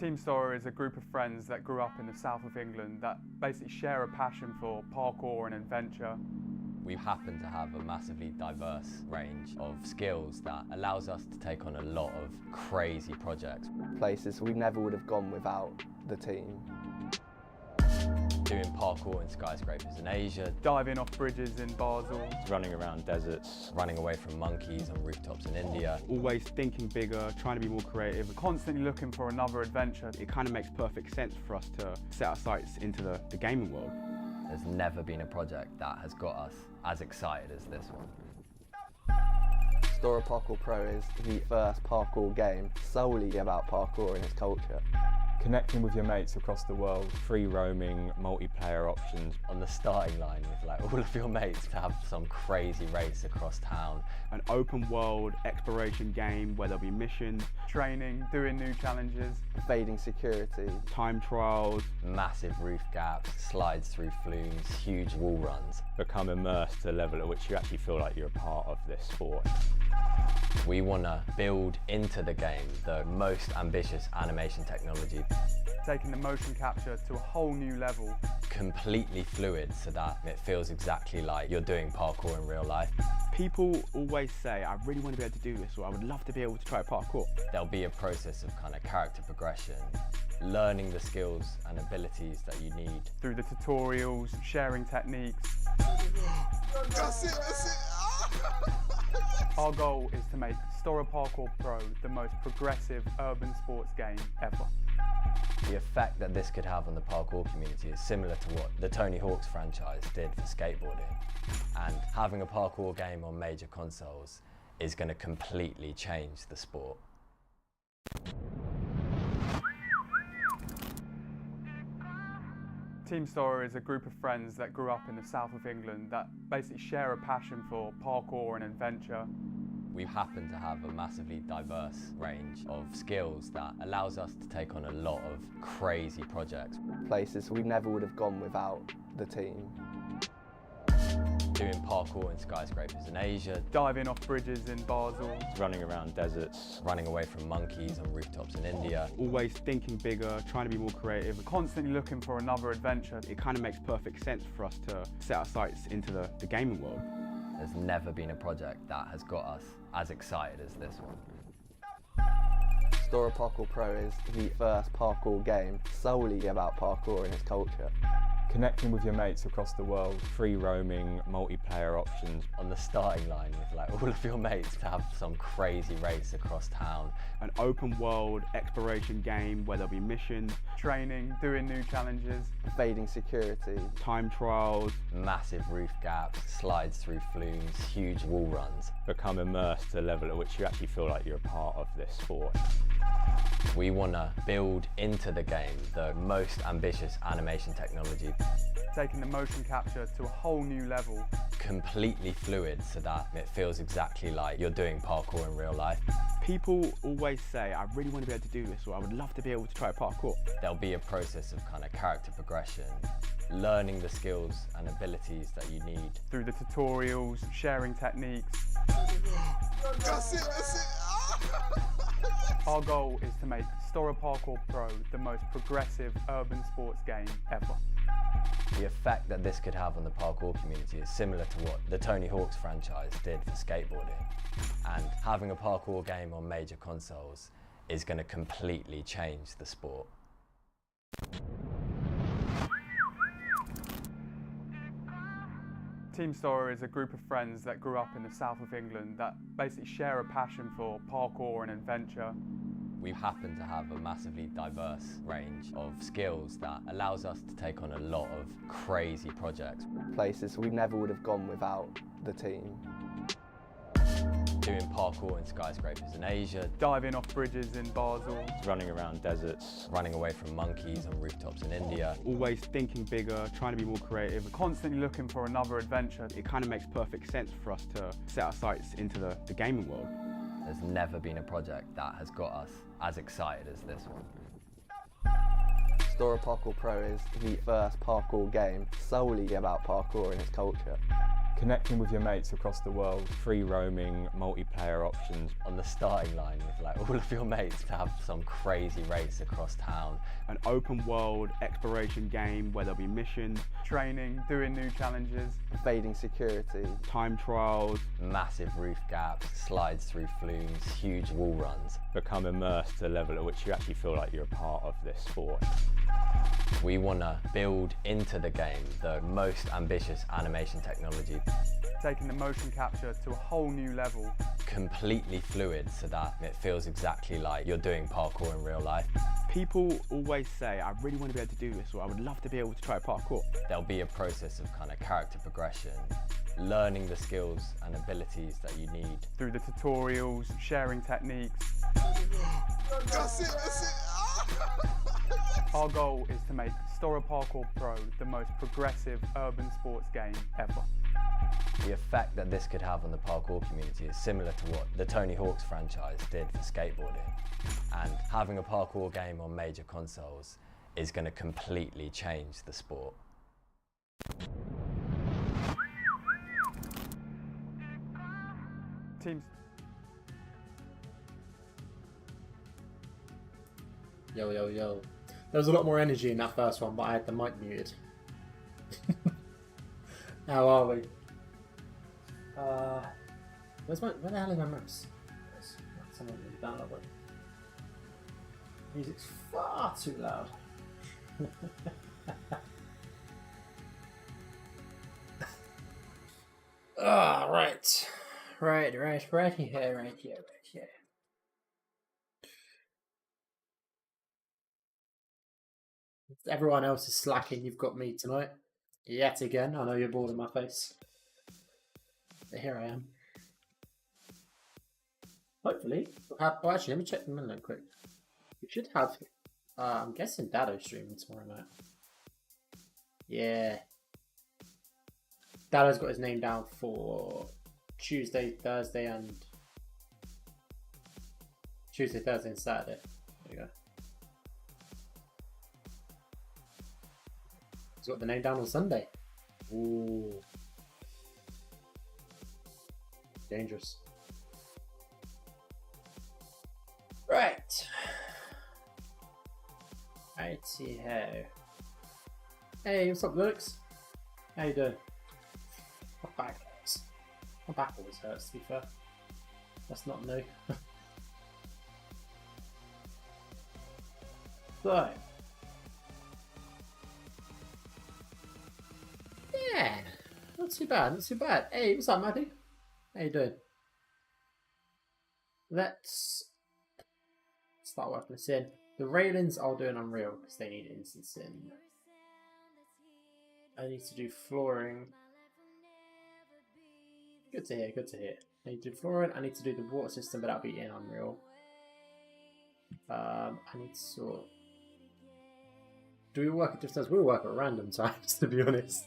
Team STORROR is a group of friends that grew up in the south of England that basically share a passion for parkour and adventure. We happen to have a massively diverse range of skills that allows us to take on a lot of crazy projects. Places we never would have gone without the team. Doing parkour in skyscrapers in Asia. Diving off bridges in Basel. Running around deserts. Running away from monkeys on rooftops in India. Always thinking bigger, trying to be more creative. Constantly looking for another adventure. It kind of makes perfect sense for us to set our sights into the gaming world. There's never been a project that has got us as excited as this one. STORROR Parkour Pro is the first parkour game solely about parkour and its culture. Connecting with your mates across the world, free roaming, multiplayer options. On the starting line with all of your mates to have some crazy race across town. An open world exploration game where there'll be missions, training, doing new challenges, evading security, time trials, massive roof gaps, slides through flumes, huge wall runs. Become immersed to a level at which you actually feel like you're a part of this sport. We want to build into the game the most ambitious animation technology. Taking the motion capture to a whole new level. Completely fluid so that it feels exactly like you're doing parkour in real life. People always say, I really want to be able to do this, or I would love to be able to try parkour. There'll be a process of kind of character progression, learning the skills and abilities that you need. Through the tutorials, sharing techniques. That's it. Our goal is to make STORROR Parkour Pro the most progressive urban sports game ever. The effect that this could have on the parkour community is similar to what the Tony Hawk's franchise did for skateboarding. And having a parkour game on major consoles is going to completely change the sport. Team STORROR is a group of friends that grew up in the south of England that basically share a passion for parkour and adventure. We happen to have a massively diverse range of skills that allows us to take on a lot of crazy projects. Places we never would have gone without the team. Doing parkour in skyscrapers in Asia. Diving off bridges in Basel. Running around deserts. Running away from monkeys on rooftops in India. Always thinking bigger, trying to be more creative. Constantly looking for another adventure. It kind of makes perfect sense for us to set our sights into the gaming world. There's never been a project that has got us as excited as this one. STORROR Parkour Pro is the first parkour game solely about parkour and its culture. Connecting with your mates across the world, free roaming, multiplayer options. On the starting line with all of your mates to have some crazy race across town. An open world exploration game where there'll be missions, training, doing new challenges, evading security, time trials, massive roof gaps, slides through flumes, huge wall runs. Become immersed to a level at which you actually feel like you're a part of this sport. We want to build into the game the most ambitious animation technology. Taking the motion capture to a whole new level. Completely fluid so that it feels exactly like you're doing parkour in real life. People always say, I really want to be able to do this, or I would love to be able to try parkour. There'll be a process of kind of character progression, learning the skills and abilities that you need. Through the tutorials, sharing techniques. That's it. Our goal is to make STORROR Parkour Pro the most progressive urban sports game ever. The effect that this could have on the parkour community is similar to what the Tony Hawk's franchise did for skateboarding. And having a parkour game on major consoles is going to completely change the sport. Team STORROR is a group of friends that grew up in the south of England that basically share a passion for parkour and adventure. We happen to have a massively diverse range of skills that allows us to take on a lot of crazy projects. Places we never would have gone without the team. Doing parkour in skyscrapers in Asia. Diving off bridges in Basel. Running around deserts. Running away from monkeys on rooftops in India. Always thinking bigger, trying to be more creative. Constantly looking for another adventure. It kind of makes perfect sense for us to set our sights into the gaming world. There's never been a project that has got us as excited as this one. STORROR Parkour Pro is the first parkour game solely about parkour and its culture. Connecting with your mates across the world, free roaming, multiplayer options. On the starting line with like all of your mates to have some crazy race across town. An open world exploration game where there'll be missions, Training, doing new challenges. Evading security. time trials. Massive roof gaps, slides through flumes, huge wall runs. Become immersed to a level at which you actually feel like you're a part of this sport. We want to build into the game the most ambitious animation technology, Taking the motion capture to a whole new level. completely fluid so that it feels exactly like you're doing parkour in real life. People always say, I really want to be able to do this, or I would love to be able to try parkour. There'll be a process of kind of character progression, learning the skills and abilities that you need. Through the tutorials, sharing techniques. That's it. Our goal is to make STORROR Parkour Pro the most progressive urban sports game ever. The effect that this could have on the parkour community is similar to what the Tony Hawk's franchise did for skateboarding. And having a parkour game on major consoles is going to completely change the sport. Teams. Yo. There was a lot more energy in that first one, but I had the mic muted. How are we? Where the hell is my mouse? Someone moved down a little bit. Music's far too loud. Right here. Everyone else is slacking, you've got me tonight. Yet again, I know you're bored of my face. But here I am. Hopefully, well actually, let me check the minute quick. We should have, I'm guessing Dado's streaming tomorrow night. Yeah. Dado's got his name down for Tuesday, Thursday and Saturday. There you go. He's got the name down on Sunday. Ooh. Dangerous. Right. Righty-ho. Hey, what's up, Lux? How you doing? My back hurts. My back always hurts, to be fair. That's not new. So. Yeah. Not too bad. Hey, what's up, Maddie? How you doing? Let's start working this in. The railings I'll do in Unreal because they need instancing. I need to do flooring. Good to hear. I need to do flooring. I need to do the water system, but that'll be in Unreal. I need to sort. Do we work at different times? We'll work at random times, to be honest.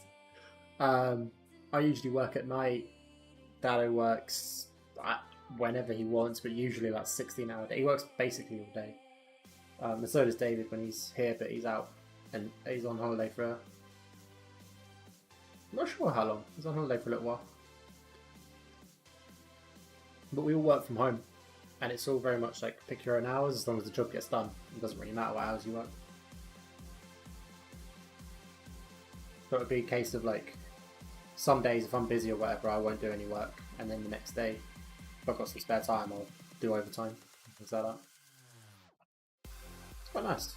I usually work at night. Dado works whenever he wants, but usually about 16 hours a day. He works basically all day. And so does David when he's here, but he's out and he's on holiday for I'm not sure how long. He's on holiday for a little while. But we all work from home, and it's all very much like pick your own hours as long as the job gets done. It doesn't really matter what hours you work. So it would be a case of like, some days if I'm busy or whatever, I won't do any work, and then the next day, if I've got some spare time, I'll do overtime, things like that. It's quite nice.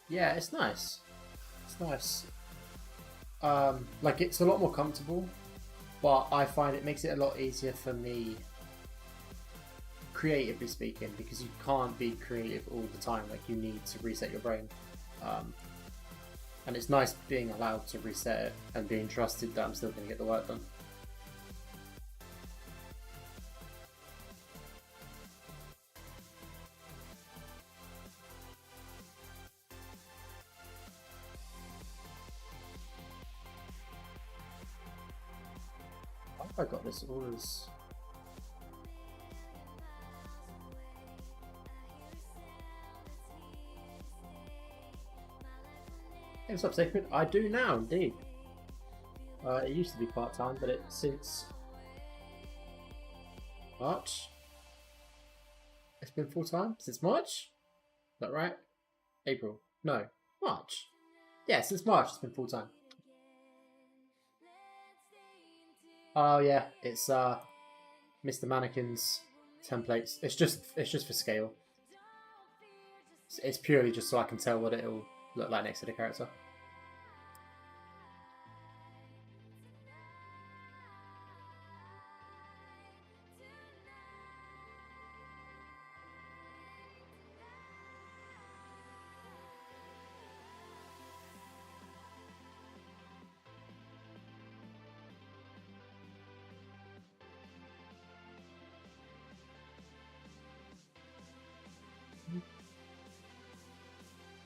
Yeah, it's nice. It's nice. Like, it's a lot more comfortable, but I find it makes it a lot easier for me, creatively speaking, because you can't be creative all the time. Like, you need to reset your brain. And it's nice being allowed to reset it and being trusted that I'm still going to get the work done. I got this all as... Hey, what's up, Sacred? I do now, indeed. It used to be part-time, but it's since March. It's been full-time since March? Is that right? April? No, March. Yeah, since March it's been full-time. Oh yeah, it's Mr. Mannequin's templates. It's just for scale. It's purely just so I can tell what it'll look like next to the character.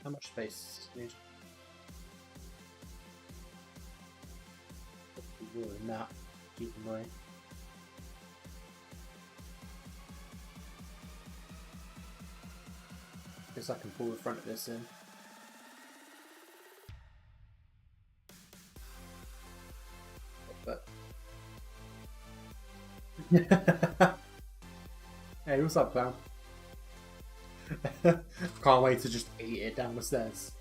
How much space do you need? More than that, even more. Guess I can pull the front of this in. But hey, what's up, clown? Can't wait to just eat it down the stairs.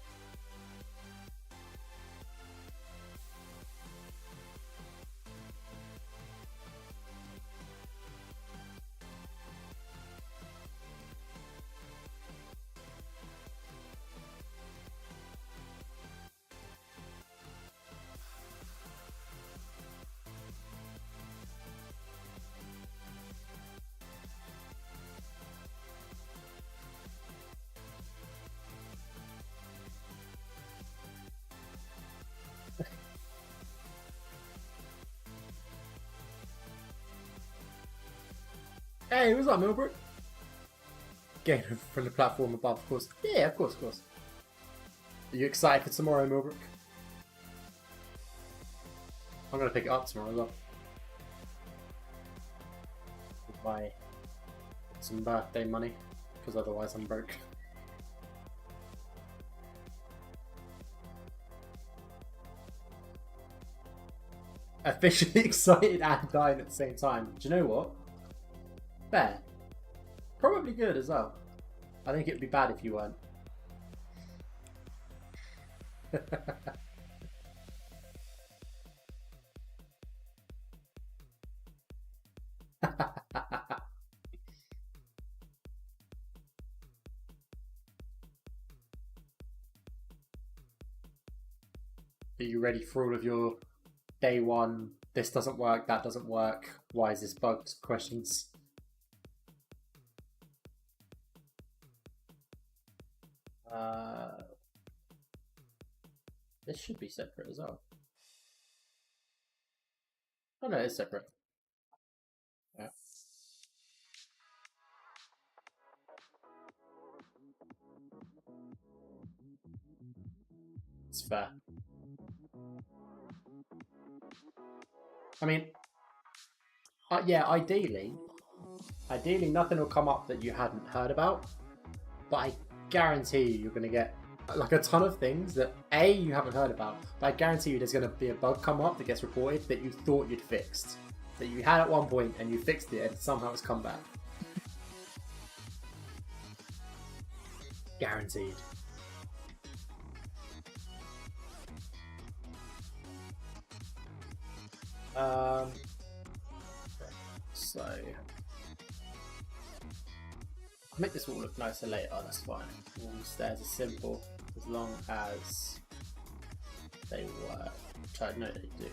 Hey, what's up, Milbrook? Getting from the platform above, of course. Yeah, of course. Are you excited for tomorrow, Milbrook? I'm gonna pick it up tomorrow as well. With my some birthday money, because otherwise I'm broke. Officially excited and dying at the same time. Do you know what? Fair. Probably good as well. I think it'd be bad if you weren't. Are you ready for all of your day one, this doesn't work, that doesn't work, why is this bugged questions? This should be separate as well. Oh no, it's separate. Yeah. It's fair. I mean, yeah, ideally nothing will come up that you hadn't heard about, but I guarantee you're going to get like a ton of things that A, you haven't heard about, but I guarantee you there's going to be a bug come up that gets reported that you thought you'd fixed, that you had at one point and you fixed it and somehow it's come back. Guaranteed. So I'll make this all look nicer later, that's fine. All the stairs are simple as long as they work, which I know they do.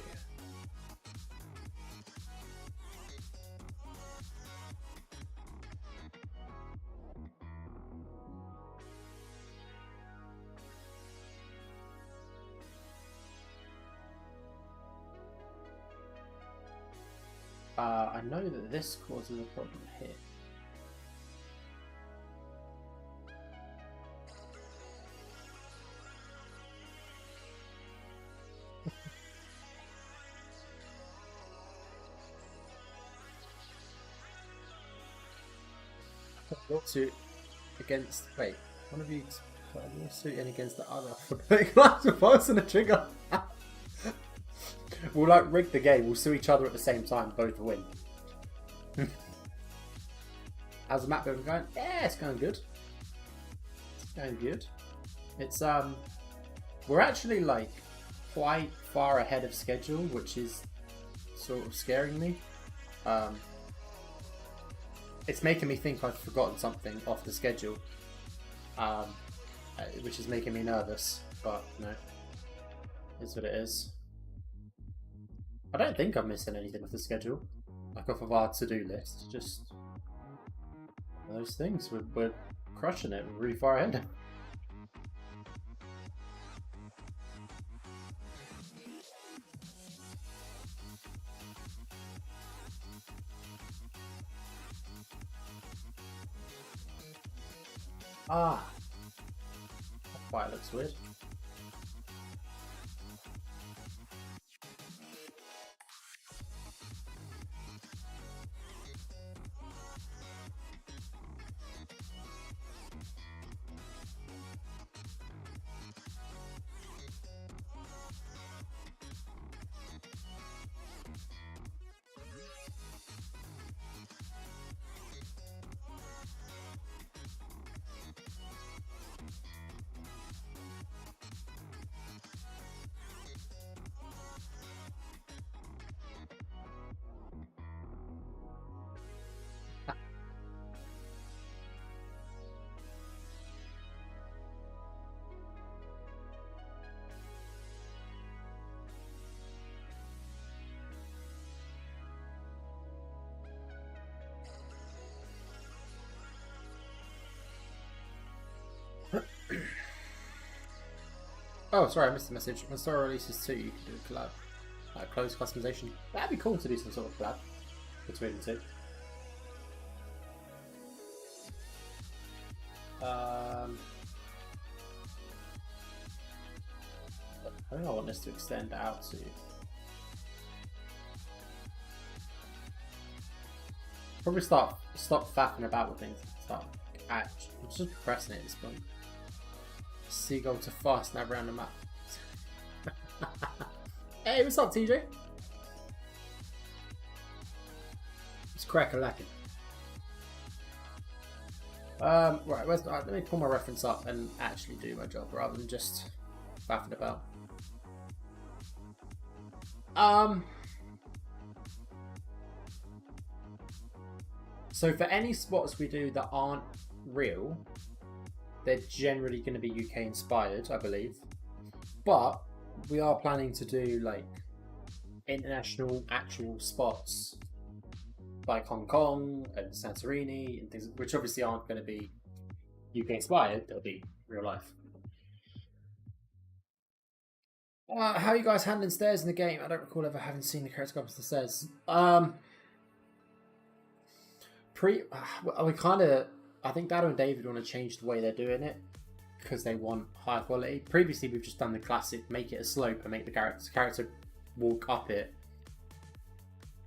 I know that this causes a problem here. Lawsuit against. Wait, one of you put a lawsuit in against the other for putting lots of bullets on the trigger. We'll like rig the game. We'll sue each other at the same time. Both win. How's the map going? Yeah, it's going good. It's going good. It's we're actually like quite far ahead of schedule, which is sort of scaring me. It's making me think I've forgotten something off the schedule, which is making me nervous. But no, it's what it is. I don't think I'm missing anything off the schedule, like off of our to-do list. Just those things. We're crushing it. We're really far ahead. Ah, that fire looks weird. Oh, sorry, I missed the message. When STORROR releases 2, you can do a collab. Closed customization. That'd be cool to do some sort of collab between the two. I think I want this to extend out to. Probably stop faffing about with things. Start actually. I'm just pressing it at this point. Seagull to fast nav around the map. Hey, what's up, TJ? It's crack-a-lacking. Right, let me pull my reference up and actually do my job rather than just faffing about. So for any spots we do that aren't real, they're generally going to be UK inspired, I believe. But we are planning to do like international actual spots like Hong Kong and Santorini and things, which obviously aren't going to be UK inspired, they'll be real life. How are you guys handling stairs in the game? I don't recall ever having seen the character go up the stairs. I think Dado and David want to change the way they're doing it because they want higher quality. Previously, we've just done the classic, make it a slope and make the character walk up it.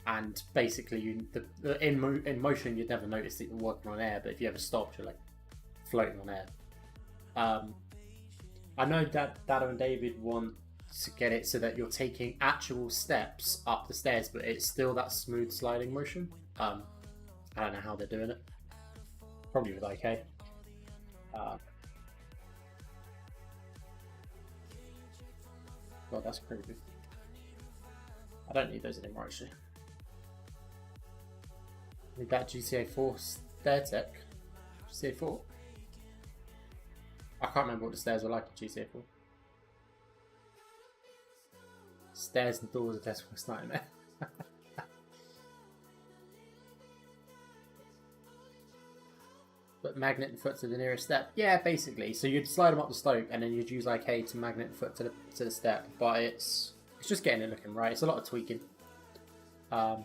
And basically, in motion, you'd never notice that you're working on air, but if you ever stopped, you're like floating on air. I know that Dado and David want to get it so that you're taking actual steps up the stairs, but it's still that smooth sliding motion. I don't know how they're doing it. Probably with IK. God, that's creepy. I don't need those anymore, actually. Need that GTA 4 stair tech. GTA 4? I can't remember what the stairs were like in GTA 4. Stairs and doors are Death's worst nightmare. But magnet and foot to the nearest step. Yeah, basically. So you'd slide them up the slope and then you'd use IK to magnet and foot to the step. But it's just getting it looking right. It's a lot of tweaking. And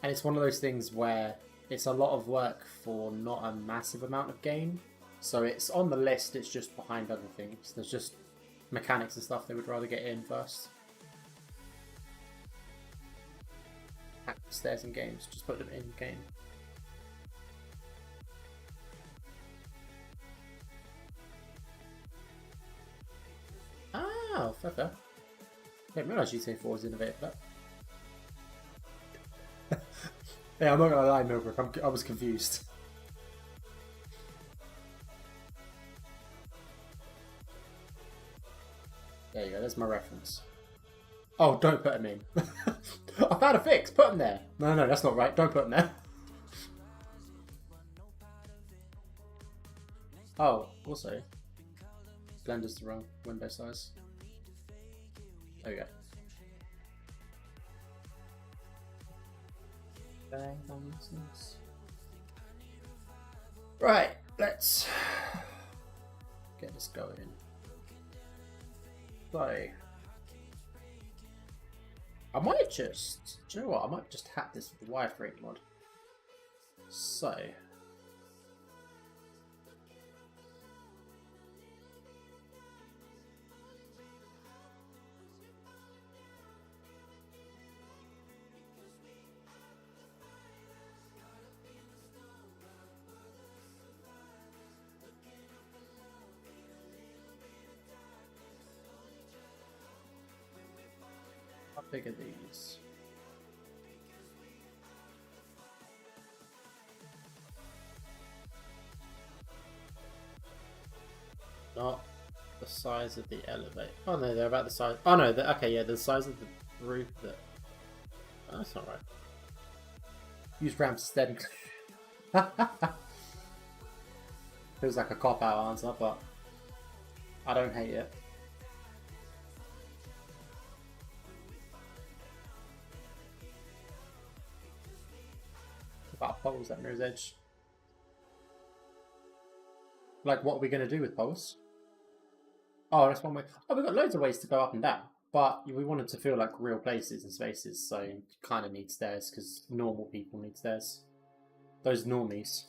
it's one of those things where it's a lot of work for not a massive amount of gain. So it's on the list, it's just behind other things. There's just mechanics and stuff they would rather get in first. Hack the stairs in games, just put them in game. fair. Didn't realise GTA 4 was innovative for that. Yeah, I'm not gonna lie, Millbrook, I was confused. There you go, there's my reference. Oh, don't put him in. I found a fix, put him there. No, that's not right, don't put him there. Oh, also, Blender's the wrong window size. There we go. Right, let's get this going. So, I might just, do you know what? I might just hack this with the wireframe mod. So, how big are these? Not the size of the elevator. Oh no, they're about the size. Oh no, okay, yeah, the size of the roof. That. Oh, that's not right. Use ramps instead. Feels like a cop-out answer, but I don't hate it. About poles at Mirror's Edge. Like, what are we going to do with poles? Oh, that's one way. Oh, we've got loads of ways to go up and down. But we wanted to feel like real places and spaces, so you kind of need stairs, because normal people need stairs. Those normies.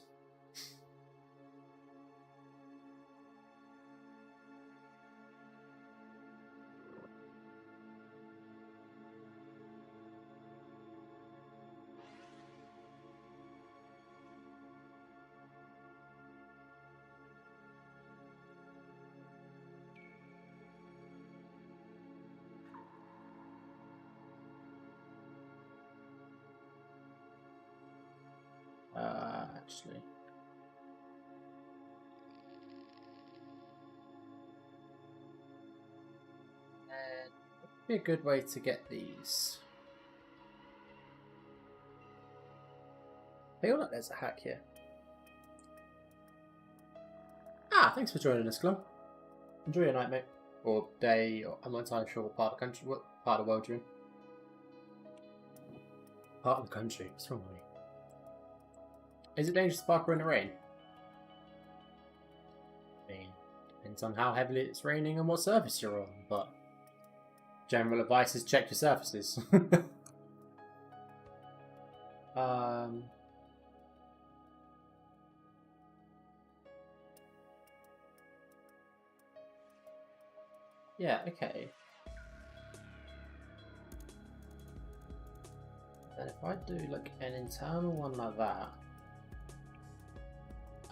Actually. And be a good way to get these. I feel like there's a hack here. Ah, thanks for joining us, Club. Enjoy your night, mate. Or day, or I'm not entirely sure what part of the country, what part of the world you're in. Part of the country, what's wrong with me? Is it dangerous to parkour in the rain? I mean, depends on how heavily it's raining and what surface you're on, but general advice is check your surfaces. Yeah, okay. And if I do like an internal one like that.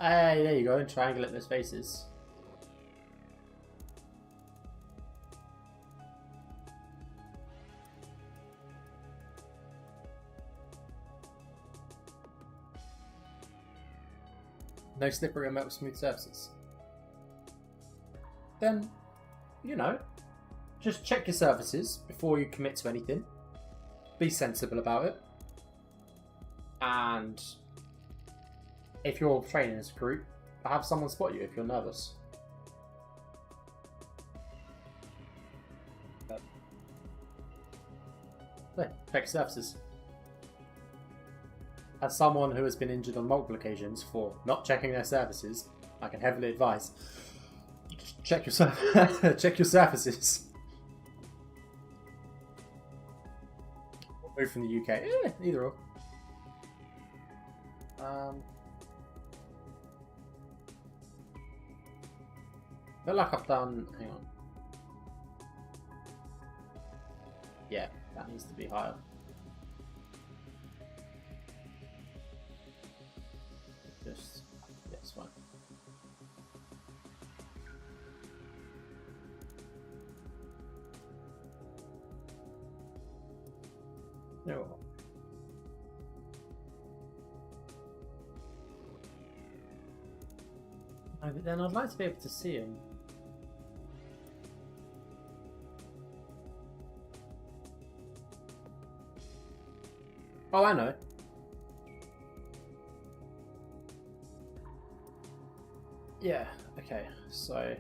Hey, there you go, and triangulate those faces. No slippery or metal smooth surfaces. Then, you know, just check your surfaces before you commit to anything. Be sensible about it. And if you're training as a group, have someone spot you if you're nervous. There, check surfaces. As someone who has been injured on multiple occasions for not checking their surfaces, I can heavily advise, just check your check your surfaces. Move from the UK, either or. I feel like I've done. Hang on. Yeah, that needs to be higher. Just, yeah, it's fine. You know what? But then I'd like to be able to see him. Oh, I know. Yeah, okay, so...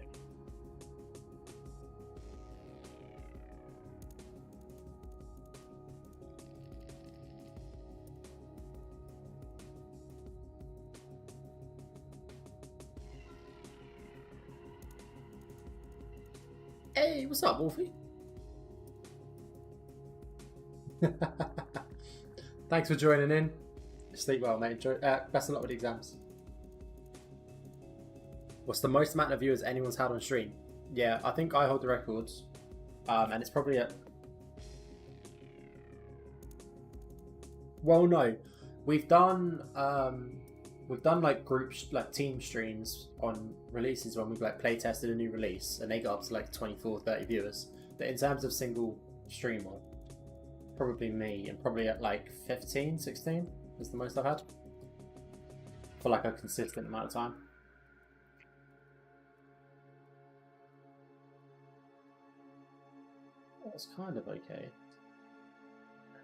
Hey, what's up, Wolfie? Thanks for joining in. Sleep well, mate. Enjoy, best of luck with the exams. What's the most amount of viewers anyone's had on stream? Yeah, I think I hold the records. And it's probably at... Well, no. We've done like like team streams on releases when we've like play tested a new release and they got up to like 24, 30 viewers. But in terms of single streamer, probably me, and probably at like 15, 16 is the most I've had for like a consistent amount of time. That's kind of okay.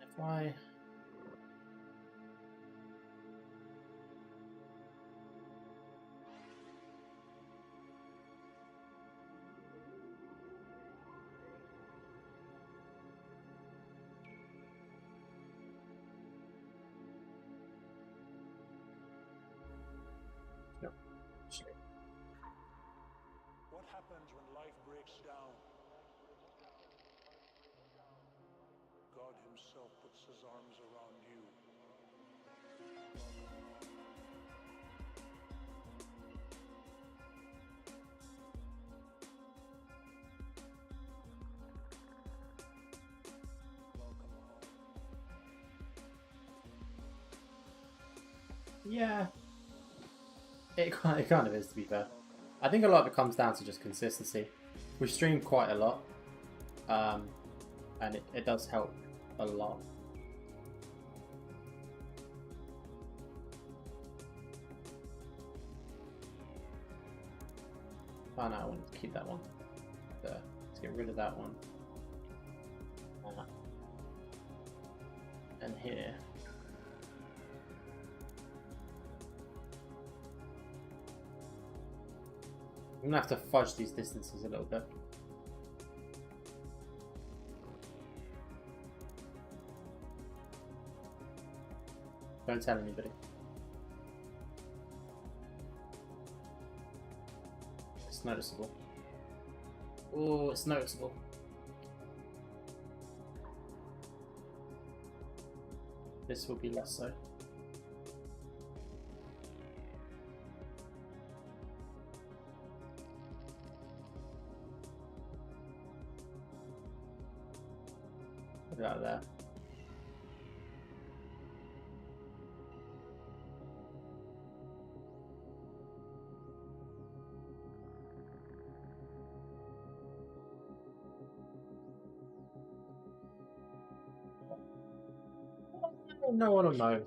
If I... What happens when life breaks down? God himself puts his arms around you. Welcome home. Yeah. It kind of is, to be fair. I think a lot of it comes down to just consistency. We stream quite a lot, and it does help a lot. Oh no, I want to keep that one. There. Let's get rid of that one. And here. I'm gonna have to fudge these distances a little bit. Don't tell anybody. It's noticeable. Oh, it's noticeable. This will be less so. Put it out there. No one will know.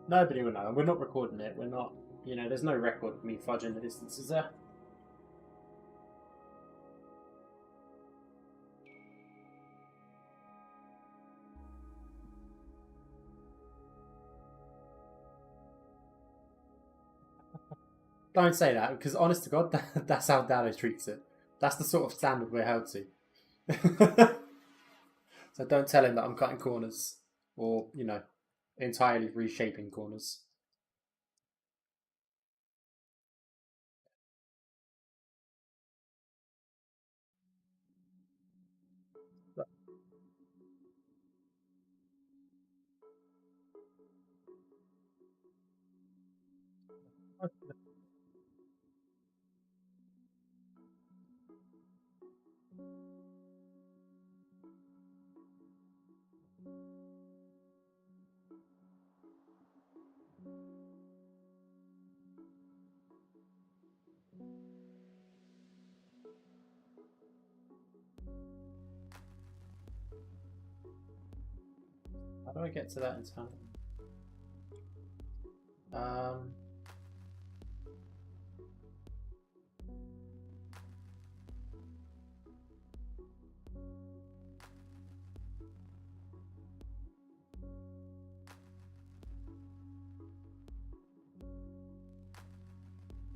Nobody will know. We're not recording it. We're not, you know, there's no record of me fudging the distances there. Don't say that, because honest to God, that's how Dado treats it. That's the sort of standard we're held to. So don't tell him that I'm cutting corners or, you know, entirely reshaping corners. How do I get to that in time?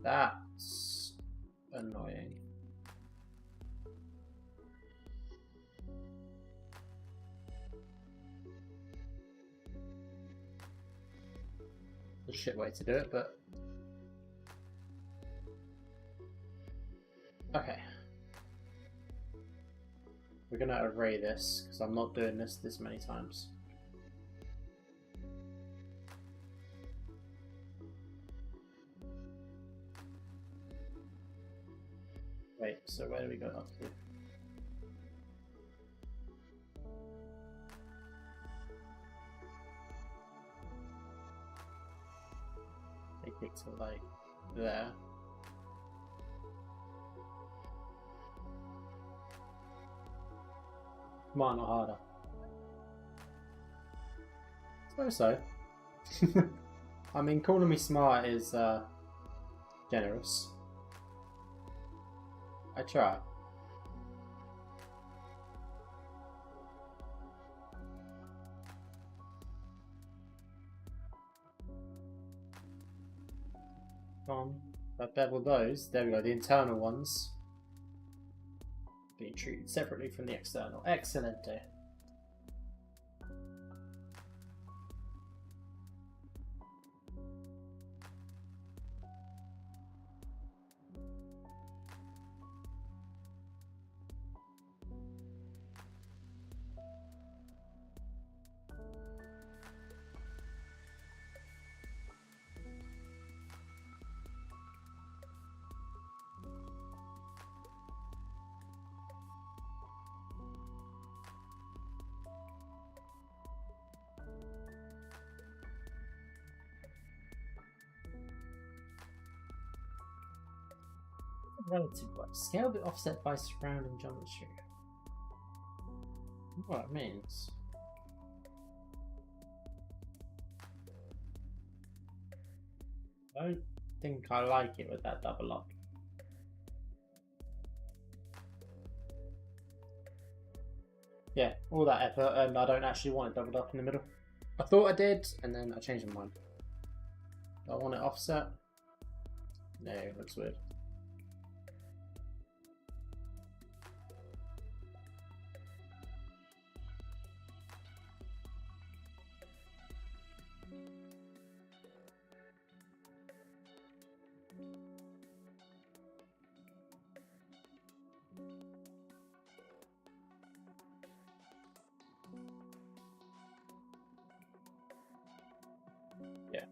That's annoying. A shit way to do it, but okay. We're gonna array this because I'm not doing this many times. Wait, so where do we go up to? Take it to like there. Come on, not harder. So. I mean, calling me smart is generous. I try. Come on, I've beveled those. There we go, the internal ones being treated separately from the external. Excellent. Relative work. Scale bit offset by surrounding geometry. What it means. I don't think I like it with that double up. Yeah, all that effort and I don't actually want it doubled up in the middle. I thought I did and then I changed my mind. Do I want it offset? No, it looks weird. Yeah.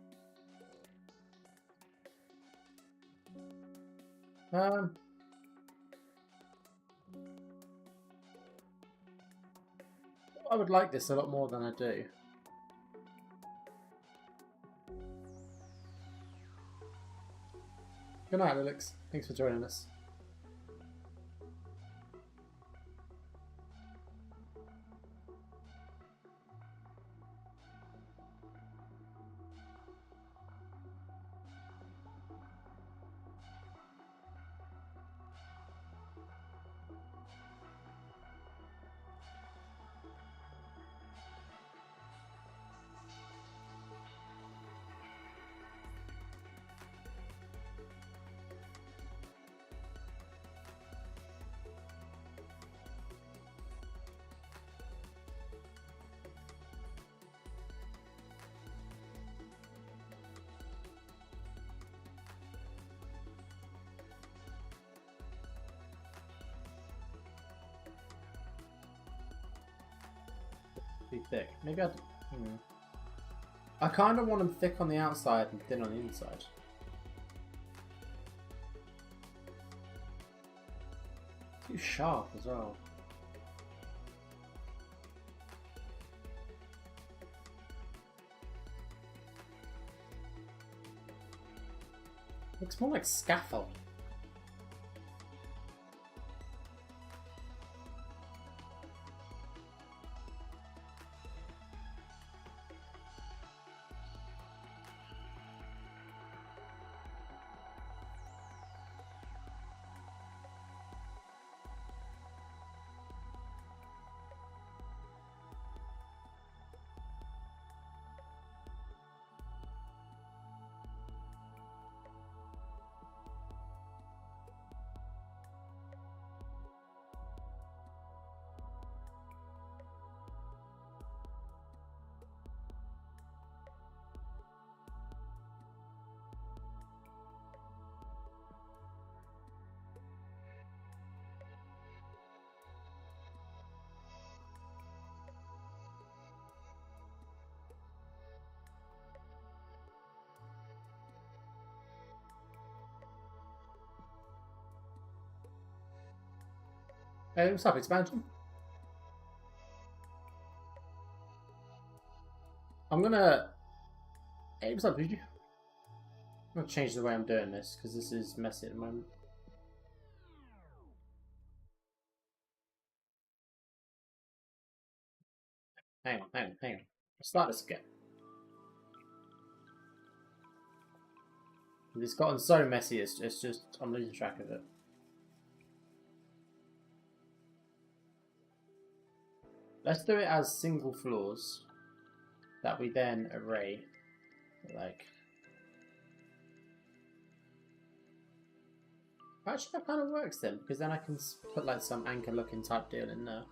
I would like this a lot more than I do. Good night, Alex. Thanks for joining us. Be thick. Maybe I'd. I kind of want them thick on the outside and thin on the inside. Too sharp as well. Looks more like scaffold. Hey, what's up, expansion? I'm gonna. Hey, what's up, dude? I'm gonna change the way I'm doing this because this is messy at the moment. Hang on. Let's start this again. It's gotten so messy, it's just, I'm losing track of it. Let's do it as single floors that we then array. Like, actually that kind of works then, because then I can put like some anchor looking type deal in there.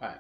Alright.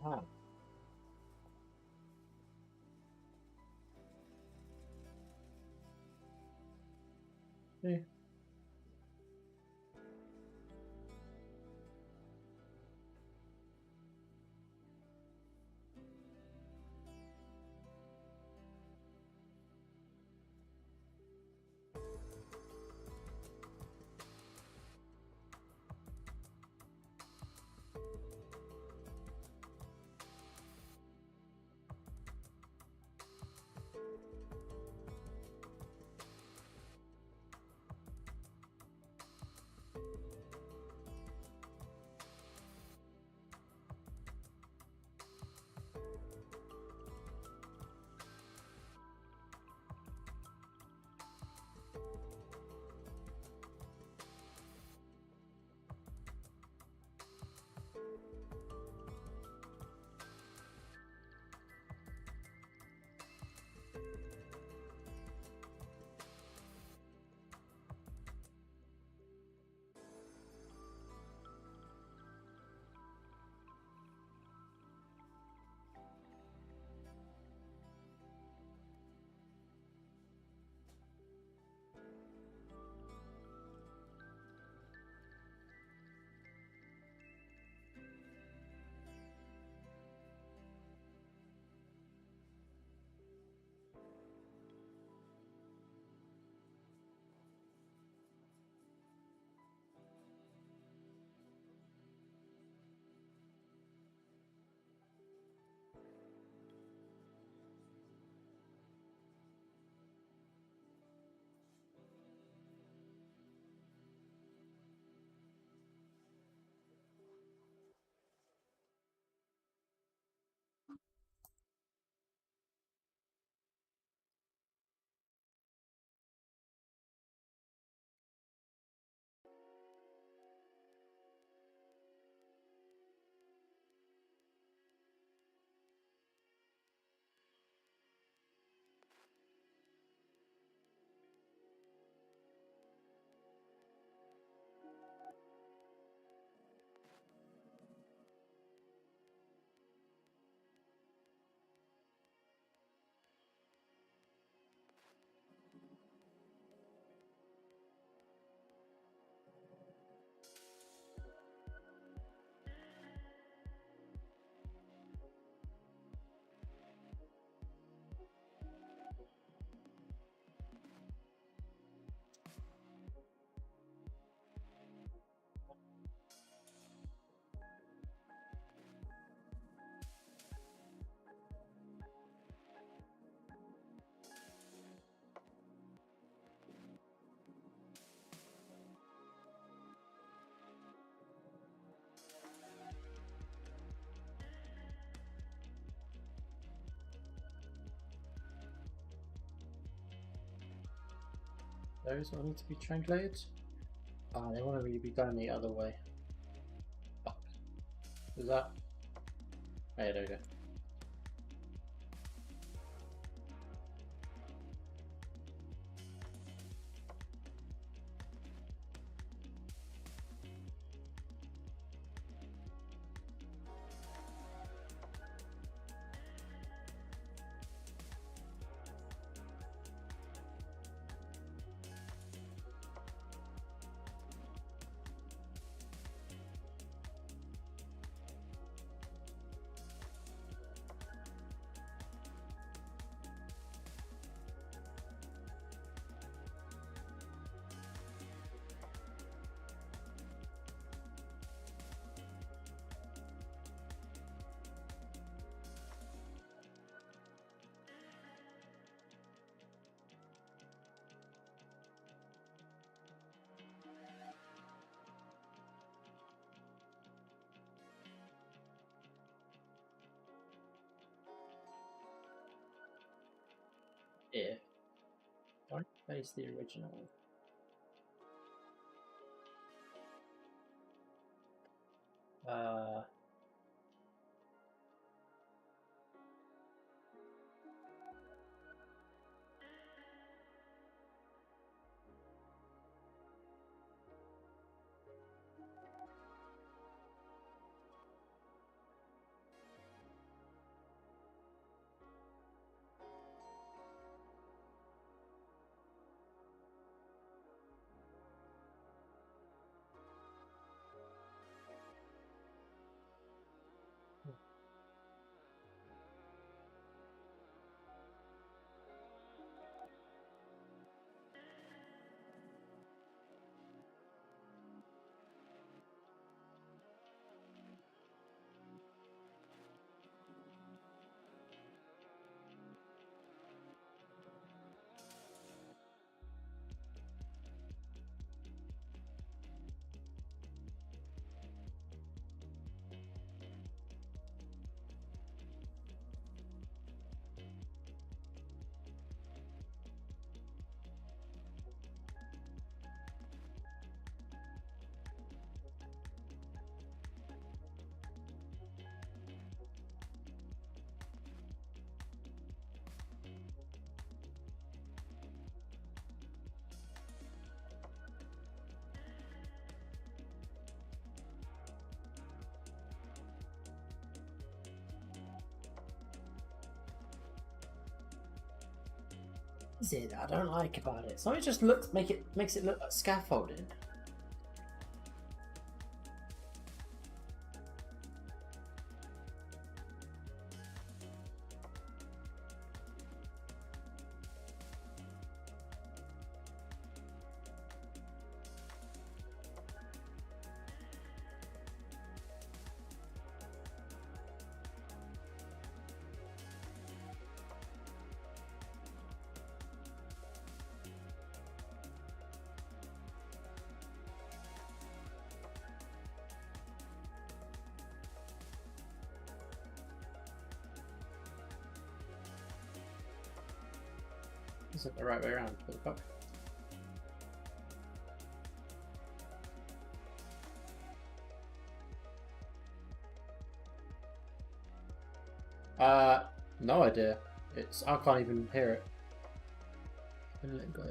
Ah. Yeah. Those all need to be translated. Ah, they want to really be going the other way. Fuck. Is that? Oh, yeah, there we go. If don't face the original. Uh, is it I don't like about it? Something just makes it look like scaffolding. Is it the right way around? What the fuck? No idea. I can't even hear it. Let go.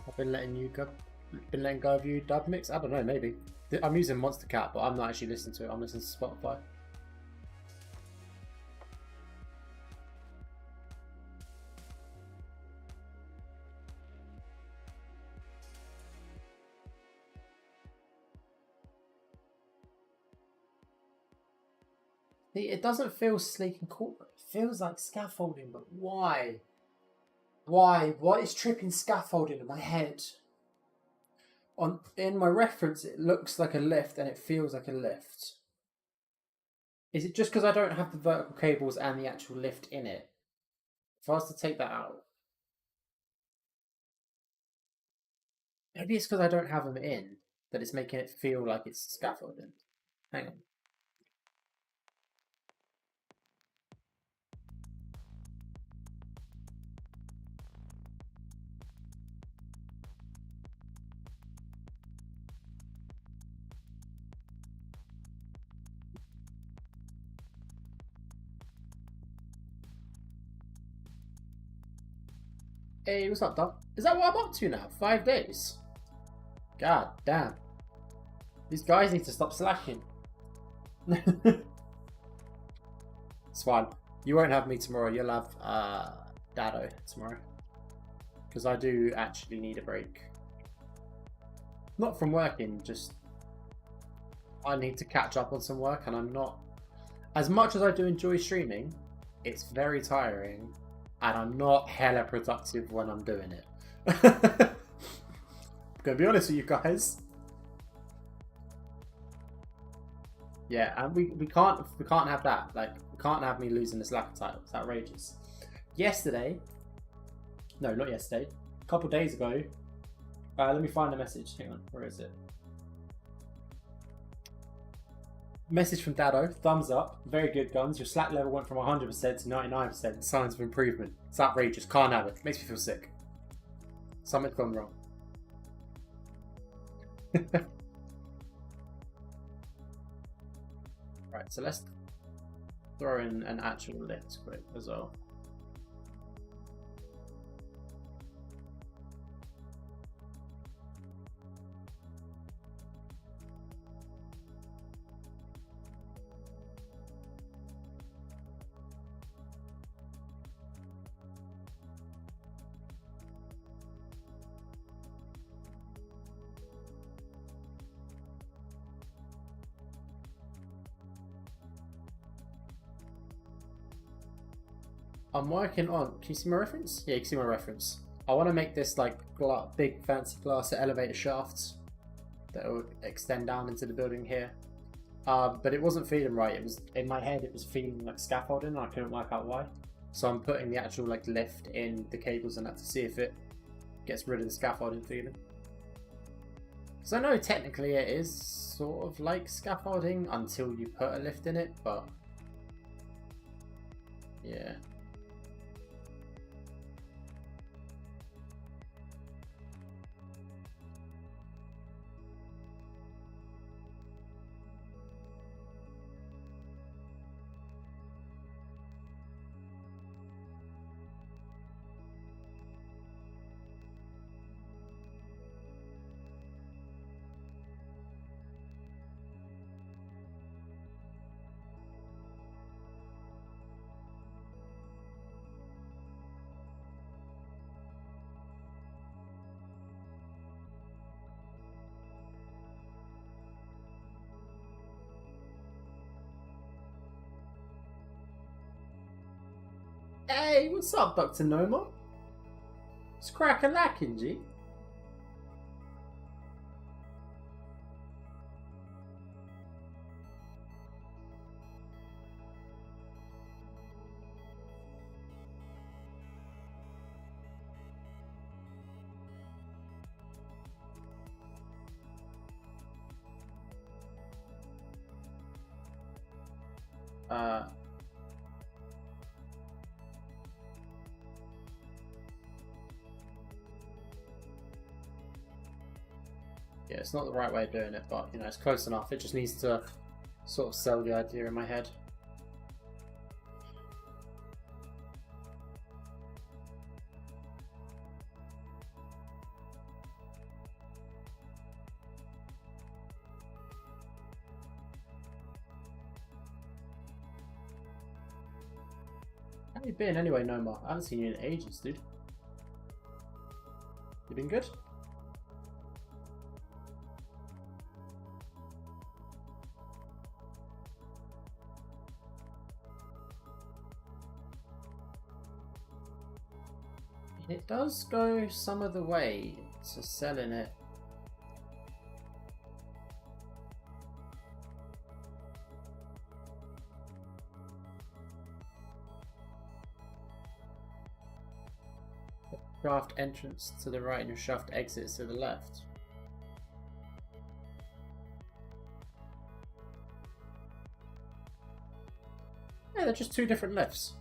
I've been letting go of you dub mix. I don't know, maybe. I'm using Monster Cat, but I'm not actually listening to it. I'm listening to Spotify. It doesn't feel sleek and corporate. It feels like scaffolding, but why? Why? What is tripping scaffolding in my head? In my reference, it looks like a lift and it feels like a lift. Is it just because I don't have the vertical cables and the actual lift in it? If I was to take that out, maybe it's because I don't have them in that it's making it feel like it's scaffolding. Hang on. Hey, what's up, Doc? Is that what I'm up to now? 5 days? God damn. These guys need to stop slacking. It's fine. You won't have me tomorrow. You'll have Dado tomorrow. Because I do actually need a break. Not from working, just I need to catch up on some work, and I'm not... As much as I do enjoy streaming, it's very tiring, and I'm not hella productive when I'm doing it. I'm gonna be honest with you guys. Yeah, and we can't have that. Like, we can't have me losing this Slacker title. It's outrageous. Yesterday, no, not yesterday. A couple days ago. Let me find the message. Hang on, where is it? Message from Dado. Thumbs up. Very good, Guns. Your slack level went from 100% to 99%. Signs of improvement. It's outrageous. Can't have it. Makes me feel sick. Something's gone wrong. Right, so let's throw in an actual lift quick as well. I'm working on, can you see my reference? Yeah, you can see my reference. I want to make this like big fancy glass elevator shafts that will extend down into the building here. But it wasn't feeling right. It was, in my head, it was feeling like scaffolding, and I couldn't work out why. So I'm putting the actual like lift in the cables and that to see if it gets rid of the scaffolding feeling. So I know technically it is sort of like scaffolding until you put a lift in it, but yeah. Hey, what's up, Dr. Noma? It's crack-a-lackin', G. Yeah, it's not the right way of doing it, but you know, it's close enough. It just needs to sort of sell the idea in my head. How you been anyway, Noma? I haven't seen you in ages, dude. You been good? It does go some of the way to selling it. Shaft entrance to the right and your shaft exits to the left. Yeah, they're just two different lifts.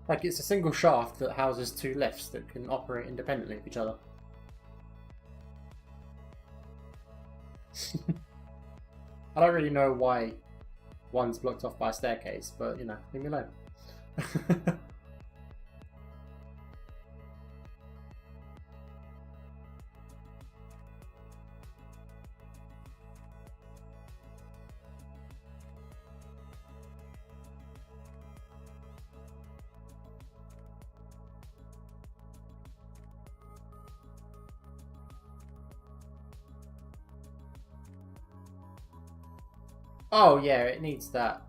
Like, it's a single shaft that houses two lifts that can operate independently of each other. I don't really know why one's blocked off by a staircase, but you know, leave me alone. Oh yeah, it needs that.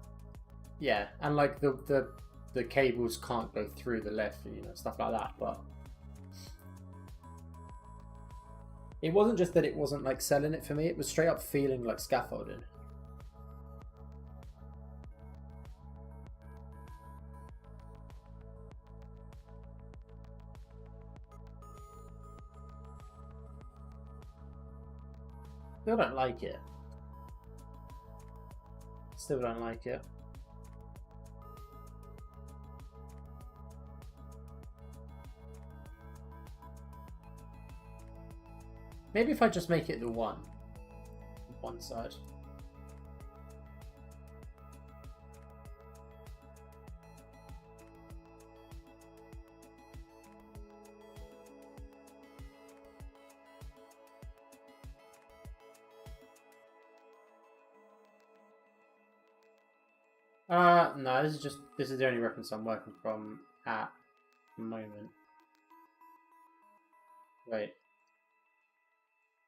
Yeah, and like the cables can't go through the lift, you know, stuff like that. But it wasn't just that it wasn't like selling it for me; it was straight up feeling like scaffolding. Still don't like it. Still don't like it. Maybe if I just make it the one side. No, this is the only reference I'm working from at the moment. Wait.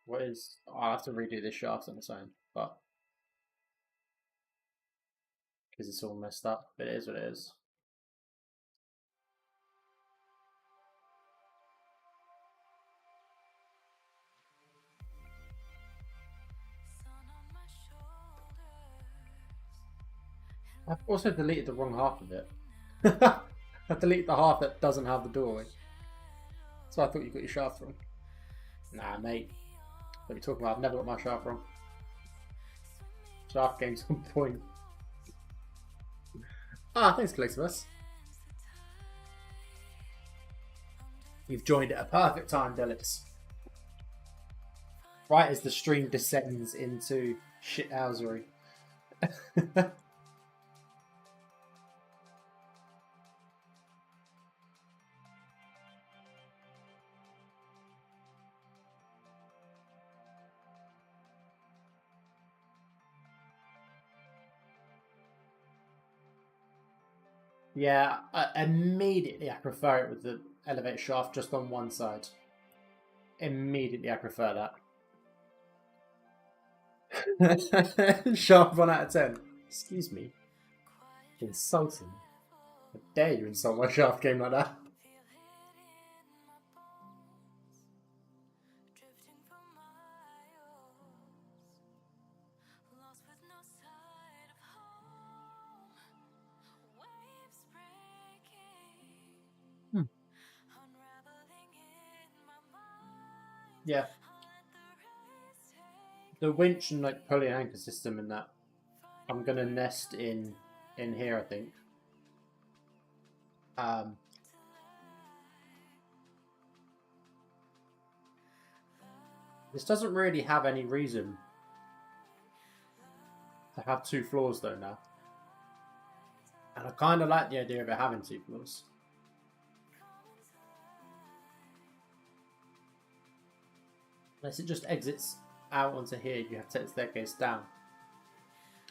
What is... Oh, I'll have to redo this shaft on its own, but... because it's all messed up, but it is what it is. I've also deleted the wrong half of it. I deleted the half that doesn't have the doorway. So I thought you got your shaft wrong. Nah, mate. What are you talking about? I've never got my shaft wrong. Shaft game's on point. Ah, thanks, Calixtus. You've joined at a perfect time, Delix. Right as the stream descends into shithousery. Yeah, immediately I prefer it with the elevator shaft just on one side. Immediately I prefer that. Shaft 1 out of 10. Excuse me. Insulting. How dare you insult my shaft game like that? Yeah. The winch and like pulley anchor system and that, I'm gonna nest in here, I think. This doesn't really have any reason to have 2 floors though now. And I kind of like the idea of it having 2 floors. Unless it just exits out onto here, you have to take the staircase down.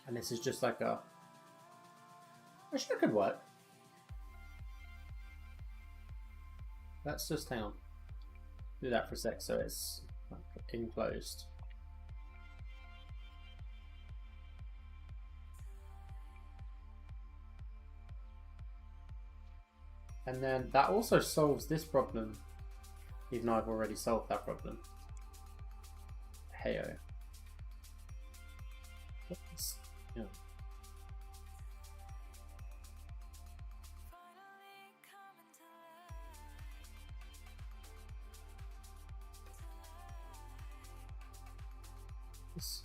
And this is just like a... Actually, it could work. Let's just, hang on. Do that for a sec so it's enclosed. And then that also solves this problem, even though I've already solved that problem. Heyo. Yeah. This.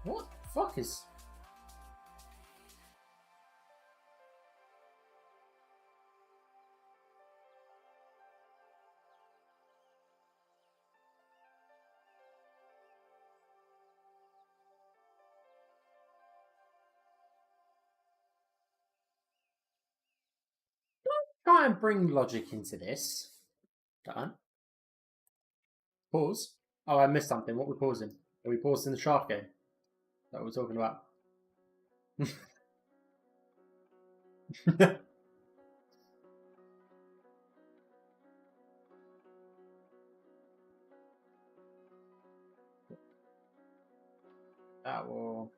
What the fuck is... Don't try and bring logic into this. Don't. Pause. Oh, I missed something. What are we pausing? Are we pausing the shark game? Is that what we're talking about? That will.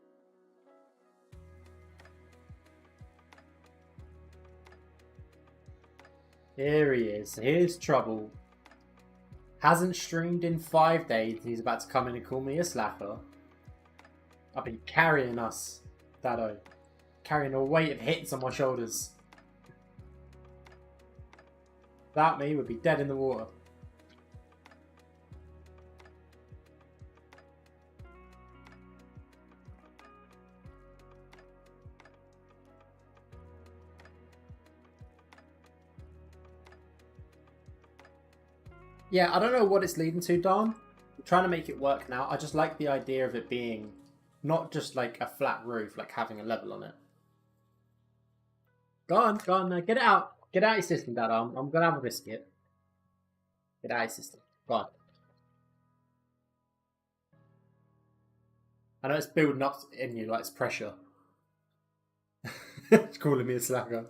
Here he is. Here's trouble. Hasn't streamed in 5 days. He's about to come in and call me a slacker. I've been carrying us, Dado. Carrying a weight of hits on my shoulders. Without me, we'd be dead in the water. Yeah, I don't know what it's leading to, Don. I'm trying to make it work now. I just like the idea of it being not just like a flat roof, like having a level on it. Go on, get it out. Get out your system, Dad. I'm gonna have a biscuit. Get out your system. Go on. I know it's building up in you like it's pressure. It's calling me a slacker.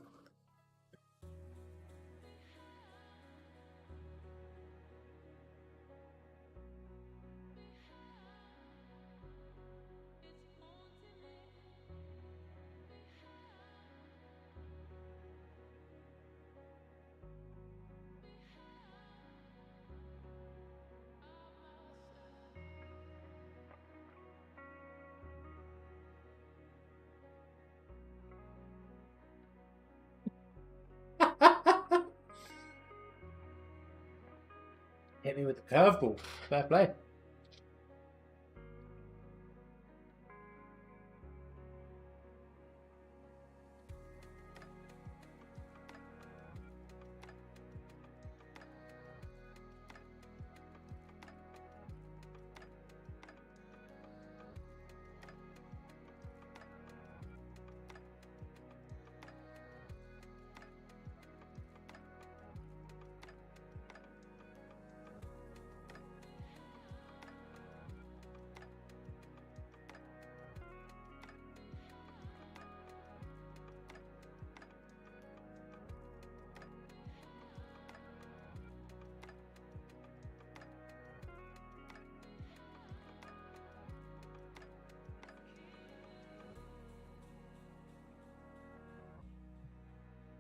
Hit me with the curveball. Fair play.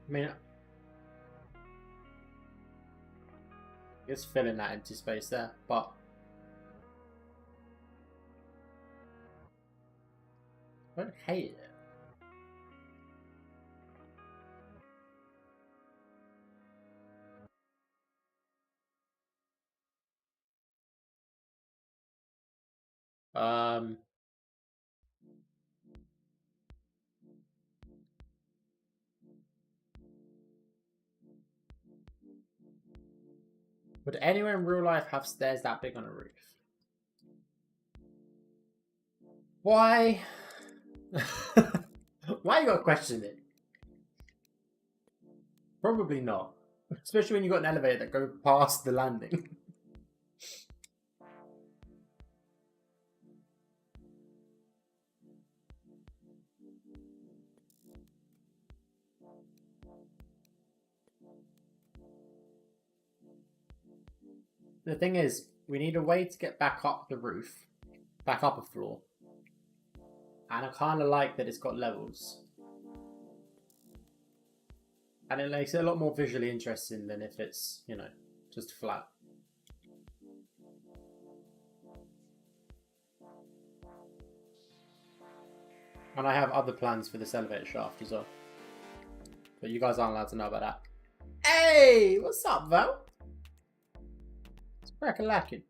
I mean, it's filling that empty space there, but I don't hate it. Would anyone in real life have stairs that big on a roof? Why? Why you gotta question it? Probably not. Especially when you got an elevator that goes past the landing. The thing is, we need a way to get back up the roof, back up a floor. And I kind of like that it's got levels. And it makes it a lot more visually interesting than if it's, you know, just flat. And I have other plans for this elevator shaft as well. But you guys aren't allowed to know about that. Hey! What's up, Val? It's crack-a-lacking.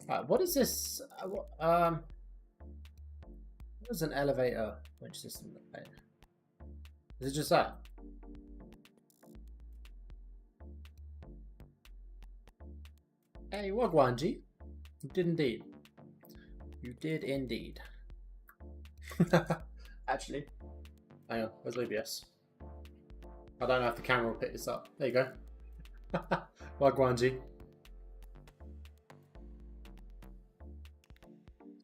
Alright, what is this? What is an elevator winch system? Is it just that? Hey, Wagwanji. You did indeed. You did indeed. Actually, hang on, where's OBS? I don't know if the camera will pick this up. There you go. Wagwanji.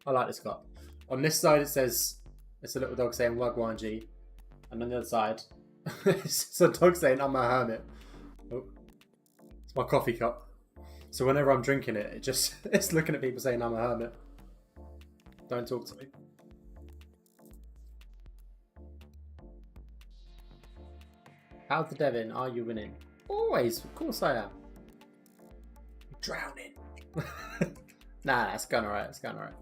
I like this clock. On this side it says, it's a little dog saying Wagwan G. And on the other side, it's a dog saying I'm a hermit. Oh, it's my coffee cup. So whenever I'm drinking it, it's looking at people saying I'm a hermit. Don't talk to me. How's the Devon? Are you winning? Always, of course I am. Drowning. Nah, it's going alright, it's going alright.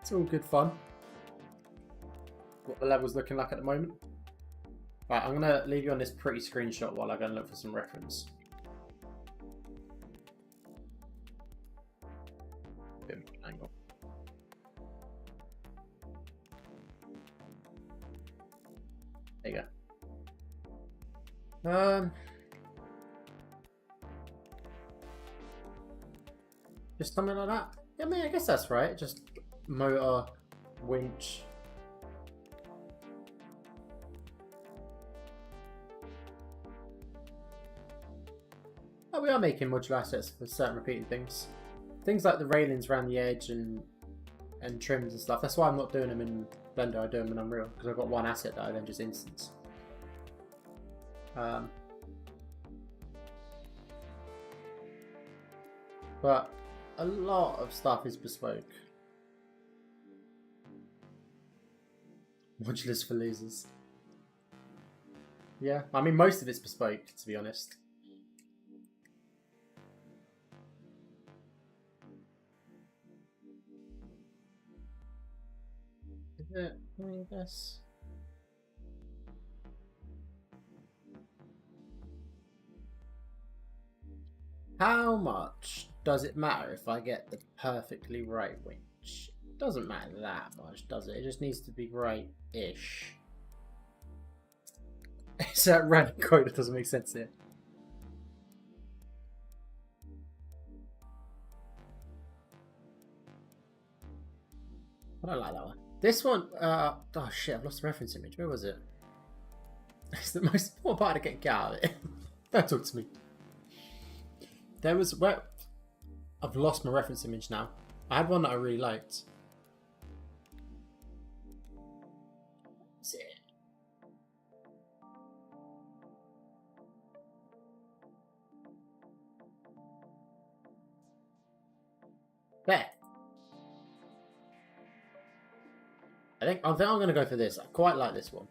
It's all good fun. What the level's looking like at the moment. Right, I'm gonna leave you on this pretty screenshot while I go and look for some reference. Bit of an angle. There you go. Just something like that. Yeah, I mean, I guess that's right. Just motor, winch. Oh, we are making modular assets for certain repeating things. Things like the railings around the edge and trims and stuff. That's why I'm not doing them in Blender. I do them in Unreal because I've got one asset that I then just instance. But a lot of stuff is bespoke. Modulars for losers. Yeah, I mean most of it's bespoke, to be honest. Is it? I guess. How much does it matter if I get the perfectly right winch? It doesn't matter that much, does it? It just needs to be right-ish. It's that random quote that doesn't make sense here. I don't like that one. This one, oh shit, I've lost the reference image. Where was it? It's the most important part to get out of it. Don't talk to me. There was where I've lost my reference image now. I had one that I really liked. That's it. There. I think I'm going to go for this. I quite like this one.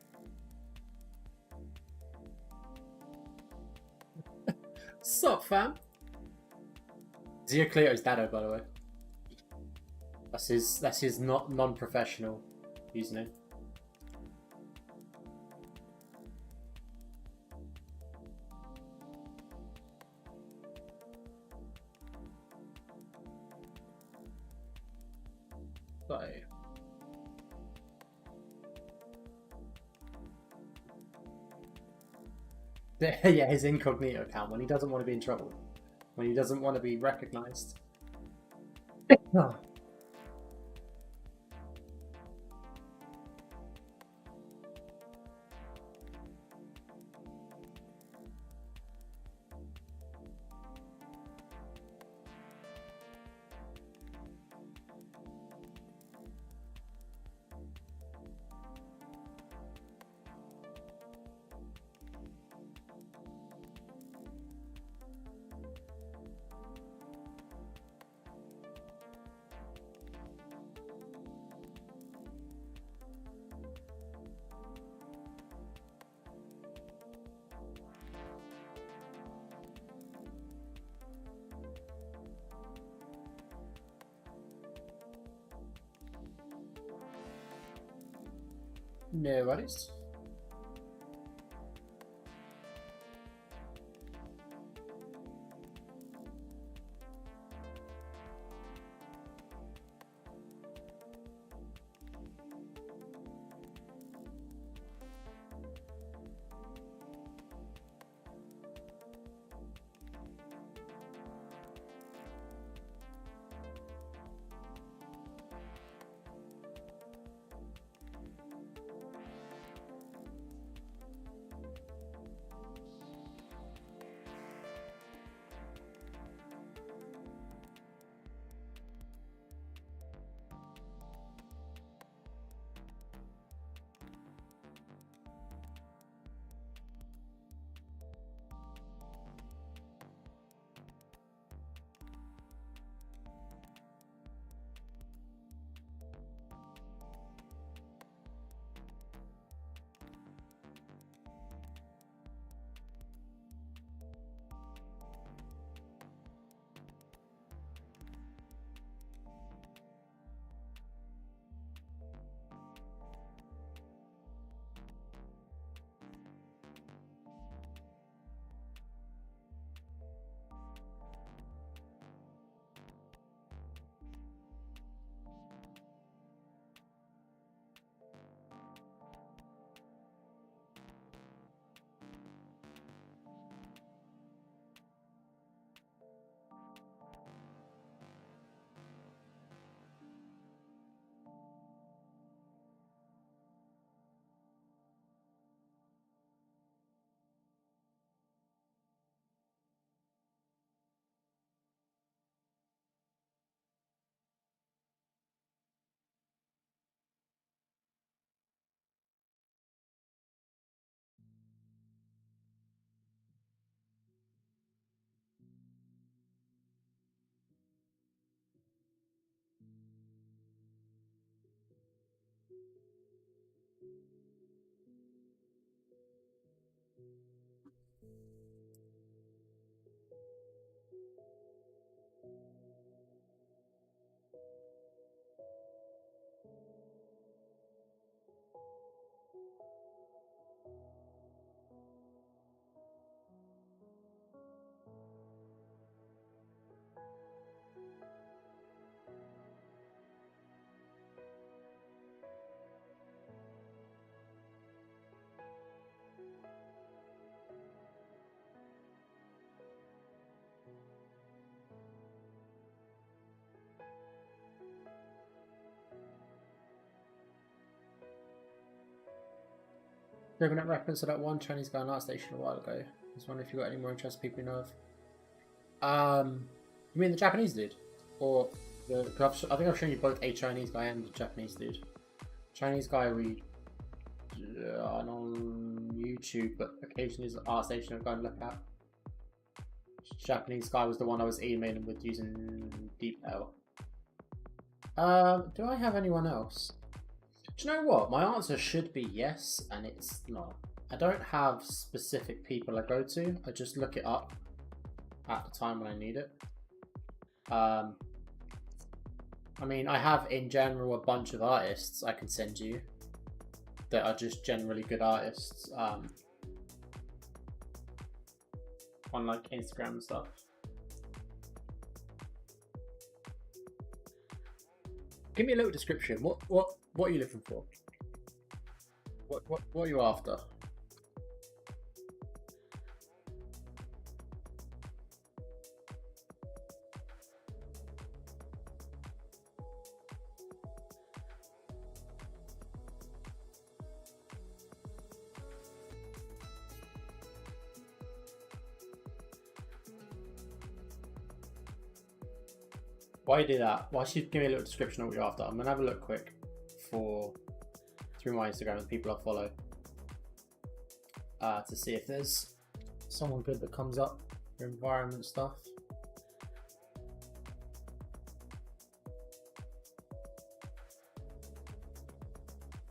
Sup, fam? Ziocleo's Dado, by the way. That's his non-professional username. So. Yeah, his incognito account when he doesn't want to be in trouble. When he doesn't want to be recognized. Oh. No worries. Given that reference to that one Chinese guy on art station a while ago. I was wondering if you got any more interesting people you know of. You mean the Japanese dude? Or the... 'cause I think I've shown you both a Chinese guy and the Japanese dude. Chinese guy we on YouTube, but occasionally is an art station I've gone and look at. Japanese guy was the one I was emailing with using DeepL. Do I have anyone else? Do you know what? My answer should be yes, and it's not. I don't have specific people I go to. I just look it up at the time when I need it. I mean, I have in general a bunch of artists I can send you that are just generally good artists on like Instagram and stuff. Give me a little description. What are you looking for? What are you after? Why you do that? Why don't you give me a little description of what you're after? I'm gonna have a look quick through my Instagram and the people I follow to see if there's someone good that comes up for environment stuff.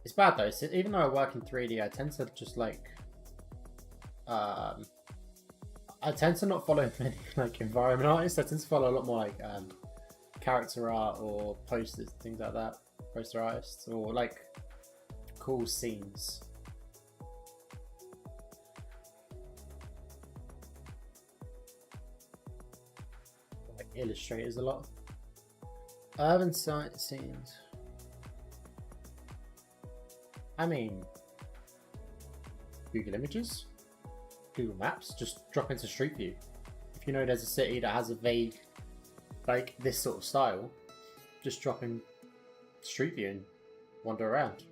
It's bad though. So even though I work in 3D, I tend to just like I tend to not follow many like environment artists. I tend to follow a lot more like character art or posters, things like that. Poster artists or like cool scenes. Like illustrators a lot. Urban site scenes. I mean, Google Images, Google Maps, just drop into Street View. If you know there's a city that has a vague, like this sort of style, just drop in Street View and wander around.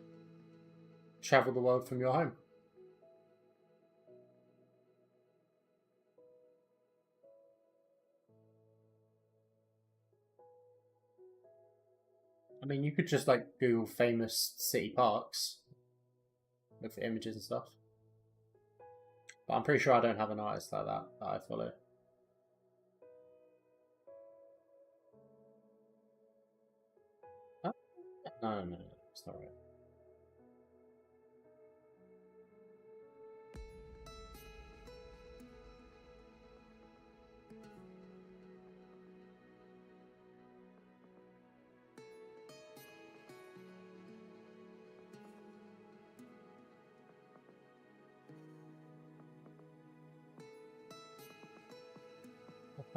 Travel the world from your home. I mean, you could just like Google famous city parks, look for images and stuff. But I'm pretty sure I don't have an artist like that I follow. Huh? No, it's not right.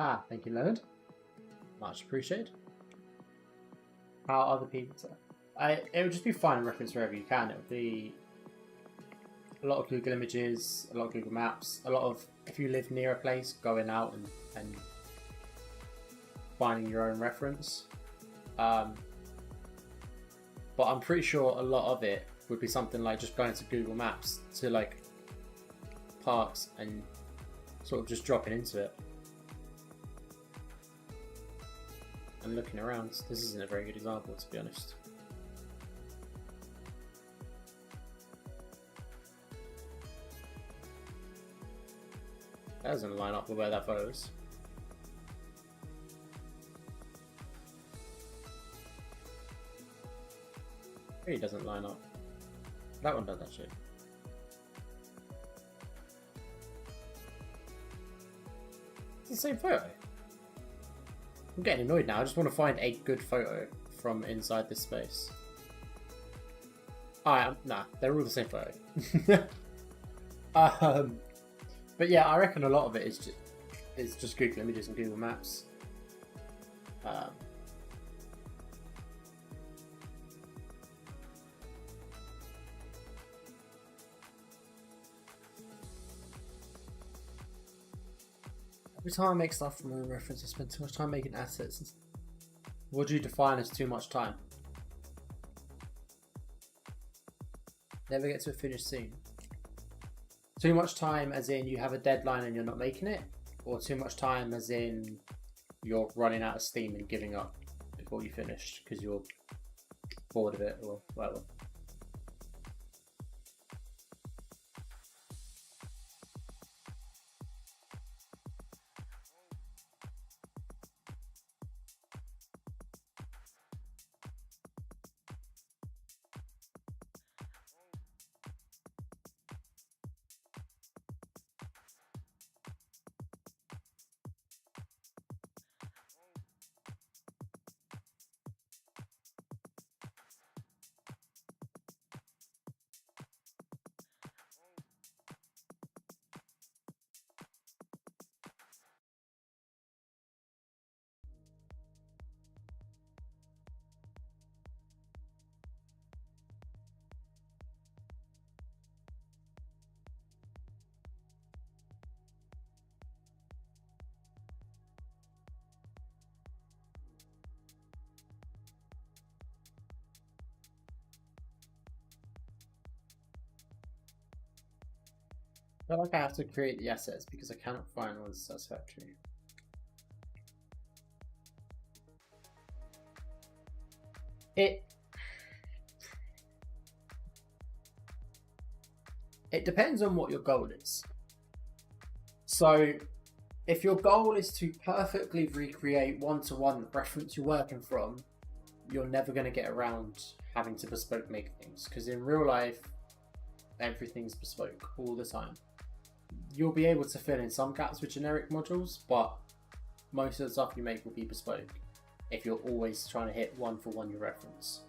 Ah, thank you, Leonard. Much appreciated. How other people say? It would just be fine in reference wherever you can. It would be a lot of Google Images, a lot of Google Maps, a lot of, if you live near a place, going out and finding your own reference. But I'm pretty sure a lot of it would be something like just going to Google Maps to like parks and sort of just dropping into it. And looking around. This isn't a very good example, to be honest. That doesn't line up with where that photo is. It really doesn't line up. That one does actually. same photo. I'm getting annoyed now. I just want to find a good photo from inside this space. Nah, they're all the same photo. But yeah, I reckon a lot of it is just Google Images and Google Maps. Every time I make stuff from a reference, I spend too much time making assets. What do you define as too much time? Never get to a finished scene. Too much time as in you have a deadline and you're not making it? Or too much time as in you're running out of steam and giving up before you finish because you're bored of it or whatever? I feel like I have to create the assets because I cannot find one satisfactory. It depends on what your goal is. So if your goal is to perfectly recreate one-to-one the reference you're working from, you're never going to get around having to bespoke make things, because in real life everything's bespoke all the time. You'll be able to fill in some gaps with generic modules, but most of the stuff you make will be bespoke if you're always trying to hit one-for-one your reference.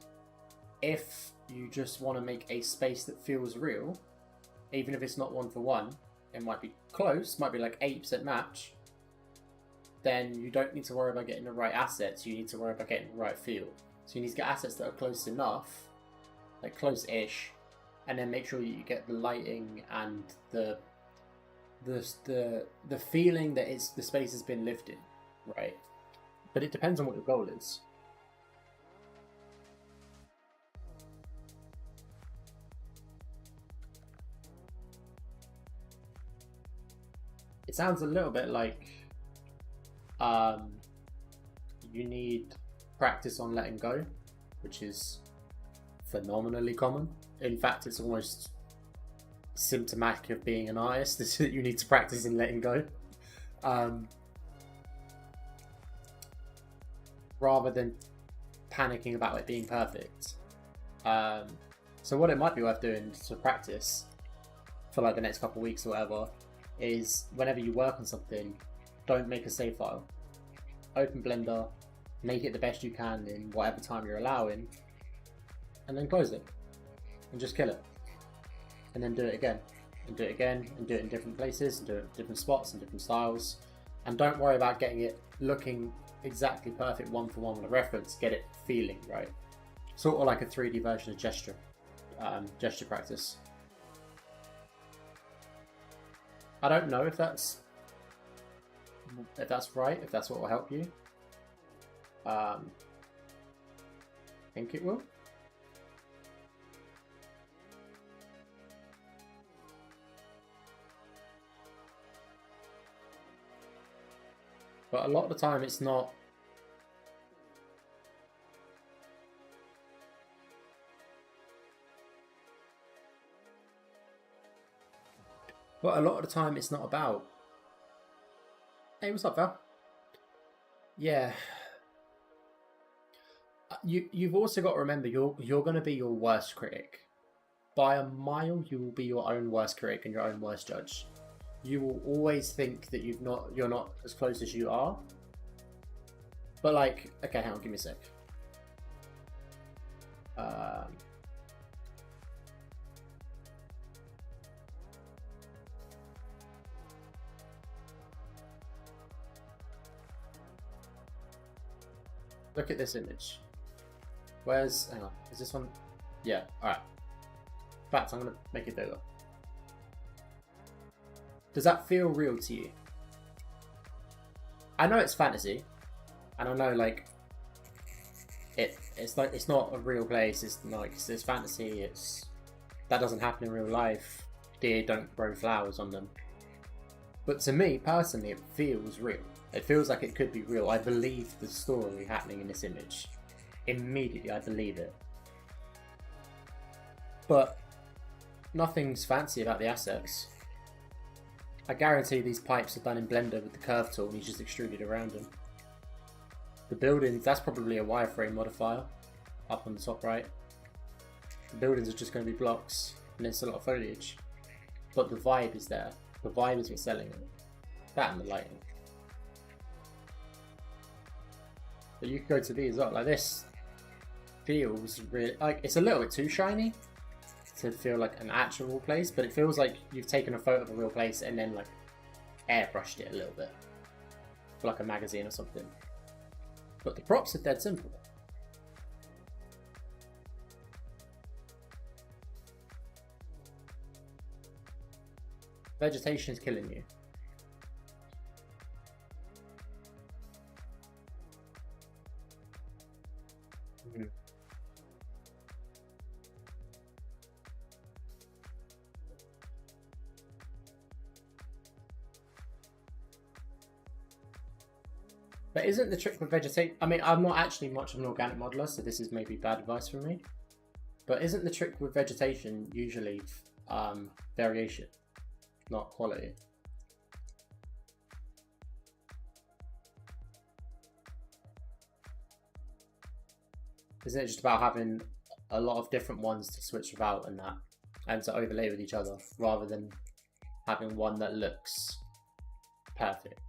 If you just want to make a space that feels real, even if it's not one-for-one, it might be close, might be like 8% match, then you don't need to worry about getting the right assets, you need to worry about getting the right feel. So you need to get assets that are close enough, like close-ish, and then make sure you get the lighting and the feeling that the space has been lived in, right? But it depends on what your goal is. It sounds a little bit like you need practice on letting go, which is phenomenally common. In fact, it's almost symptomatic of being an artist is that you need to practice in letting go, rather than panicking about it being perfect. So what it might be worth doing to practice for like the next couple of weeks or whatever is whenever you work on something, don't make a save file. Open Blender, make it the best you can in whatever time you're allowing, and then close it and just kill it. And then do it again, and do it again, and do it in different places, and do it in different spots and different styles. And don't worry about getting it looking exactly perfect one-for-one with a reference, get it feeling right. Sort of like a 3D version of gesture practice. I don't know if that's right, if that's what will help you. I think it will. But a lot of the time it's not. But a lot of the time it's not about. Hey, what's up, Val? Yeah. You've also got to remember you're going to be your worst critic. By a mile, you will be your own worst critic and your own worst judge. you will always think that you're not as close as you are. But like, okay, hang on, give me a sec. Look at this image. Where's, hang on, is this one? Yeah, alright. In fact, I'm gonna make it bigger. Does that feel real to you? I know it's fantasy, and I know like it's like it's not a real place. It's like it's fantasy. That doesn't happen in real life. Deer don't grow flowers on them. But to me personally, it feels real. It feels like it could be real. I believe the story happening in this image. Immediately, I believe it. But nothing's fancy about the assets. I guarantee these pipes are done in Blender with the curve tool and he's just extruded around them. The buildings, that's probably a wireframe modifier up on the top right. The buildings are just going to be blocks and there's a lot of foliage. But the vibe is there. The vibe is what's selling it. That and the lighting. But you could go to these as well. Like this feels really, like it's a little bit too shiny to feel like an actual place, but it feels like you've taken a photo of a real place and then like airbrushed it a little bit for like a magazine or something. But the props are dead simple. Vegetation is killing you. But isn't the trick with vegetation... I mean, I'm not actually much of an organic modeler, so this is maybe bad advice from me. But isn't the trick with vegetation usually variation, not quality? Isn't it just about having a lot of different ones to switch about and that, and to overlay with each other, rather than having one that looks perfect?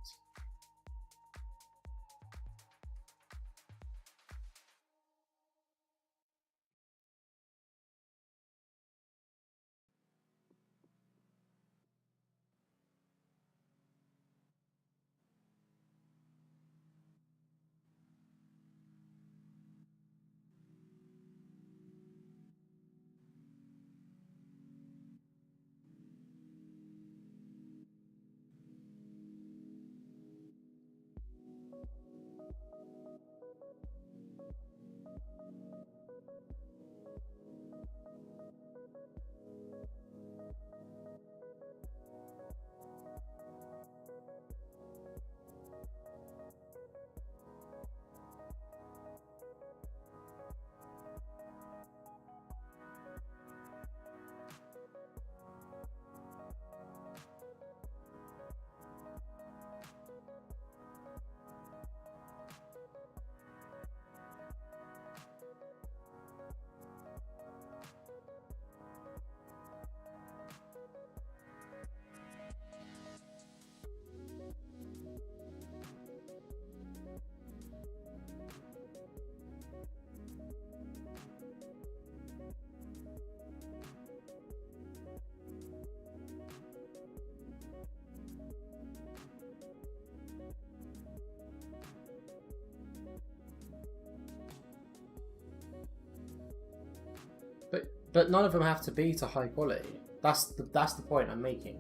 But none of them have to be to high quality. That's the point I'm making.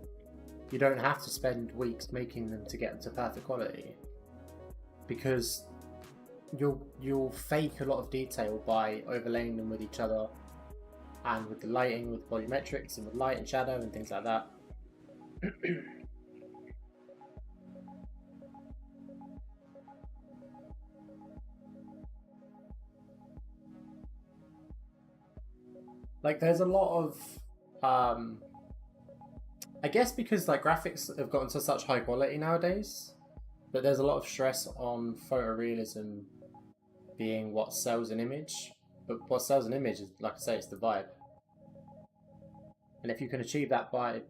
You don't have to spend weeks making them to get to perfect quality, because you'll fake a lot of detail by overlaying them with each other, and with the lighting, with volumetrics, and with light and shadow and things like that. Like there's a lot of I guess because like graphics have gotten to such high quality nowadays, but there's a lot of stress on photorealism being what sells an image. But what sells an image is, like I say, it's the vibe. And if you can achieve that vibe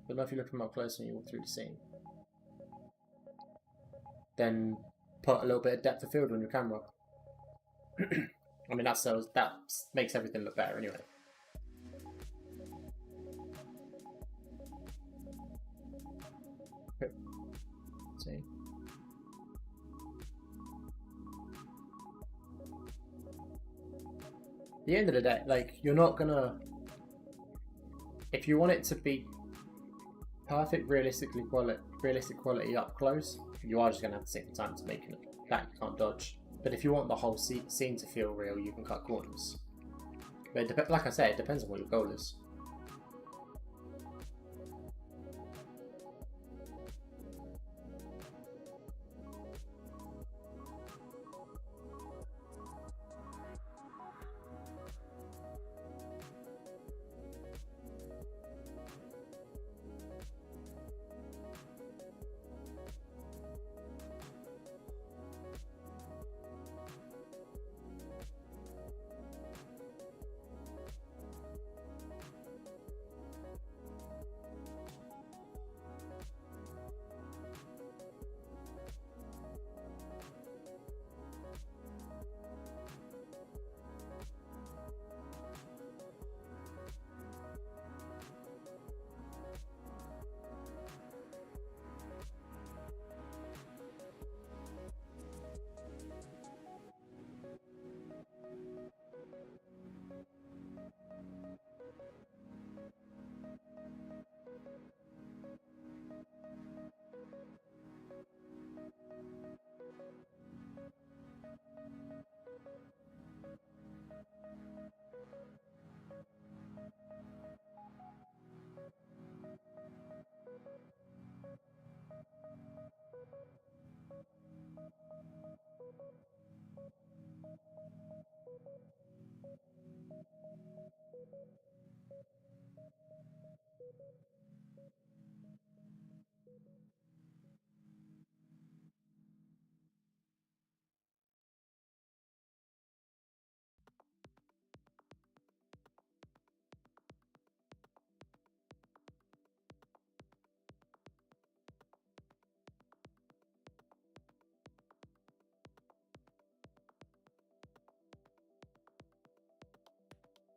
But not if you look at them up close and you walk through the scene. Then put a little bit of depth of field on your camera. I mean, that makes everything look better anyway. Okay. See. At the end of the day, like, you're not gonna. If you want it to be perfect, realistic quality up close, you are just gonna have to take the time to make it that you can't dodge. But if you want the whole scene to feel real, you can cut corners. But like I said, it depends on what your goal is.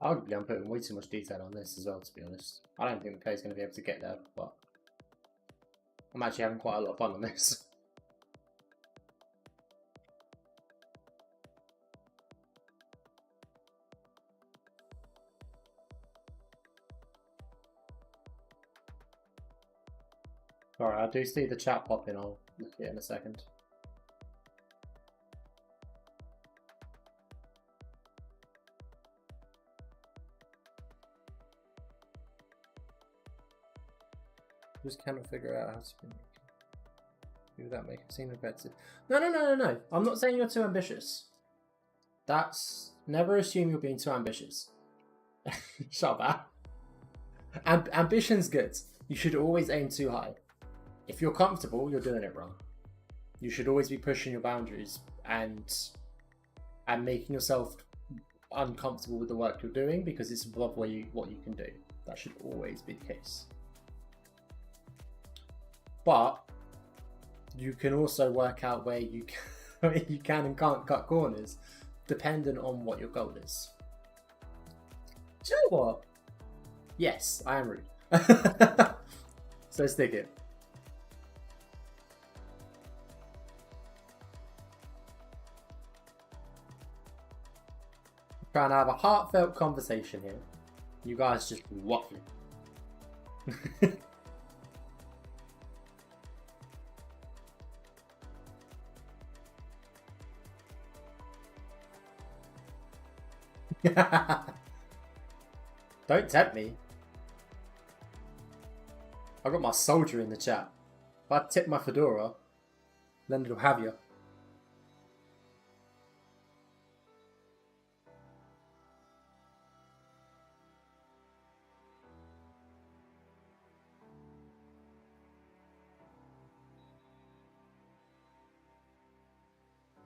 Arguably, I'm putting way too much detail on this as well, to be honest. I don't think the player's going to be able to get there, but I'm actually having quite a lot of fun on this. Alright, I do see the chat popping. I'll look at it in a second. Just cannot figure out how to do that, make it seem repetitive. No. I'm not saying you're too ambitious. That's never assume you're being too ambitious. Shut up. Ambition's good. You should always aim too high. If you're comfortable, you're doing it wrong. You should always be pushing your boundaries and making yourself uncomfortable with the work you're doing because it's above what you can do. That should always be the case. But you can also work out where you can and can't cut corners dependent on what your goal is. Do you know what? Yes, I am rude. So stick it. Trying to have a heartfelt conversation here. You guys just waffling. Don't tempt me. I got my soldier in the chat. If I tip my fedora, then it'll have you.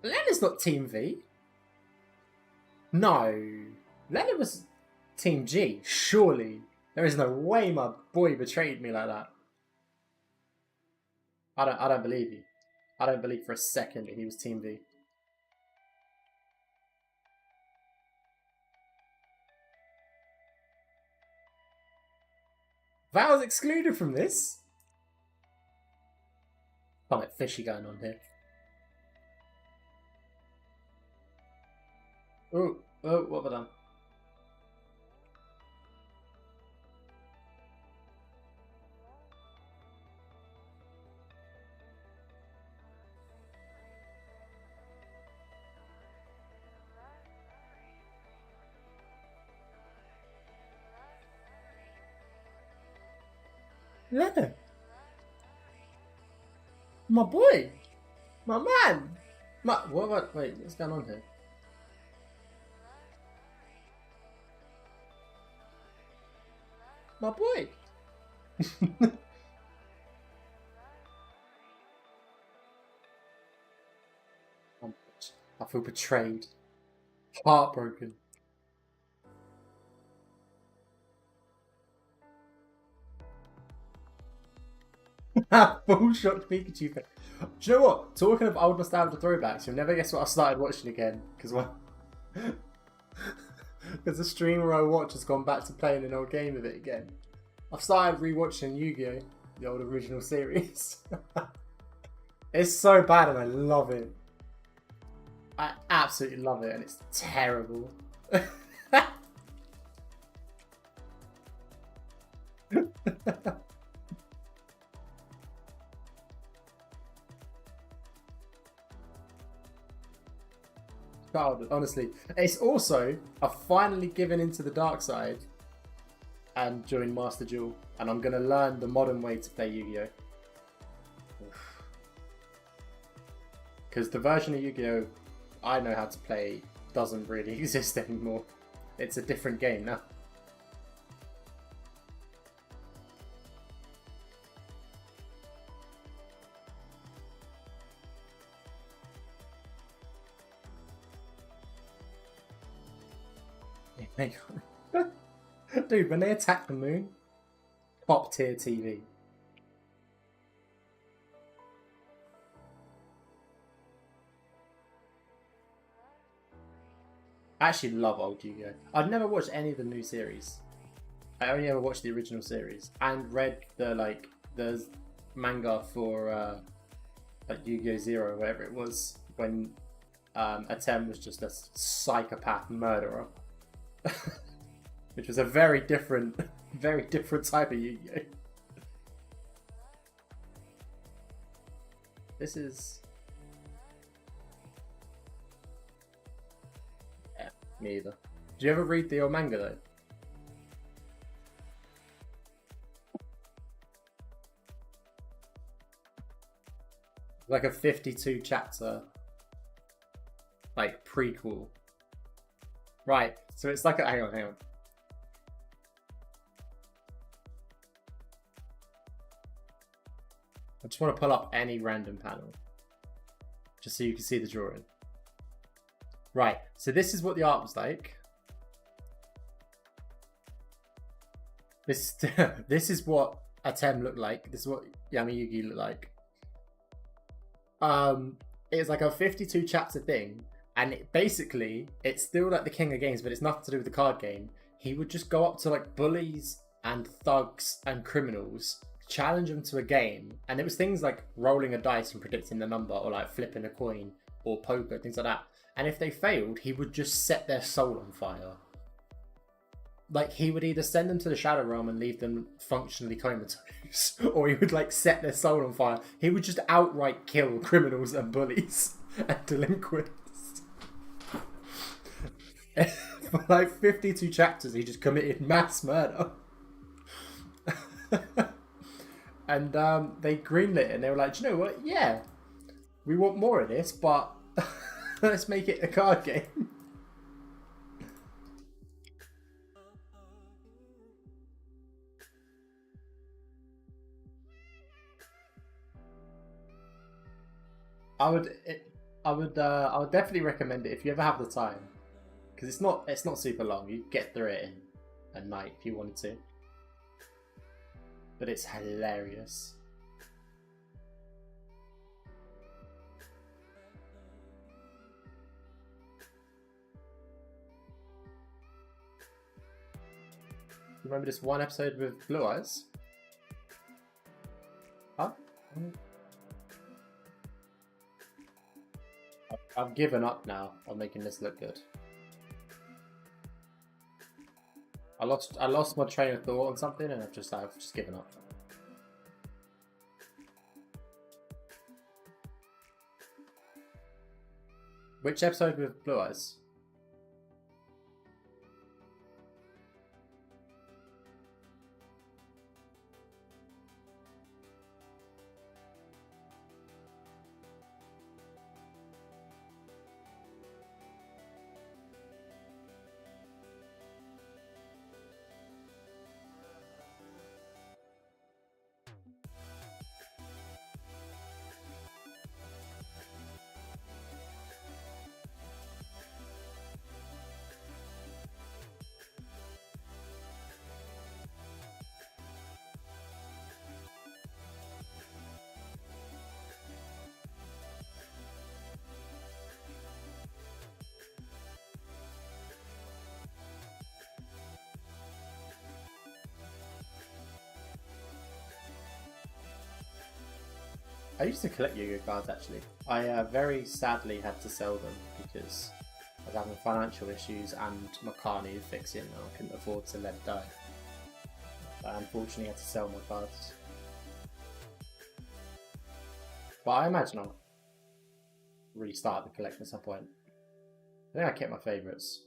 Leonard's not Team V. No. Leonard was Team G, surely. There is no way my boy betrayed me like that. I don't believe you. I don't believe for a second that he was Team V. Val's excluded from this? Something fishy going on here. Oh, what have I done? Yeah. My boy. My man. Wait, what's going on here? My boy. I feel betrayed. Heartbroken. Full shocked Pikachu fan. Do you know what? Talking of old nostalgia throwbacks, you'll never guess what I started watching again. Because the streamer I watch has gone back to playing an old game of it again. I've started rewatching Yu-Gi-Oh! The old original series. It's so bad and I love it. I absolutely love it and it's terrible. Honestly, it's also I've finally given into the dark side and joined Master Duel, and I'm gonna learn the modern way to play Yu-Gi-Oh! Because the version of Yu-Gi-Oh! I know how to play doesn't really exist anymore. It's a different game now. Dude, when they attack the moon, top tier TV. I actually love old Yu-Gi-Oh! I've never watched any of the new series. I only ever watched the original series and read the manga for Yu-Gi-Oh! Zero or whatever it was when Atem was just a psychopath murderer. Which was a very different type of Yu-Gi-Oh! This is... Yeah, me either. Do you ever read the old manga though? Like a 52 chapter like prequel. Right, so it's like a... Hang on. I just want to pull up any random panel. Just so you can see the drawing. Right, so this is what the art was like. This is what Atem looked like. This is what Yami Yugi looked like. It's like a 52 chapter thing. And it's still like the King of Games, but it's nothing to do with the card game. He would just go up to like bullies and thugs and criminals, challenge them to a game. And it was things like rolling a dice and predicting the number, or like flipping a coin, or poker, things like that. And if they failed, he would just set their soul on fire. Like, he would either send them to the Shadow Realm and leave them functionally comatose, or he would like set their soul on fire. He would just outright kill criminals and bullies and delinquents. For like 52 chapters, he just committed mass murder. And they greenlit it and they were like, do you know what? Yeah, we want more of this, but let's make it a card game. I would definitely recommend it if you ever have the time, because it's not super long. You get through it in a night if you wanted to. but it's hilarious. Remember this one episode with Blue Eyes? Huh? I've given up now on making this look good. I lost my train of thought on something, and I've just given up. Which episode with Blue Eyes? I used to collect Yu-Gi-Oh cards actually. I very sadly had to sell them because I was having financial issues and my car needed fixing and I couldn't afford to let it die. I unfortunately had to sell my cards. But I imagine I'll restart the collection at some point. I think I kept my favourites.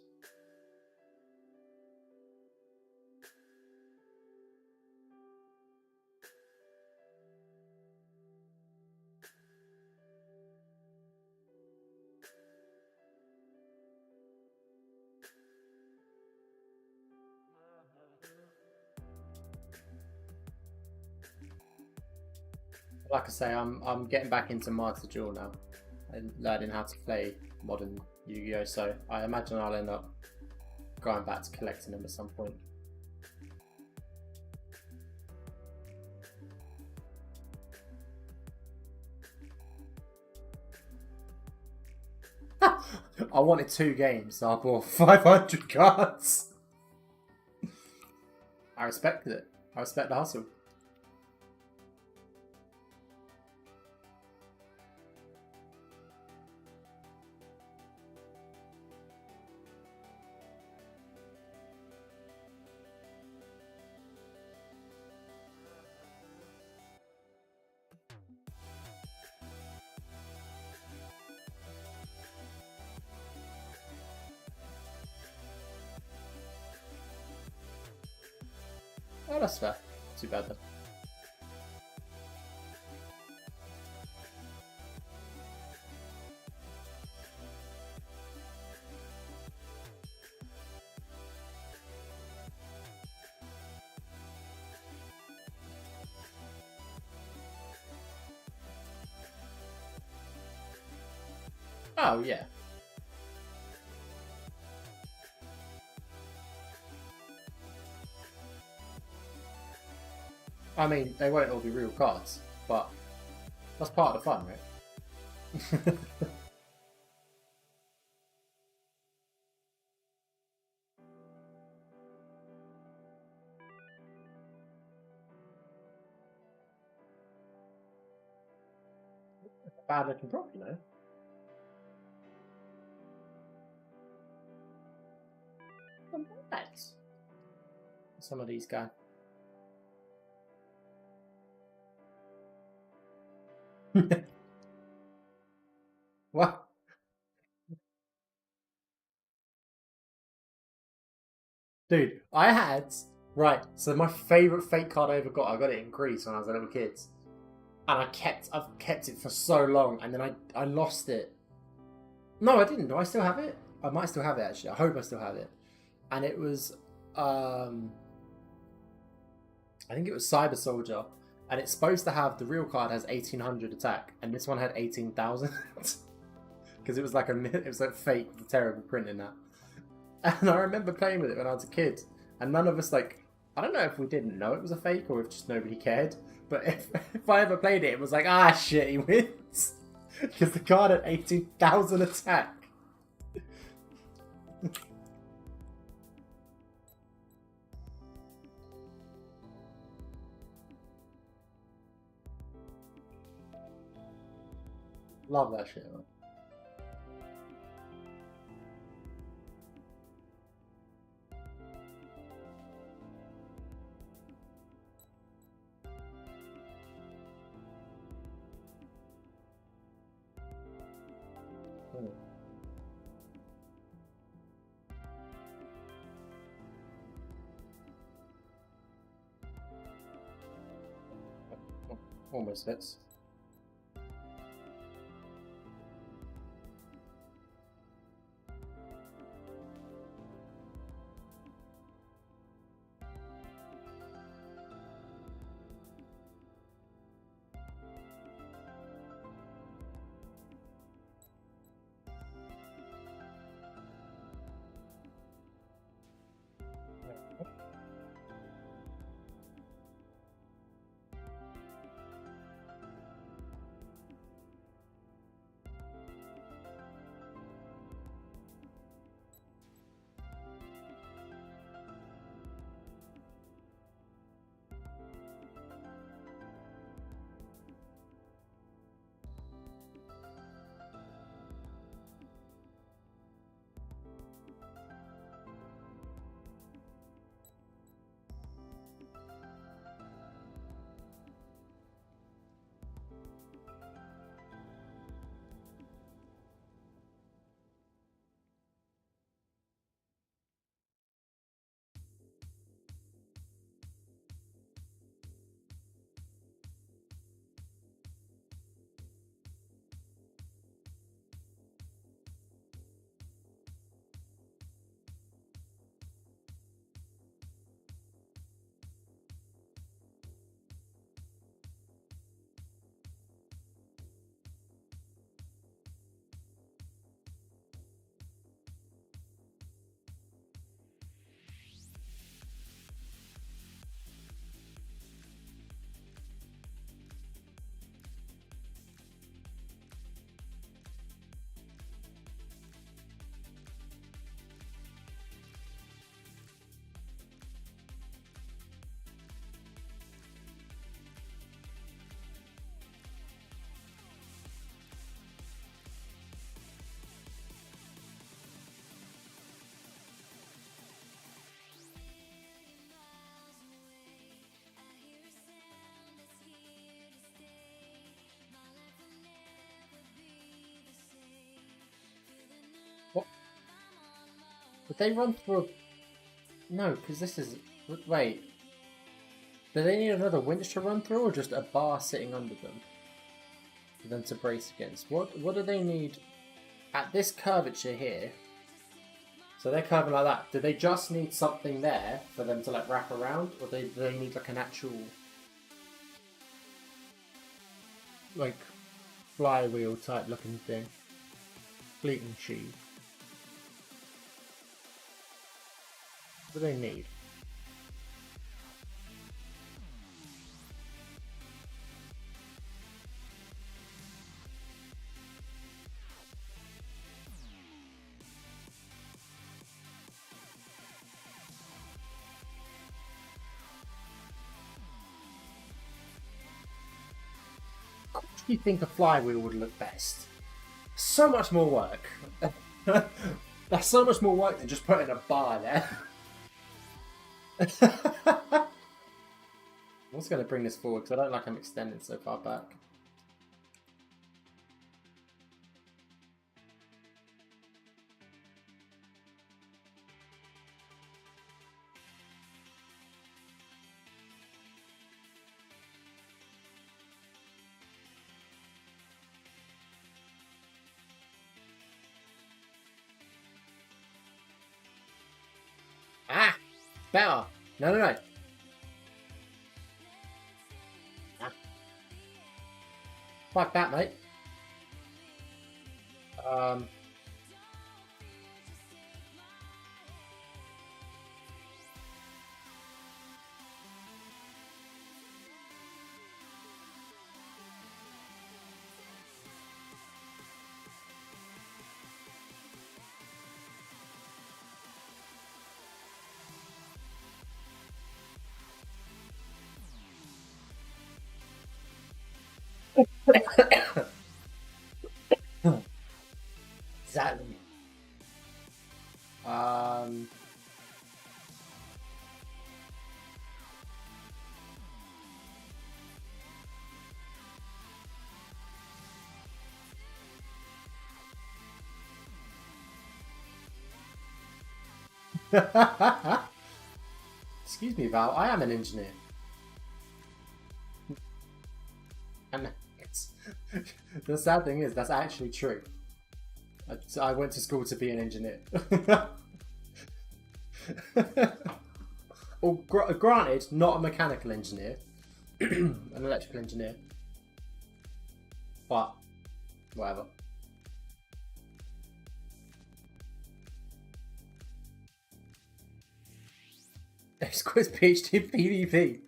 Like I say, I'm getting back into Master Duel now and learning how to play modern Yu-Gi-Oh! So I imagine I'll end up going back to collecting them at some point. I wanted 2 games, so I bought 500 cards. I respected it. I respect the hustle. Oh, that's fair. Too bad then. Oh, yeah. I mean, they won't all be real cards, but that's part of the fun, right? Bad looking prop, you know. Nice. Some of these guys. What? Dude, I had... Right, so my favourite fake card I ever got, I got it in Greece when I was a little kid. And I've kept it for so long, and then I lost it. No, I didn't. Do I still have it? I might still have it, actually. I hope I still have it. And it was... I think it was Cyber Soldier. And it's supposed to have... The real card has 1800 attack, and this one had 18,000. Because it was like fake with a terrible print in that. And I remember playing with it when I was a kid, and none of us I don't know if we didn't know it was a fake or if just nobody cared. But if I ever played it, it was like, ah, shit, he wins. Because the card had 18,000 attack. Love that shit, man. Almost hits. Would they run through a... No, because this is... Wait. Do they need another winch to run through or just a bar sitting under them for them to brace against? What do they need at this curvature here? So they're curving like that. Do they just need something there for them to like wrap around? Or do they need like an actual... like flywheel type looking thing? Fleeting sheave. What do they need? How do you think a flywheel would look best? So much more work. That's so much more work than just putting a bar there. I'm also going to bring this forward because I don't like I'm extending so far back. Ah! Better! No, no, no! Ah. Fuck that, mate. Exactly. Excuse me, Val. I am an engineer. And the sad thing is, that's actually true. I went to school to be an engineer. Well, granted, not a mechanical engineer, an electrical engineer. But, whatever. He's got his PhD in PvP.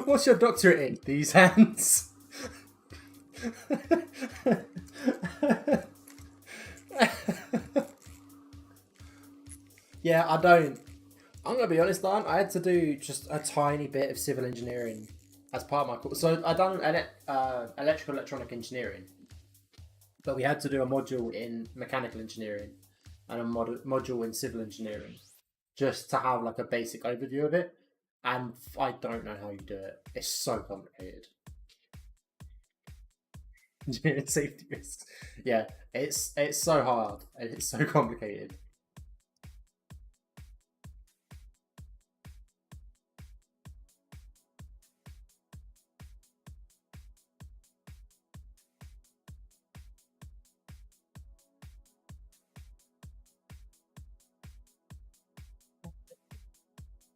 What's your doctorate in? These hands. Yeah, I don't. I'm gonna be honest, Dan. I had to do just a tiny bit of civil engineering as part of my course. So I done electrical electronic engineering, but we had to do a module in mechanical engineering and a module in civil engineering, just to have like a basic overview of it. And I don't know how you do it. It's so complicated. Engineering safety risks. Yeah, it's so hard and it's so complicated.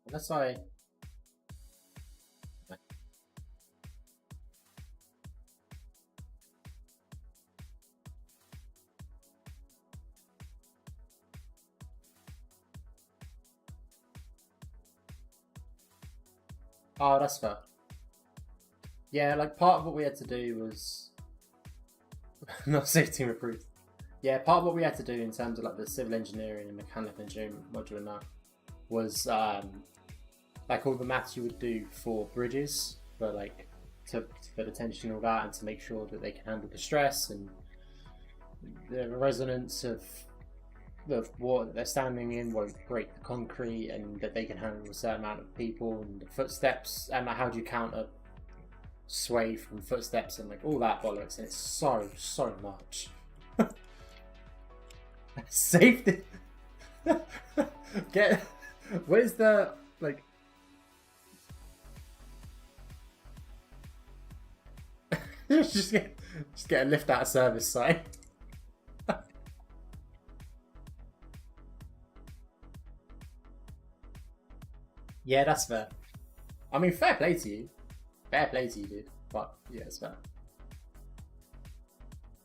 Unless I... Oh, that's fair. Yeah, like part of what we had to do was not safety approved. Yeah, part of what we had to do in terms of like the civil engineering and mechanical engineering module and that was like all the maths you would do for bridges, for like for the tension and all that, and to make sure that they can handle the stress and the resonance of what they're standing in won't break the concrete, and that they can handle a certain amount of people, and the footsteps, and like how do you counter sway from footsteps and like all that bollocks, and it's so much. Safety. Where's the like? just get a lift out of service sign. Yeah, that's fair. I mean, fair play to you. Fair play to you, dude. But yeah, it's fair.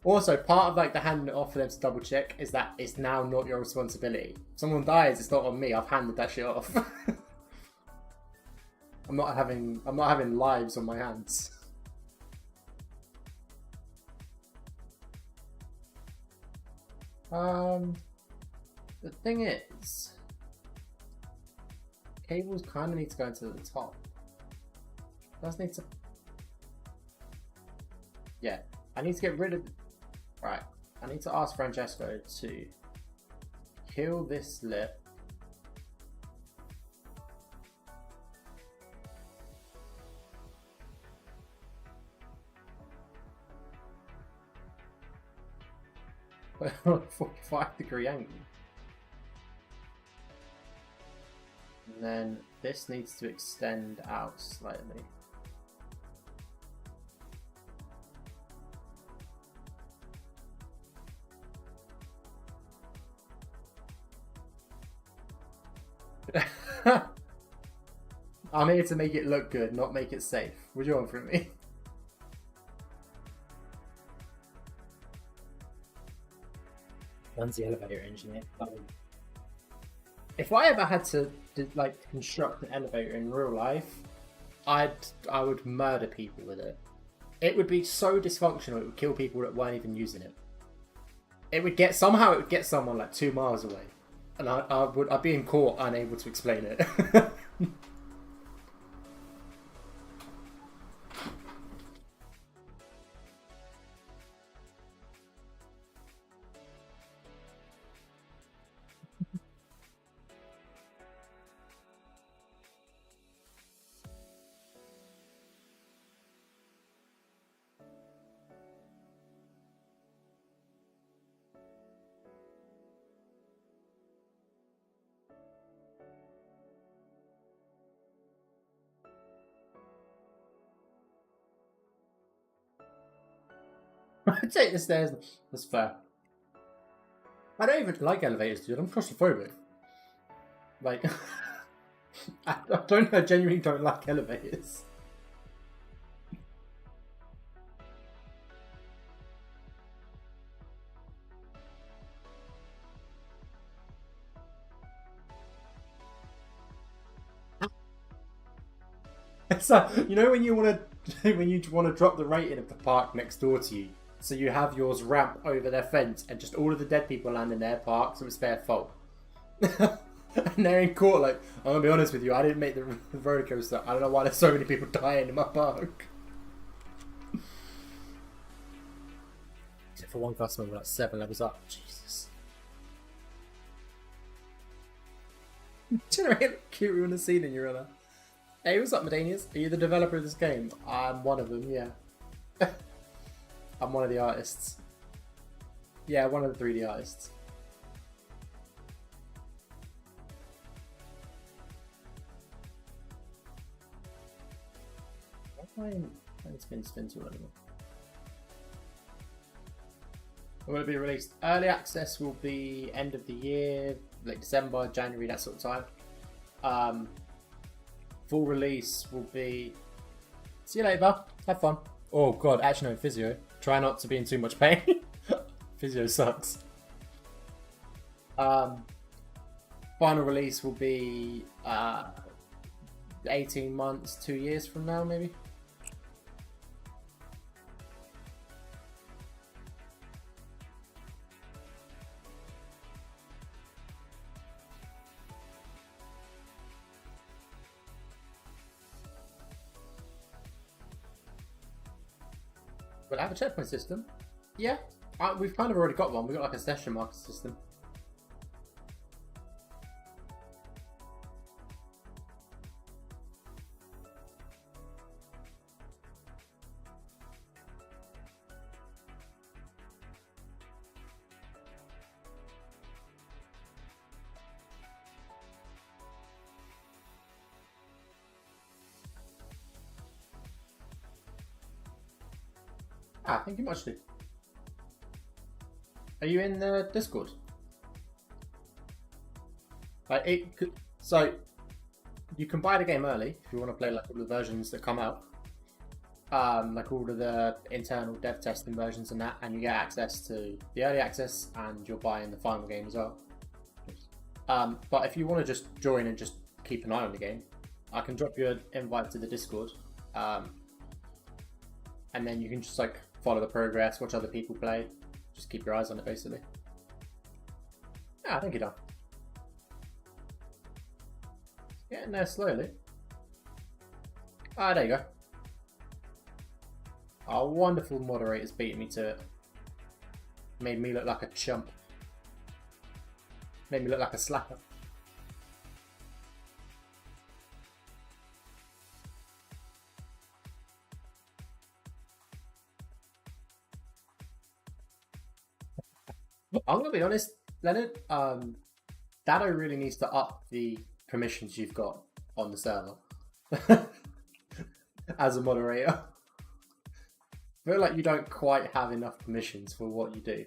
Also, part of like the handing it off for them to double check is that it's now not your responsibility. If someone dies, it's not on me. I've handed that shit off. I'm not having lives on my hands. The thing is, cables kind of need to go into the top. Does need to. Yeah, I need to get rid of. Right, I need to ask Francesco to kill this lip. Well, 45-degree angle. And then this needs to extend out slightly. I'm here to make it look good, not make it safe. What do you want from me? One's the elevator engineer. If I ever had to like construct an elevator in real life, I would murder people with it. It would be so dysfunctional. It would kill people that weren't even using it. It would get someone like 2 miles away, and I'd be in court unable to explain it. I take the stairs. That's fair. I don't even like elevators, dude. I'm claustrophobic. Like, I genuinely don't like elevators. So, you know when you want to drop the rating of the park next door to you, so you have yours ramp over their fence, and just all of the dead people land in their park, so it's their fault. And they're in court like, I'm gonna be honest with you, I didn't make the roller coaster. I don't know why there's so many people dying in my park. Except for one customer with like 7 levels up. Jesus. Generate cute on the ceiling, you're on. Hey, what's up, Medanius? Are you the developer of this game? I'm one of them, yeah. I'm one of the artists. Yeah, one of the 3D artists. Why am I spin too anymore? Will it be released? Early access will be end of the year, like December, January, that sort of time. Full release will be... See you later, Val. Have fun. Oh god, actually no, physio. Try not to be in too much pain. Physio sucks. Final release will be 18 months, 2 years from now, maybe. We'll have a checkpoint system. Yeah, we've kind of already got one. We've got like a session marker system. I think you must do. Are you in the Discord? So you can buy the game early if you want to play like all the versions that come out, like all of the internal dev testing versions and that, and you get access to the early access, and you're buying the final game as well. But if you want to just join and just keep an eye on the game, I can drop you an invite to the Discord, and then you can just like follow the progress, watch other people play, just keep your eyes on it basically. Yeah, I think you're done. Getting there slowly. Ah, there you go. Our wonderful moderator's beating me to it. Made me look like a chump. Made me look like a slacker. I'm gonna be honest, Leonard. Dado really needs to up the permissions you've got on the server as a moderator. I feel like you don't quite have enough permissions for what you do.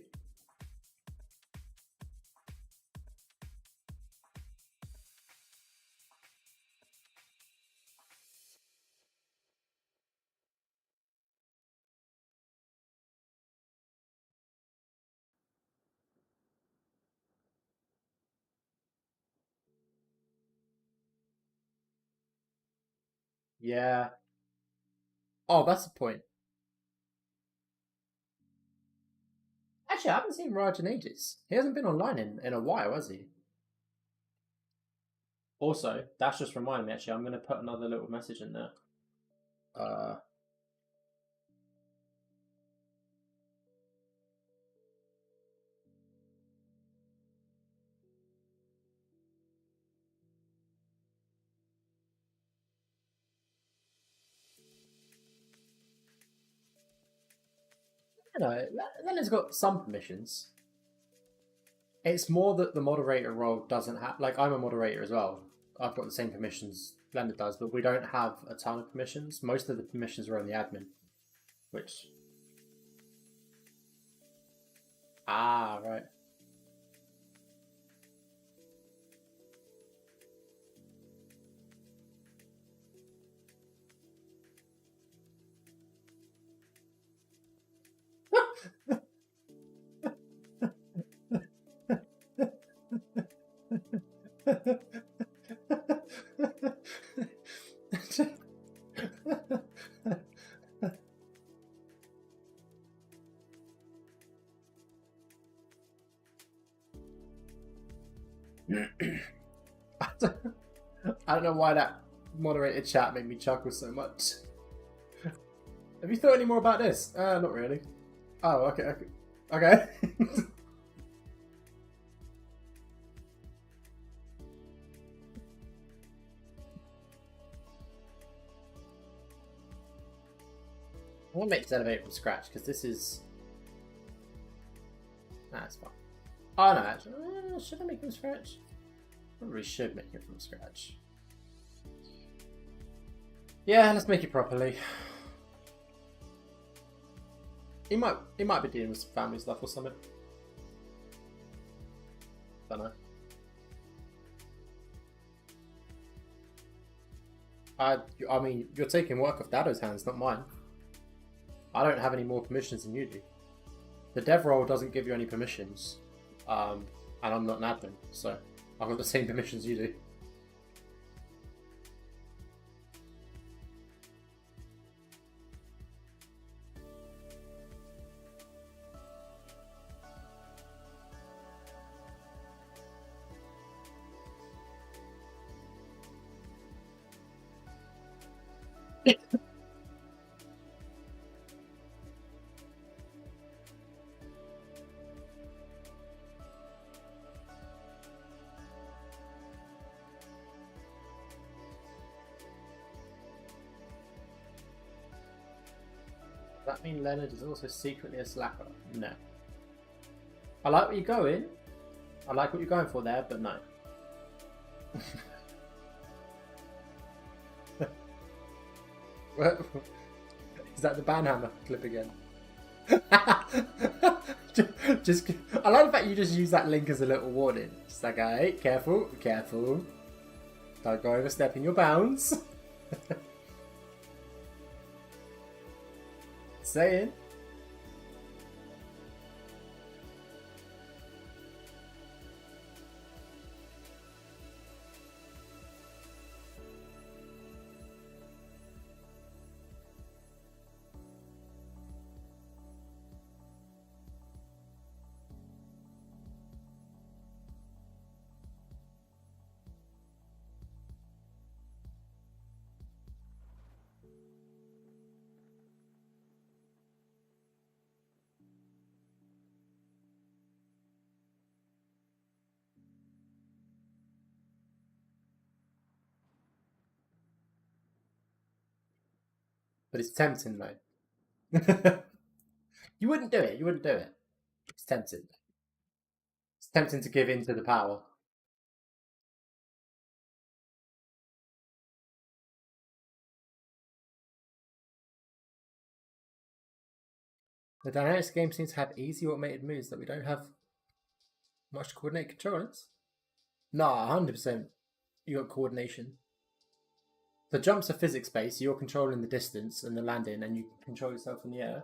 Yeah. Oh, that's the point. Actually, I haven't seen Raj in ages. He hasn't been online in a while, has he? Also, that's just reminded me, actually, I'm going to put another little message in there. You know, Leonard's got some permissions. It's more that the moderator role doesn't have... Like, I'm a moderator as well. I've got the same permissions Leonard does, but we don't have a ton of permissions. Most of the permissions are on the admin, which Ah, right. I don't know why that moderated chat made me chuckle so much. Have you thought any more about this? Not really. Oh, okay. Okay. I want to make this elevator from scratch because this is. That's fine. Oh no, actually, should I make it from scratch? Probably should make it from scratch. Yeah, let's make it properly. He might be dealing with some family stuff or something. Don't know. I mean, you're taking work off Dado's hands, not mine. I don't have any more permissions than you do. The dev role doesn't give you any permissions, and I'm not an admin, so I've got the same permissions you do. Does that mean Leonard is also secretly a slacker? No. I like what you're going. I like what you're going for there, but no. Is that the banhammer clip again? just, I like the fact you just use that link as a little warning. Just like, hey, careful, careful. Don't go overstepping your bounds. Saying. But it's tempting, though. You wouldn't do it. You wouldn't do it. It's tempting. It's tempting to give in to the power. The Dynamics game seems to have easy automated moves that we don't have much to coordinate controllers. Nah, 100%. You got coordination. The jumps are physics based, so you're controlling the distance and the landing, and you control yourself in the air.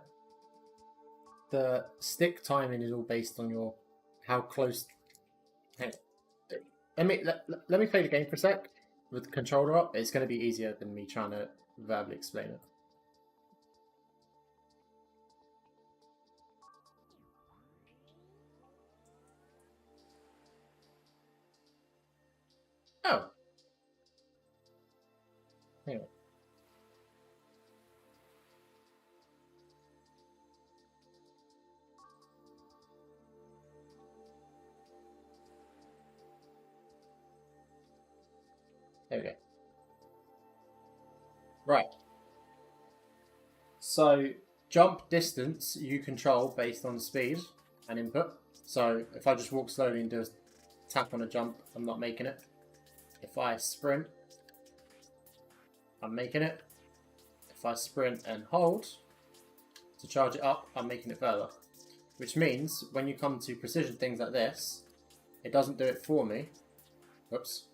The stick timing is all based on your how close. Hey, let me play the game for a sec with the controller up. It's going to be easier than me trying to verbally explain it. Oh. Anyway. There we go. Right. So, jump distance you control based on speed and input. So, if I just walk slowly and do a tap on a jump, I'm not making it. If I sprint, I'm making it. If I sprint and hold to charge it up, I'm making it further. Which means when you come to precision things like this, it doesn't do it for me. Oops.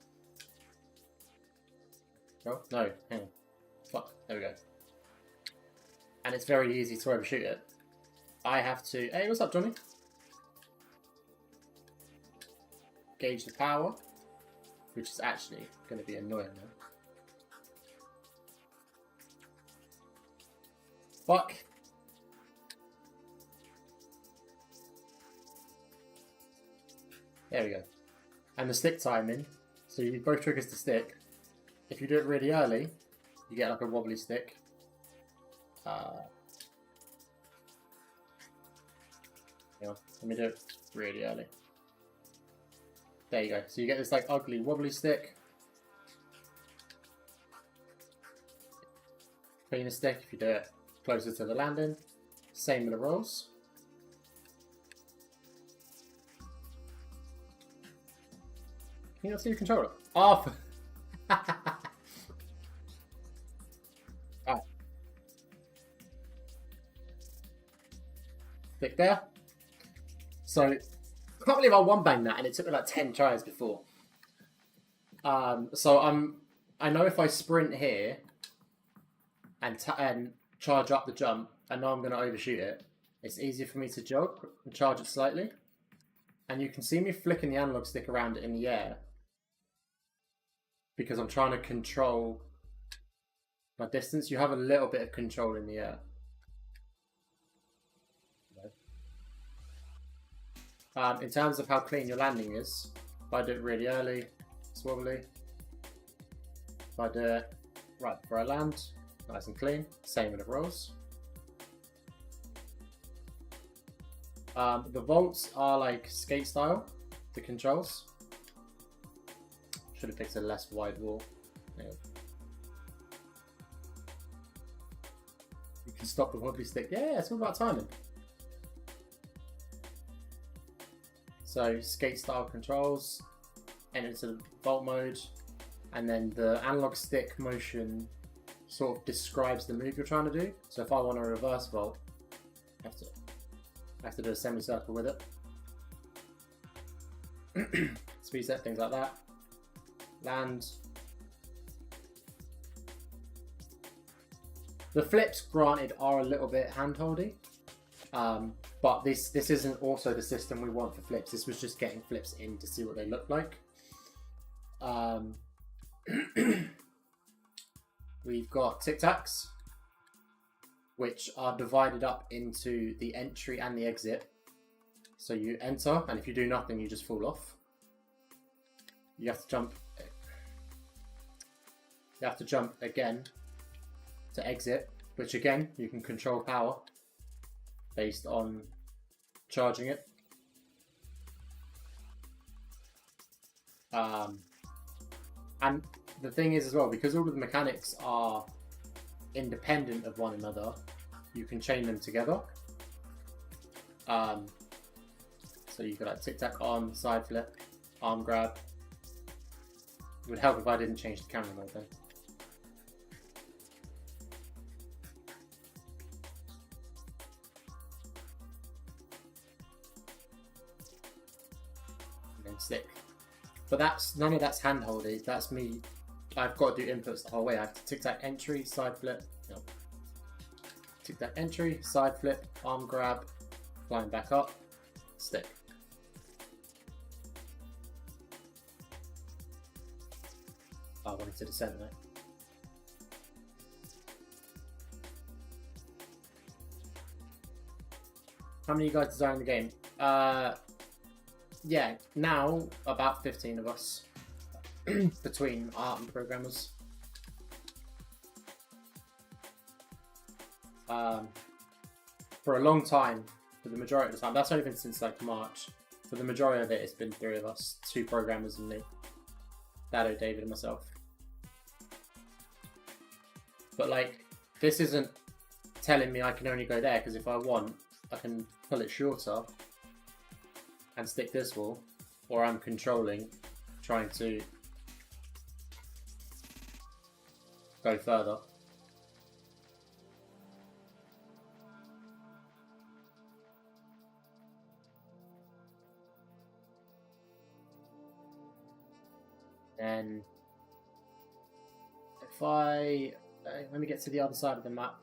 Oh, no, hang on. Fuck, there we go. And it's very easy to overshoot it. I have to... Hey, what's up, Johnny? Gauge the power, which is actually going to be annoying now. Fuck. There we go. And the stick timing, so you both triggers to stick. If you do it really early, you get like a wobbly stick. Hang on, let me do it really early. There you go. So you get this like ugly wobbly stick. Cleaner stick if you do it closer to the landing. Same with the rolls. Can you not see the controller? Off. Alright. Stick there. So, I can't believe I one banged that and it took me like 10 tries before. So I know if I sprint here and charge up the jump, I know I'm going to overshoot it. It's easier for me to jog and charge it slightly. And you can see me flicking the analog stick around in the air because I'm trying to control my distance. You have a little bit of control in the air. In terms of how clean your landing is, if I do it really early, it's wobbly. If I do it right before I land, nice and clean, same with the rolls. The vaults are like skate style, the controls. Should have picked a less wide wall. Yeah. You can stop the wobbly stick. Yeah, it's all about timing. So skate style controls, enter into the vault mode, and then the analog stick motion sort of describes the move you're trying to do. So if I want a reverse vault, I have to do a semicircle with it. Speed set, things like that. Land. The flips, granted, are a little bit hand-holdy. But this isn't also the system we want for flips. This was just getting flips in to see what they look like. We've got tic-tacs, which are divided up into the entry and the exit. So you enter, and if you do nothing, you just fall off. You have to jump. You have to jump again to exit, which again, you can control power based on charging it. And the thing is as well, because all of the mechanics are independent of one another, you can chain them together. So you got like tic-tac arm, side flip, arm grab. It would help if I didn't change the camera mode then. Stick, but none of that's hand-holdy. That's me. I've got to do inputs the whole way. I have to tic-tac entry, side flip, tic-tac entry, side flip, arm grab, flying back up, stick. I wanted to descend there. How many of you guys design the game? Yeah, now about 15 of us between art and programmers. For a long time, for the majority of the time, that's only been since like March. For the majority of it, it's been 3 of us, 2 programmers and me, Dado, David, and myself. But like, this isn't telling me I can only go there, because if I want, I can pull it shorter and stick this wall, or I'm controlling, trying to go further. Then if I let me get to the other side of the map,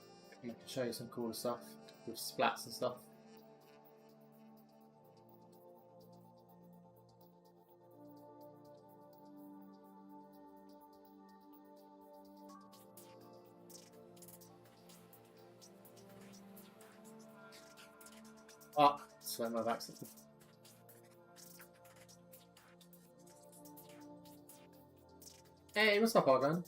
and I can show you some cool stuff with splats and stuff. Oh, slam my back. Hey, what's up, Argon?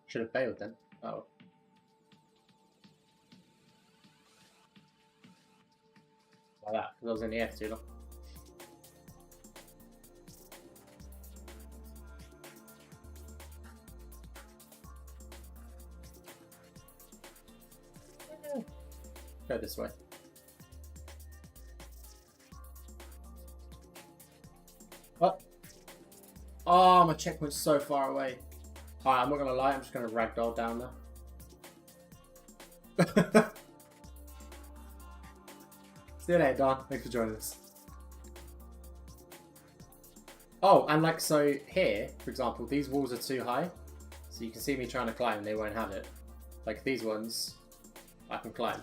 Should have bailed then. Oh. Like that, because I was in the F too long. Go this way. Oh! Oh, my checkpoint's so far away. Alright, I'm not gonna lie, I'm just gonna ragdoll down there. See you later, Don. Thanks for joining us. Oh, and like, so here, for example, these walls are too high. So you can see me trying to climb and they won't have it. Like these ones, I can climb.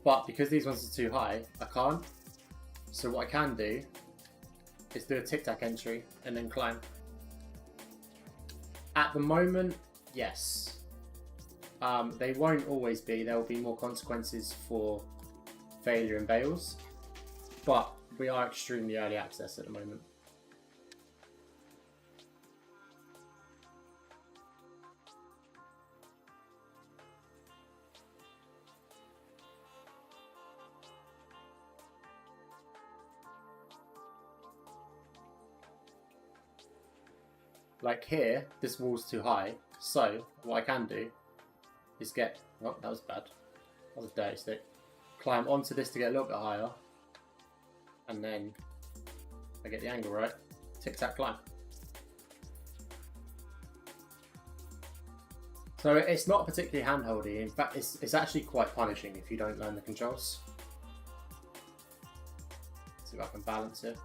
But because these ones are too high, I can't. So what I can do is do a tic-tac entry and then climb. At the moment, yes. They won't always be. There will be more consequences for failure and bails. But we are extremely early access at the moment. Like here, this wall's too high, so what I can do is get... Oh, that was bad. That was a dirty stick. Climb onto this to get a little bit higher, and then I get the angle right. Tic-tac climb. So it's not particularly handholdy. In fact, it's actually quite punishing if you don't learn the controls. See if I can balance it.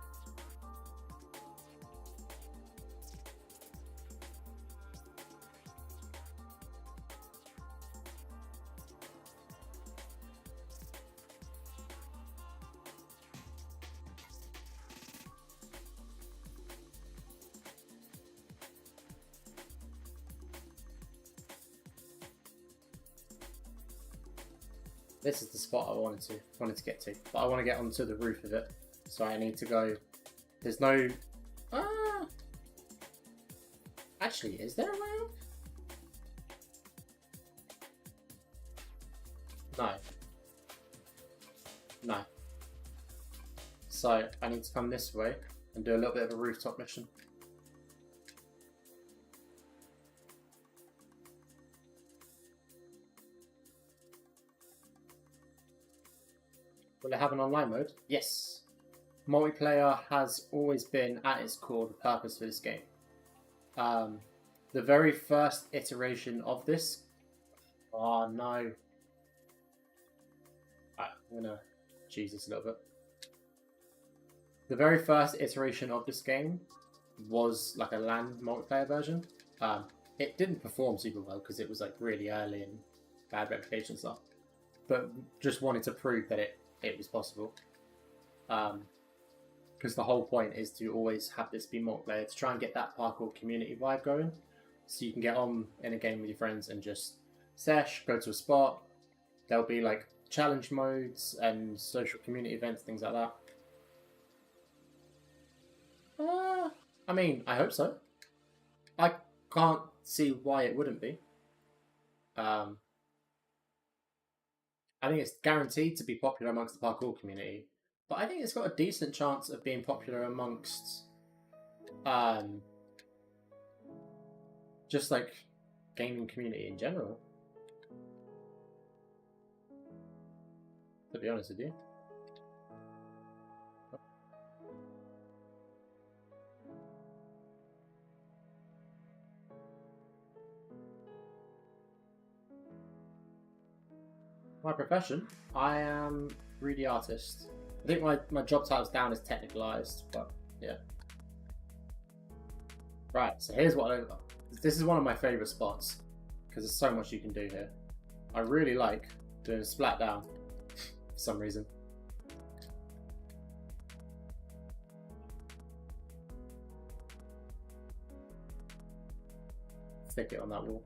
This is the spot I wanted to get to, but I want to get onto the roof of it, so I need to go. There's no. Actually, is there a way up? No. No. So I need to come this way and do a little bit of a rooftop mission. Will it have an online mode? Yes. Multiplayer has always been, at its core, the purpose for this game. The very first iteration of this... Oh, no. I'm gonna cheese this a little bit. The very first iteration of this game was like a LAN multiplayer version. It didn't perform super well because it was like really early and bad reputation stuff. But just wanted to prove that it was possible, because the whole point is to always have this be multiplayer, to try and get that parkour community vibe going, so you can get on in a game with your friends and just sesh, go to a spot. There'll be like challenge modes and social community events, things like that. I mean, I hope so. I can't see why it wouldn't be. I think it's guaranteed to be popular amongst the parkour community, but I think it's got a decent chance of being popular amongst just like gaming community in general. to be honest with you. My profession, I am 3D artist. I think my job title's down as technicalized, but yeah. Right, so here's what this is one of my favorite spots because there's so much you can do here. I really like doing a splat down for some reason. Stick it on that wall.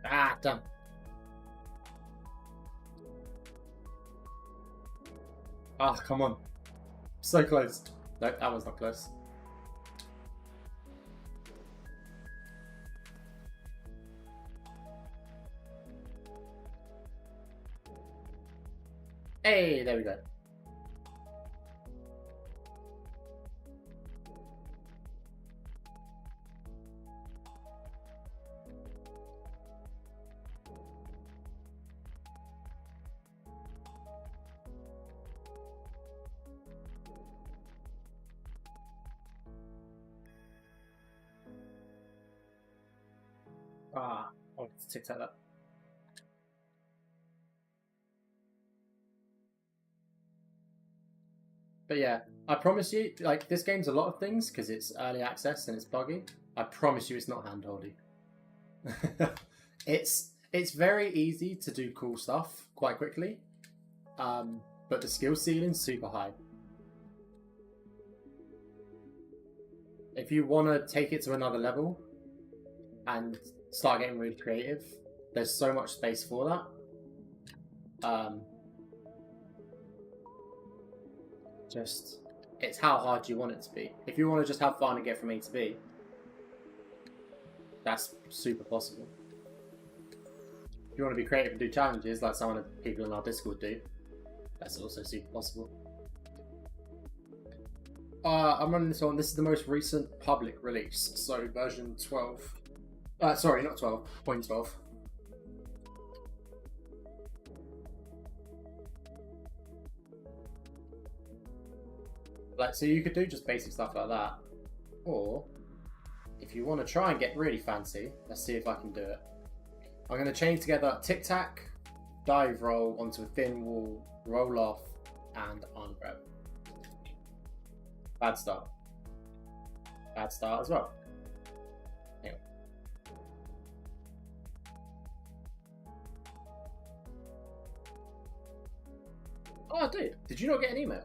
Ah, damn. Ah, come on. So close. No, that one's not close. Hey, there we go. Ah, I'll tic tac that. But yeah, I promise you, like, this game's a lot of things because it's early access and it's buggy. I promise you it's not handholdy. It's very easy to do cool stuff quite quickly, but the skill ceiling's super high. If you want to take it to another level and start getting really creative, there's so much space for that. Just, it's how hard you want it to be. If you want to just have fun and get from A to B, that's super possible. If you want to be creative and do challenges like some of the people in our Discord do, that's also super possible. I'm running this on. This is the most recent public release, so version 12. Sorry, not 12, 0.12. Like, so you could do just basic stuff like that, or if you want to try and get really fancy, let's see if I can do it. I'm going to chain together tic tac, dive roll onto a thin wall, roll off, and arm grab. Bad start. Bad start as well. Anyway. Oh, dude, did you not get an email?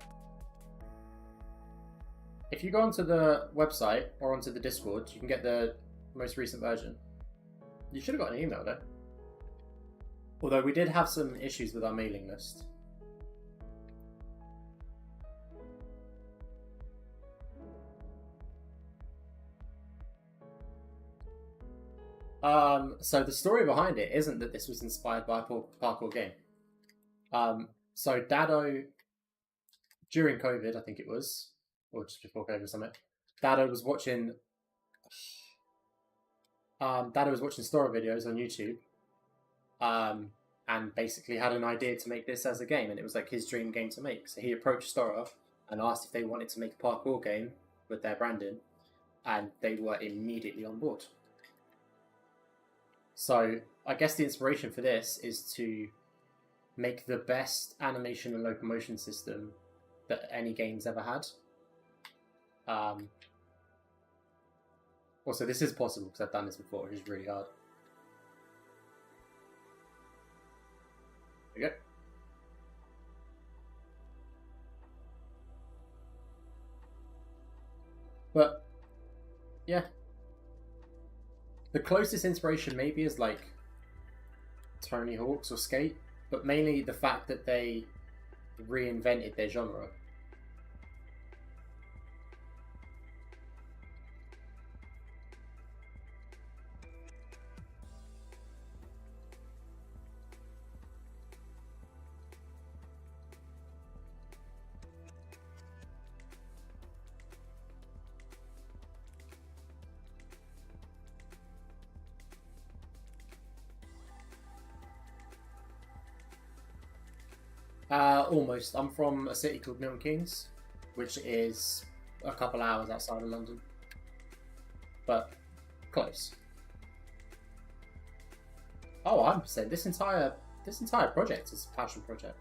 If you go onto the website or onto the Discord, you can get the most recent version. You should have got an email though. Although we did have some issues with our mailing list. So the story behind it isn't that this was inspired by a parkour game. So Dado, during COVID, I think it was, or just before COVID or something, Dado was watching STORROR videos on YouTube, and basically had an idea to make this as a game, and it was like his dream game to make. So he approached STORROR and asked if they wanted to make a parkour game with their branding, and they were immediately on board. So I guess the inspiration for this is to make the best animation and locomotion system that any game's ever had. Also, this is possible because I've done this before, which is really hard. There we go. But yeah, the closest inspiration maybe is like Tony Hawk's or Skate, but mainly the fact that they reinvented their genre. Almost. I'm from a city called Milton Keynes, which is a couple hours outside of London, but close. Oh, 100%. This entire project is a passion project.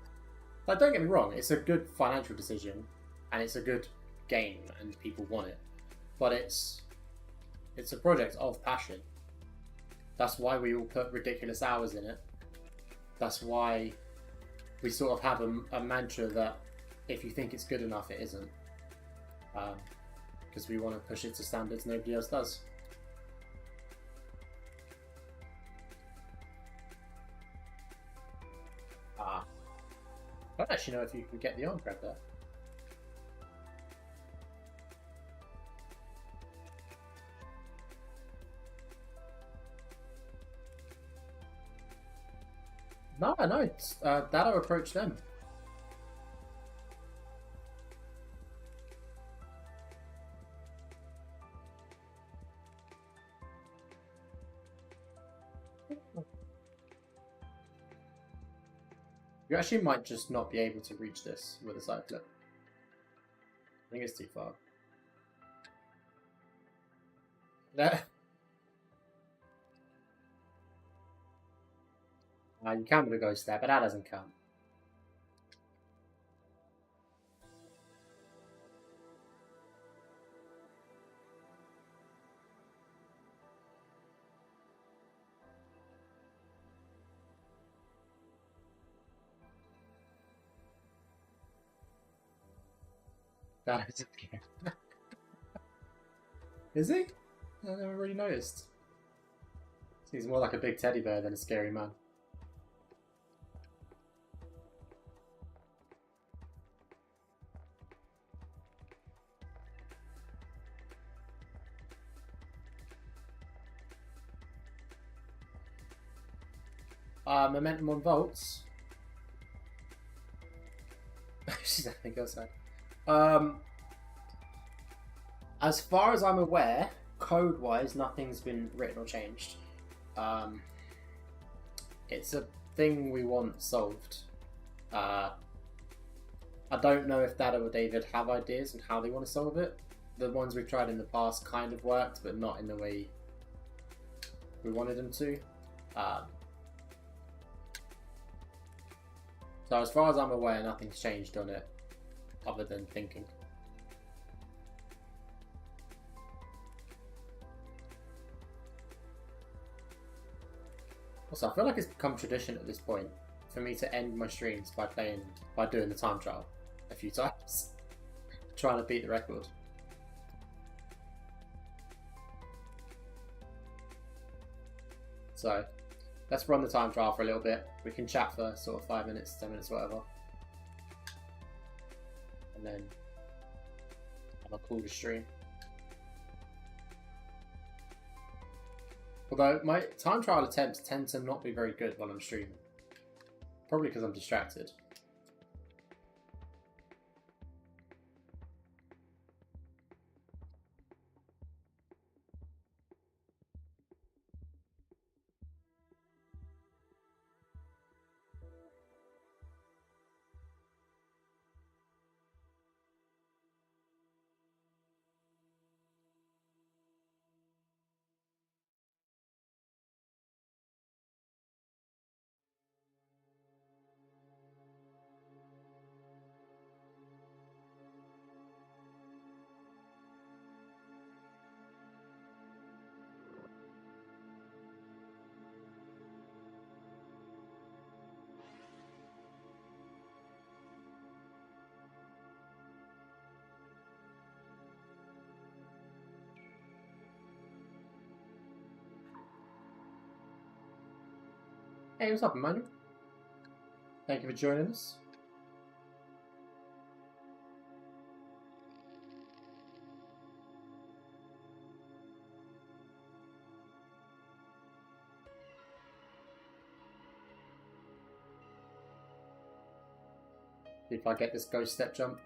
Like, don't get me wrong, it's a good financial decision, and it's a good game, and people want it. But it's a project of passion. That's why we all put ridiculous hours in it. That's why we sort of have a mantra that if you think it's good enough, it isn't. Because we want to push it to standards nobody else does. I don't actually know if you can get the arm grab there. No, Dado approached them. You actually might just not be able to reach this with a side flip. I think it's too far. There. You can with a ghost there, but that doesn't count. That is okay. Is he? I never really noticed. He's more like a big teddy bear than a scary man. Momentum on volts. She's having go side. As far as I'm aware, code-wise, nothing's been written or changed. It's a thing we want solved. I don't know if Dada or David have ideas on how they want to solve it. The ones we've tried in the past kind of worked, but not in the way we wanted them to. So as far as I'm aware, nothing's changed on it, other than thinking. Also, I feel like it's become tradition at this point for me to end my streams by doing the time trial a few times, trying to beat the record. So let's run the time trial for a little bit. We can chat for sort of 5 minutes, 10 minutes, whatever. And then I'll call the stream. Although my time trial attempts tend to not be very good while I'm streaming. Probably because I'm distracted. Hey, what's up, Emmanuel? Thank you for joining us. See if I get this ghost step jump.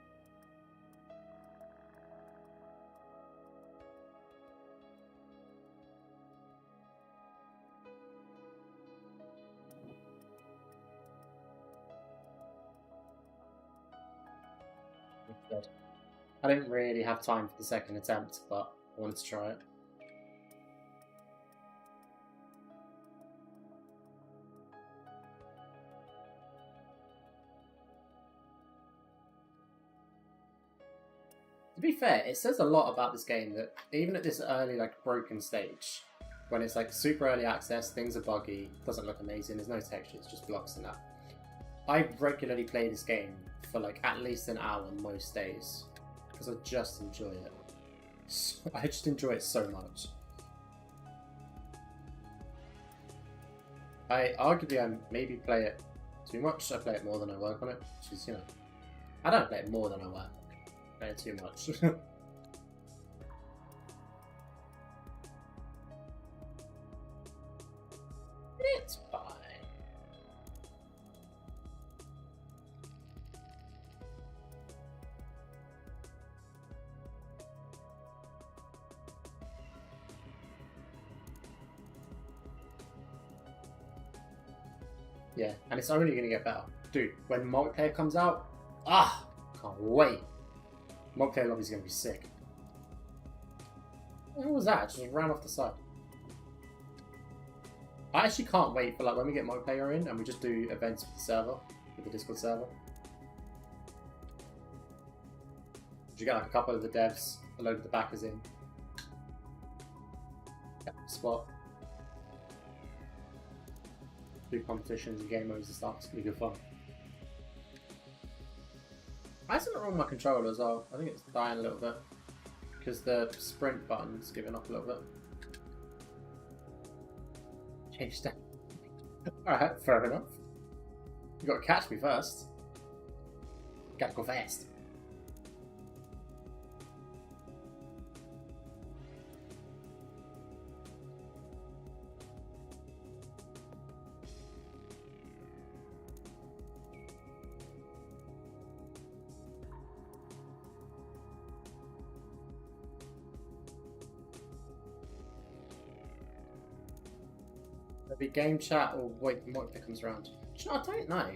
good. I didn't really have time for the second attempt, but I wanted to try it. To be fair, it says a lot about this game that even at this early, like, broken stage, when it's like super early access, things are buggy, doesn't look amazing, there's no textures, just blocks and that. I regularly play this game for like at least an hour most days because I just enjoy it. I just enjoy it so much. I maybe play it too much. I play it more than I work on it, which is, you know, I don't play it more than I work. I play it too much. It's fine. Yeah, and it's only going to get better. Dude, when multiplayer comes out, can't wait. Multiplayer lobby is going to be sick. What was that? It just ran off the side. I actually can't wait for like when we get multiplayer in and we just do events with the server, with the Discord server. You get like a couple of the devs, a load of the backers in. Spot. Do competitions and game modes and stuff. It's gonna be good fun. I have something wrong with my controller as well. I think it's dying a little bit because the sprint button's giving up a little bit. Change that. Alright, fair enough. You gotta catch me first. Gotta go fast. Be game chat or wait what comes around. I don't know.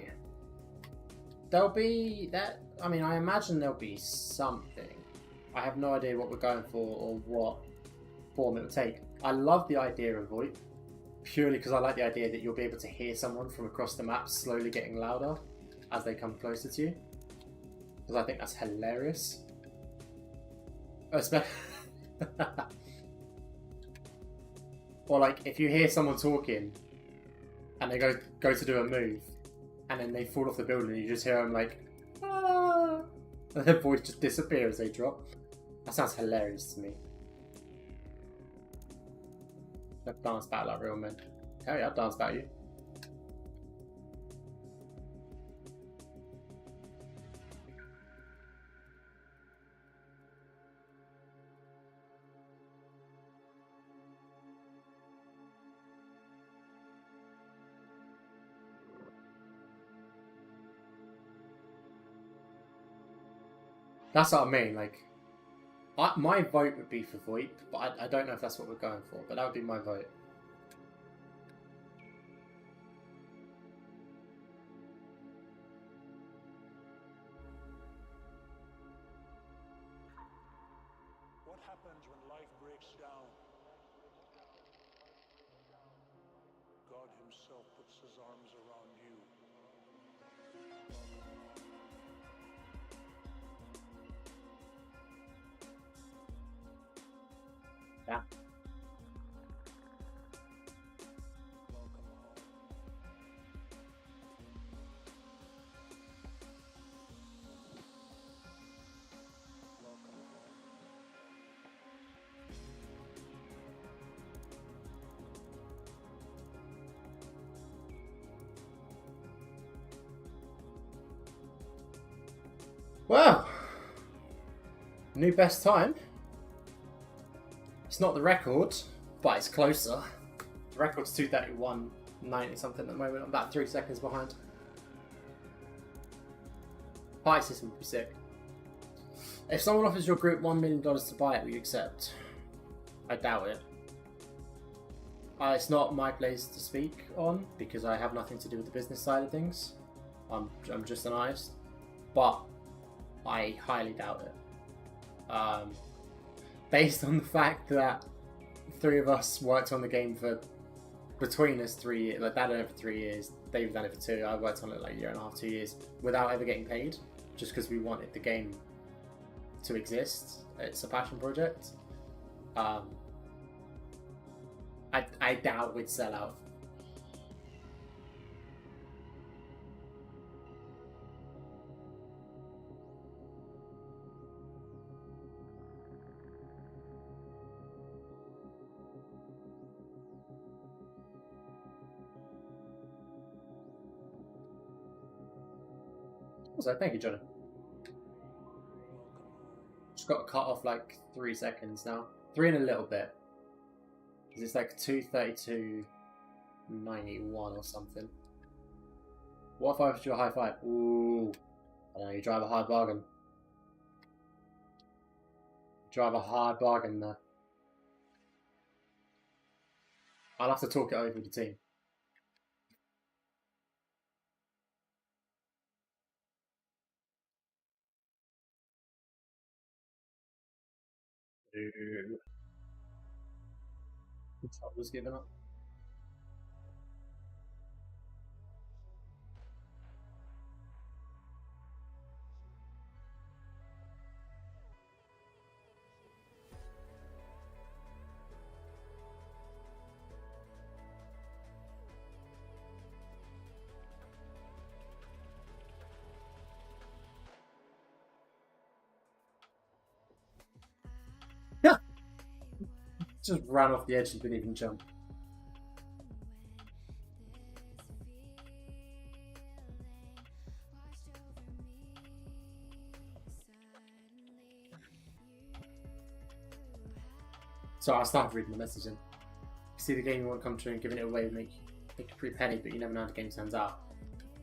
There'll be that. I mean, I imagine there'll be something. I have no idea what we're going for or what form it will take. I love the idea of VoIP purely because I like the idea that you'll be able to hear someone from across the map slowly getting louder as they come closer to you. Because I think that's hilarious. Especially. Or like if you hear someone talking and they go to do a move and then they fall off the building and you just hear them like, ah, and their voice just disappears as they drop. That sounds hilarious to me. Let's dance battle like real men. Hell yeah, I'll dance battle you. That's what I mean, like, my vote would be for VoIP, but I don't know if that's what we're going for, but that would be my vote. What happens when life breaks down? God himself puts his arms around you. Yeah. Well, new best time. It's not the record, but it's closer. The record's 2:31.90 something at the moment. I'm about 3 seconds behind. Party system would be sick. If someone offers your group $1 million to buy it, will you accept? I doubt it. It's not my place to speak on because I have nothing to do with the business side of things. I'm just an artist. But I highly doubt it. Based on the fact that 3 of us worked on the game for, between us, 3 years, like Dad done it for 3 years, David done it for 2, I worked on it like a year and a half, 2 years, without ever getting paid, just because we wanted the game to exist. It's a passion project. I doubt we'd sell out. Also, thank you, Johnny. Just got to cut off like 3 seconds now. 3 and a little bit. Because it's like 2:32.91 or something. What if I was to do a high five? Ooh. I know, you drive a hard bargain. Drive a hard bargain there. I'll have to talk it over with the team. The top was given up. Just ran off the edge and didn't even jump. So I started reading the message in. See the game you want to come to and giving it away would make a pretty penny, but you never know how the game turns out.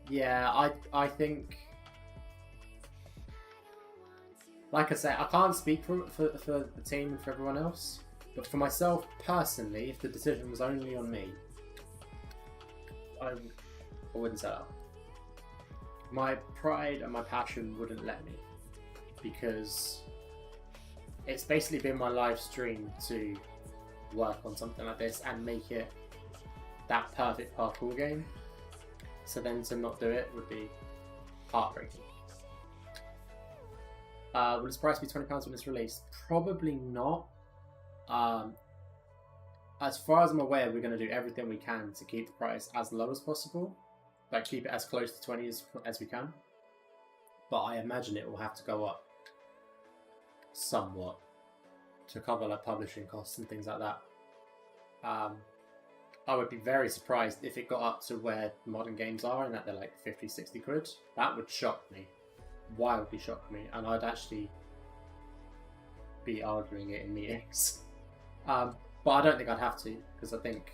Yeah, I think, like I said, I can't speak for the team and for everyone else. But for myself personally, if the decision was only on me, I wouldn't sell out. My pride and my passion wouldn't let me, because it's basically been my live stream to work on something like this and make it that perfect parkour game. So then to not do it would be heartbreaking. Will its price be £20 when it's released? Probably not. As far as I'm aware, we're going to do everything we can to keep the price as low as possible, like keep it as close to 20 as we can. But I imagine it will have to go up somewhat to cover like publishing costs and things like that. I would be very surprised if it got up to where modern games are and that they're like 50, 60 quid. That would shock me, wildly shock me, and I'd actually be arguing it in meetings. But I don't think I'd have to, because I think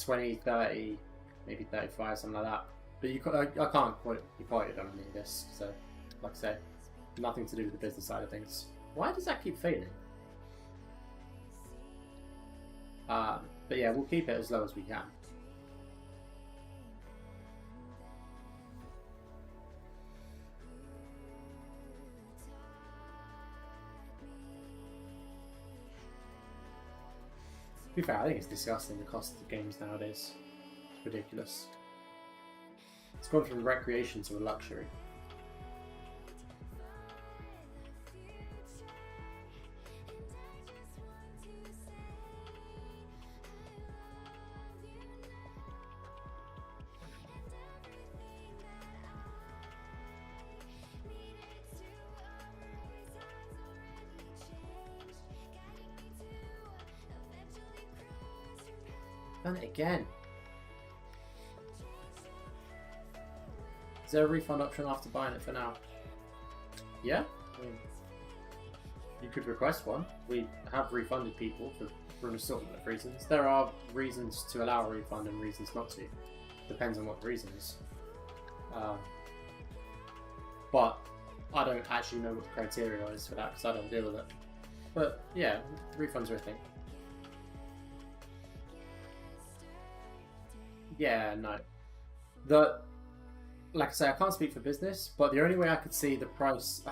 20, 30, maybe 35, something like that. But I can't quote you quoted on any of this, so like I say, nothing to do with the business side of things. Why does that keep failing? But yeah, we'll keep it as low as we can. To be fair, I think it's disgusting, the cost of games nowadays. It's ridiculous. It's gone from recreation to a luxury. Done it again. Is there a refund option after buying it for now? Yeah, I mean, you could request one. We have refunded people for an assortment of reasons. There are reasons to allow a refund and reasons not to. Depends on what the reason is. But I don't actually know what the criteria is for that because I don't deal with it. But yeah, refunds are a thing. Yeah, no. like I say, I can't speak for business, but the only way I could see the price,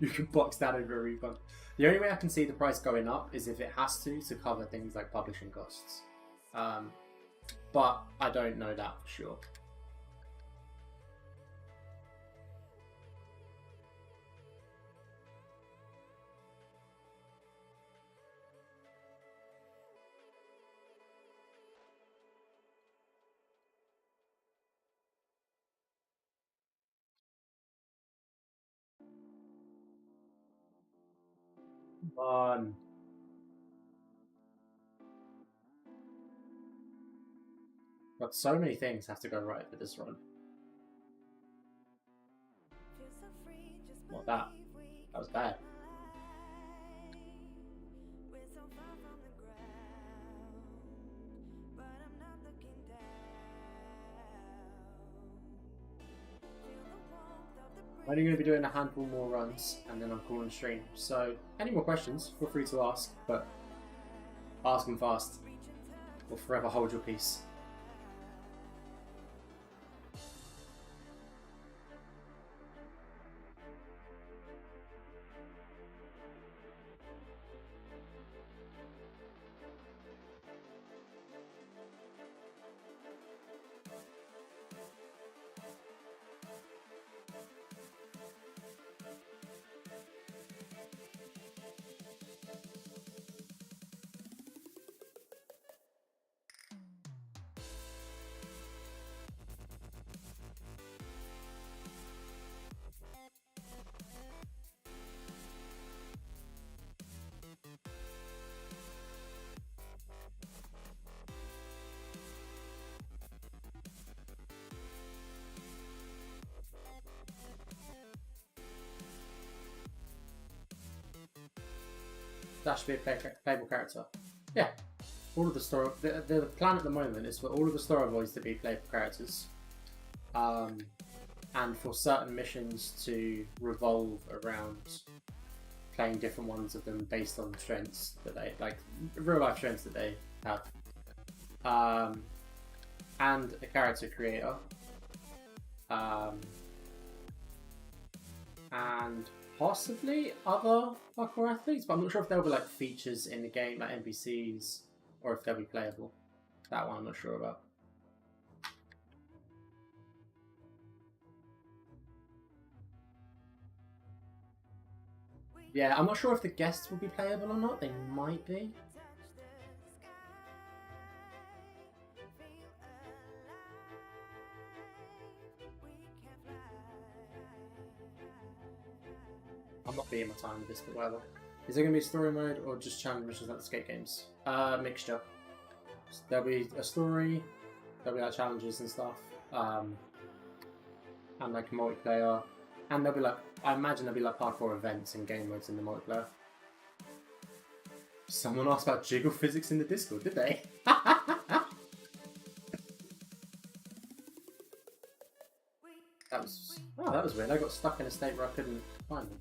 you can box that over a refund. The only way I can see the price going up is if it has to cover things like publishing costs. But I don't know that for sure. Come on. But so many things have to go right for this run. What that? That was bad. I'm only going to be doing a handful more runs and then I'm calling stream. So, any more questions, feel free to ask, but ask them fast or forever hold your peace. That should be a playable character. Yeah, all of the story. The plan at the moment is for all of the story boys to be playable characters, and for certain missions to revolve around playing different ones of them based on strengths that they like, real life strengths that they have, and a character creator, and possibly other parkour athletes, but I'm not sure if there'll be like features in the game like NPCs or if they'll be playable. That one I'm not sure about. Yeah, I'm not sure if the guests will be playable or not. They might be. I'm not being my time with this, but whatever. Is there going to be a story mode or just challenge missions like the skate games? Mixture. There'll be a story, there'll be like challenges and stuff, and like multiplayer, and there'll be like, I imagine there'll be like parkour events and game modes in the multiplayer. Someone asked about jiggle physics in the Discord, did they? That was weird. I got stuck in a state where I couldn't find them.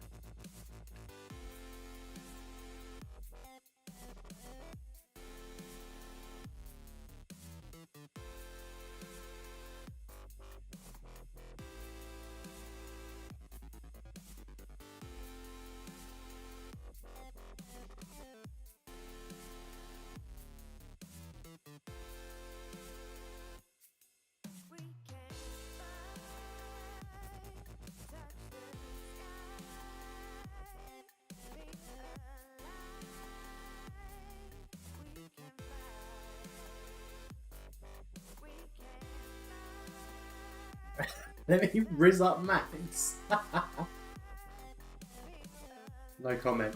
Let me rizz up Max. No comment.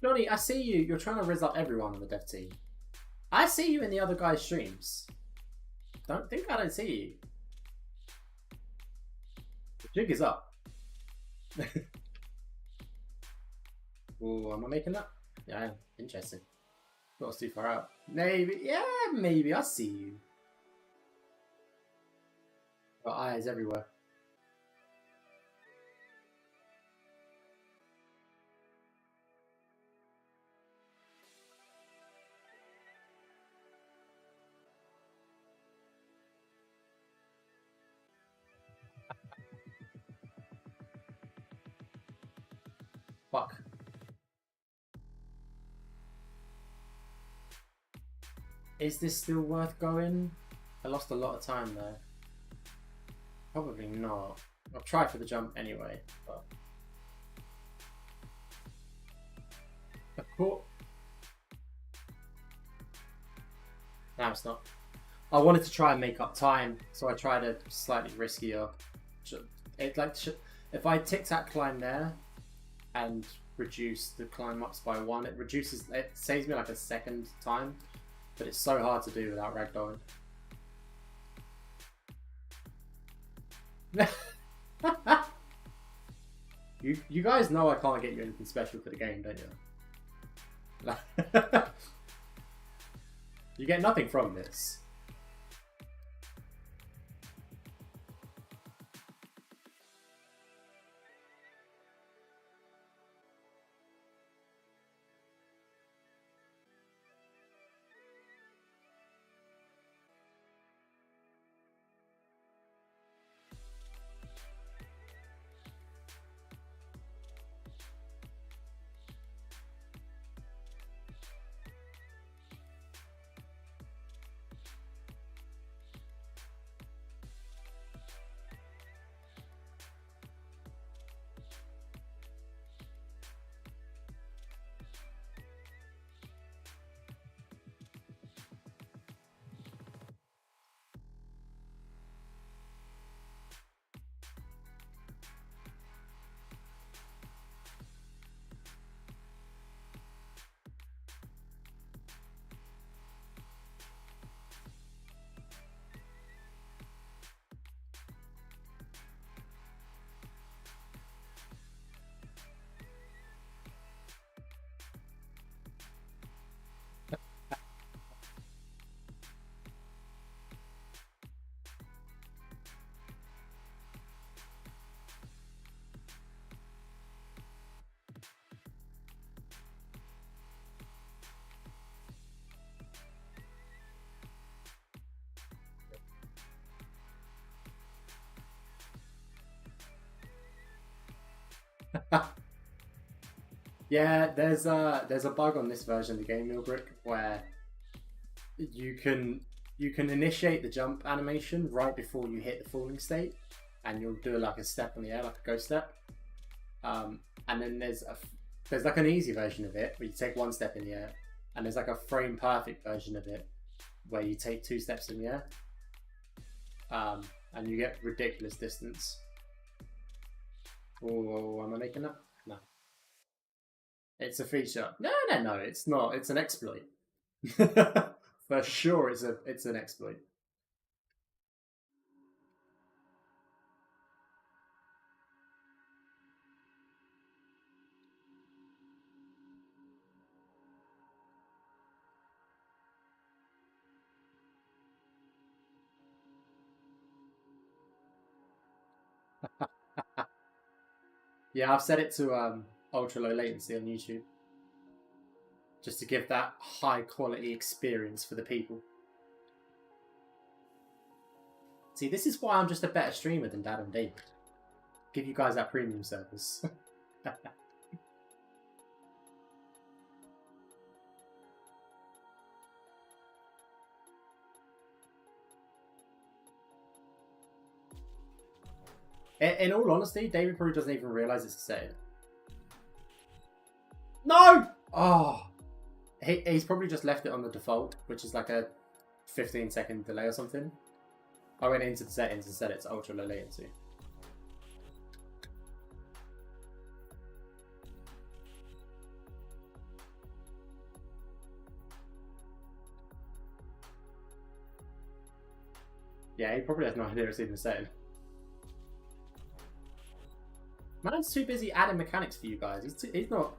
Johnny, I see you. You're trying to rizz up everyone on the dev team. I see you in the other guy's streams. Don't think I don't see you. The jig is up. Oh, am I making that? Yeah, interesting. Not too far out. Maybe, yeah, maybe. I see you. Got eyes everywhere. Fuck. Is this still worth going? I lost a lot of time there. Probably not. I'll try for the jump anyway, but... Of course. No, it's not. I wanted to try and make up time, so I tried a slightly riskier... If I tic-tac climb there, and reduce the climb ups by 1, it saves me like a second time, but it's so hard to do without ragdolling. you guys know I can't get you anything special for the game, don't you? You get nothing from this. Yeah, there's a bug on this version of the game, Milbrick, where you can initiate the jump animation right before you hit the falling state, and you'll do like a step in the air, like a ghost step. And then there's like an easy version of it where you take 1 step in the air, and there's like a frame perfect version of it where you take 2 steps in the air, and you get ridiculous distance. Oh, am I making that? No. It's a feature. No, it's not. It's an exploit. For sure, it's an exploit. Yeah, I've set it to ultra low latency on YouTube, just to give that high quality experience for the people. See, this is why I'm just a better streamer than Dad and David. Give you guys that premium service. In all honesty, David probably doesn't even realise it's a setting. No! Oh! He's probably just left it on the default, which is like a 15-second delay or something. I went into the settings and set it to ultra low latency. Yeah, he probably has no idea it's even a setting. Man's too busy adding mechanics for you guys. He's not...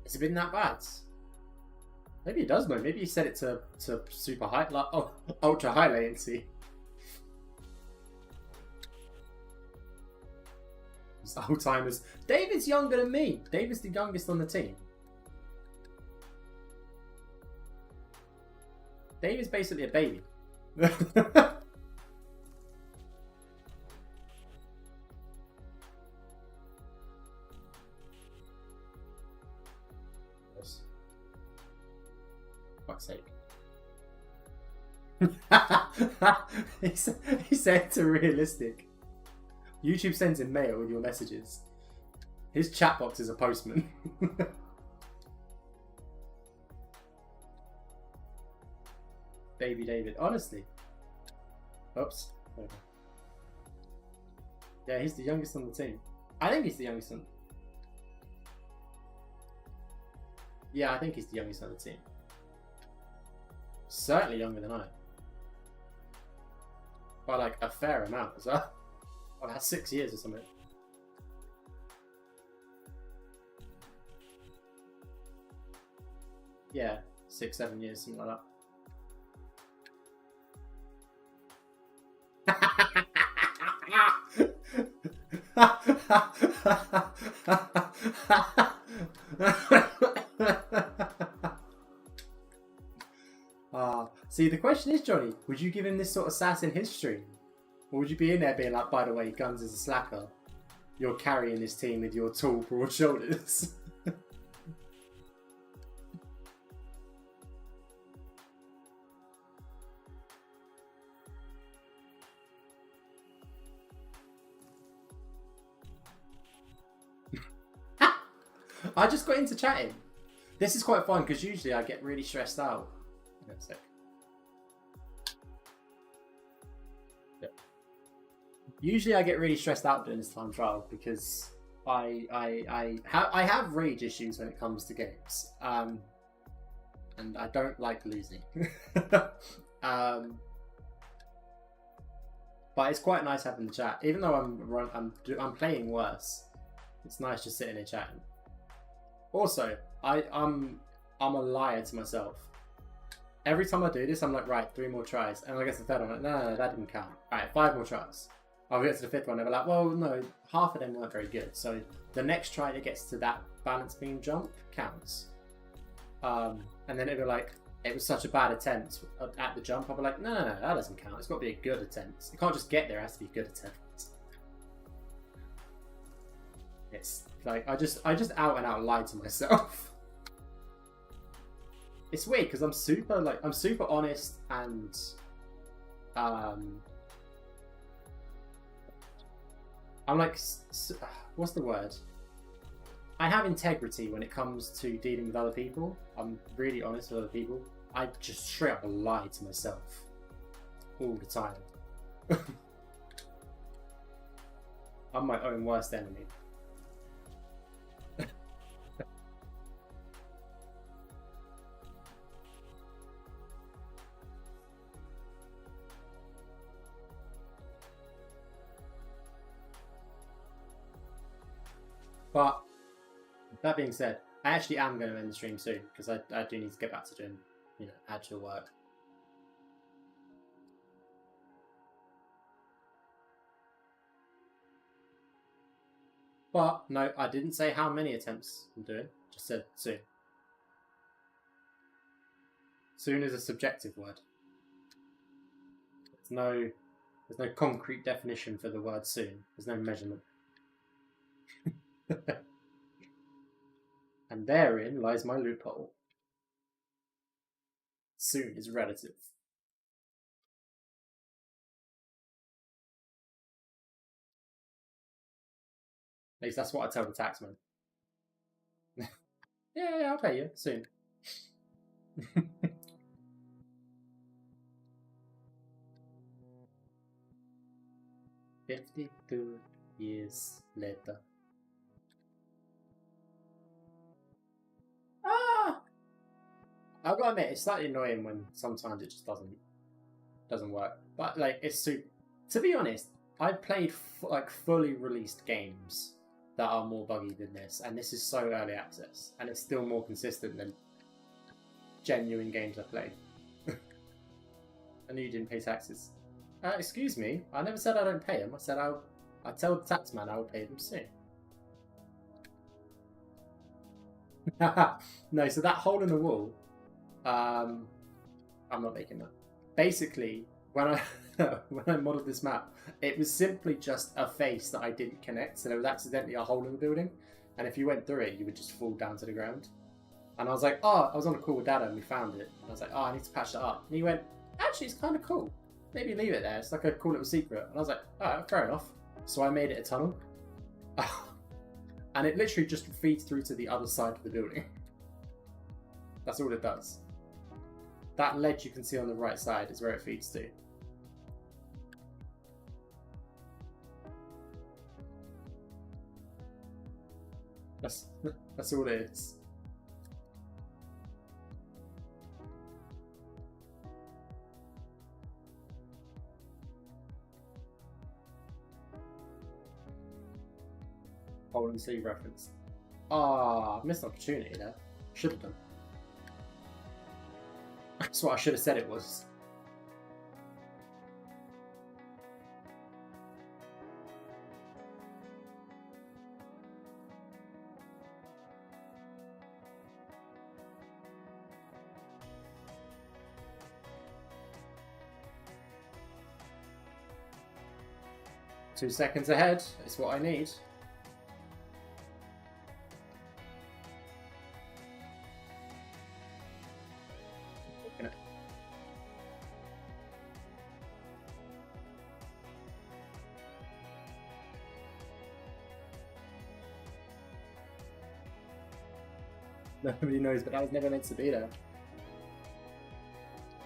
Has it been that bad? Maybe he does know. Maybe he set it to super high, like ultra high latency. These old timers. David's younger than me. David's the youngest on the team. David's basically a baby. Fuck's sake. he said it's realistic. YouTube sends him mail with your messages. His chat box is a postman. Baby David, honestly. Oops. Okay. Yeah, he's the youngest on the team. I think he's the youngest on. Yeah, I think he's the youngest on the team. Certainly younger than I. By like a fair amount as well. About 6 years or something. Yeah, 6, 7 years, something like that. See, the question is, Johnny, would you give him this sort of sass in his stream? Or would you be in there being like, by the way, Guns is a slacker. You're carrying this team with your tall, broad shoulders. I just got into chatting. This is quite fun because usually I get really stressed out. Hang on a sec. Yep. Usually I get really stressed out doing this time trial because I have rage issues when it comes to games, and I don't like losing. But it's quite nice having the chat, even though I'm playing worse. It's nice just sitting there chatting. Also, I'm a liar to myself. Every time I do this, I'm like, right, 3 more tries. And I get to the 3rd one, I'm like, no, that didn't count. Alright, 5 more tries. I'll get to the 5th one, they're like, well, no, half of them weren't very good. So the next try that gets to that balance beam jump counts. And then it'll be like, it was such a bad attempt at the jump. I'll be like, no, that doesn't count. It's got to be a good attempt. It can't just get there, it has to be a good attempt. It's like, I just out and out lied to myself. It's weird because I'm super honest and I'm like, what's the word? I have integrity when it comes to dealing with other people. I'm really honest with other people. I just straight up lie to myself all the time. I'm my own worst enemy. But that being said, I actually am going to end the stream soon because I do need to get back to doing, actual work. But no, I didn't say how many attempts I'm doing. Just said soon. Soon is a subjective word. There's no concrete definition for the word soon. There's no measurement. And therein lies my loophole. Soon is relative. At least that's what I tell the taxman. Yeah, I'll pay you soon. 52 years later. I've got to admit, it's slightly annoying when sometimes it just doesn't work. But like, it's super. To be honest, I've played fully released games that are more buggy than this, and this is so early access, and it's still more consistent than genuine games I've played. I knew you didn't pay taxes. Excuse me, I never said I don't pay them. I said I tell the taxman I will pay them soon. No, so that hole in the wall, I'm not making that. Basically, when I when I modeled this map, it was simply just a face that I didn't connect, so there was accidentally a hole in the building, and if you went through it, you would just fall down to the ground. And I was like, oh, I was on a call with Dada and we found it. And I was like, oh, I need to patch that up. And he went, actually, it's kind of cool. Maybe leave it there. It's like a cool little secret. And I was like, alright, fair enough. So I made it a tunnel. And it literally just feeds through to the other side of the building. That's all it does. That ledge you can see on the right side is where it feeds to. That's all it is. Hole and sea reference. Ah, missed an opportunity there. Should have done. That's what I should have said it was. Two seconds ahead is what I need. Nobody knows, but that was never meant to be there.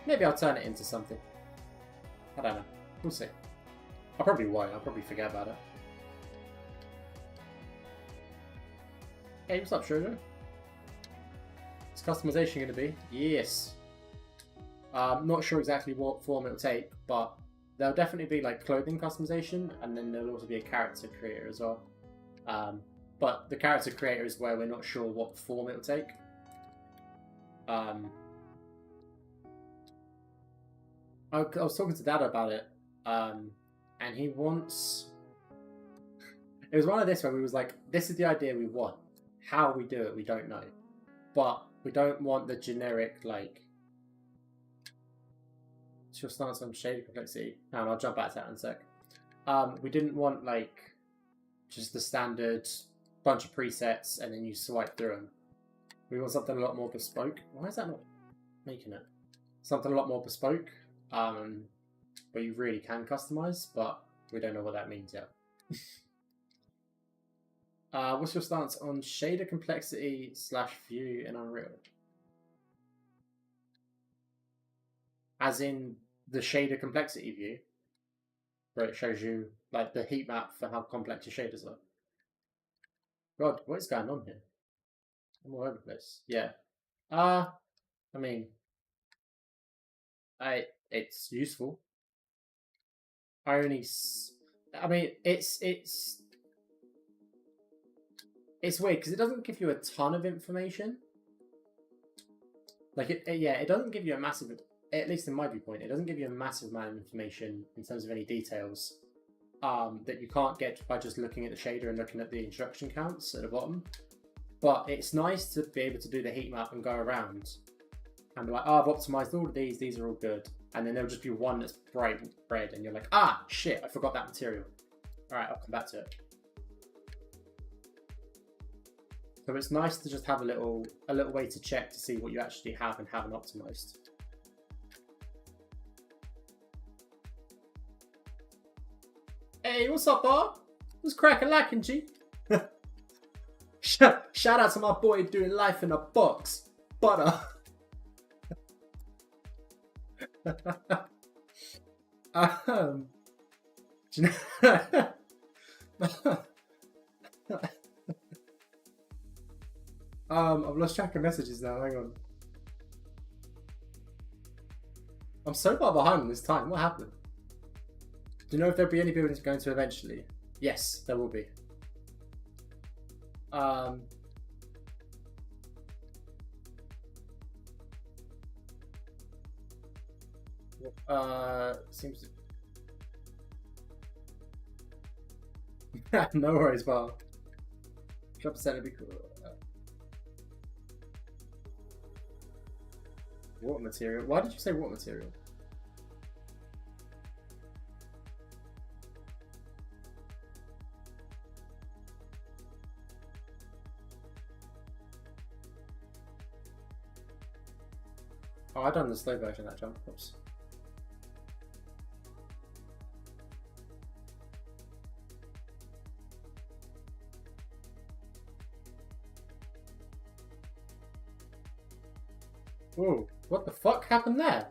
Maybe I'll turn it into something. I don't know. We'll see. I probably won't. I'll probably forget about it. Hey, what's up, Shrodo? What's customization going to be? Yes. Not sure exactly what form it'll take, but there'll definitely be like clothing customization, and then there'll also be a character creator as well. But the character creator is where we're not sure what form it'll take. I was talking to Dad about it, and he wants... It was one of this where we was like, this is the idea we want. How we do it, we don't know. But we don't want the generic, like... What's your stance on shaded complexity? And I'll jump back to that in a sec. We didn't want, like, just the standard bunch of presets and then you swipe through them. We want something a lot more bespoke. Why is that not making it? Something a lot more bespoke, where you really can customize, but we don't know what that means yet. What's your stance on shader complexity / view in Unreal? As in the shader complexity view, where it shows you like the heat map for how complex your shaders are. God, what is going on here? I'm all over the place. Yeah. I mean, it's useful. I mean, it's weird because it doesn't give you a ton of information. Like it doesn't give you a massive, at least in my viewpoint, it doesn't give you a massive amount of information in terms of any details that you can't get by just looking at the shader and looking at the instruction counts at the bottom. But it's nice to be able to do the heat map and go around and be like, oh, I've optimized all of these are all good. And then there'll just be one that's bright red and you're like, ah, shit, I forgot that material. All right, I'll come back to it. So it's nice to just have a little way to check to see what you actually have and haven't optimized. Hey, what's up, Bob? What's crack-a-lackin', G? Shout out to my boy doing life in a box. Butter. Do you know... I've lost track of messages now, hang on. I'm so far behind on this time, what happened? Do you know if there'll be any buildings going to eventually? Yes, there will be. Seems to... No worries, pal. Drop a set would be cool. Water material. Why did you say water material? Oh, I done the slow version of that jump. Oops. Whoa, what the fuck happened there?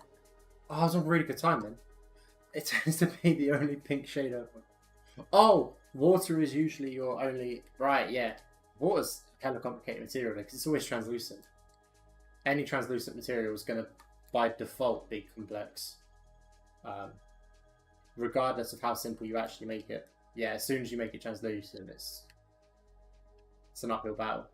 Oh, I was on really good time then. It tends to be the only pink shade over. Oh, water is usually your only... Right, yeah. Water's a hella complicated material because it's always translucent. Any translucent material is going to, by default, be complex. Regardless of how simple you actually make it. Yeah, as soon as you make it translucent, it's an uphill battle.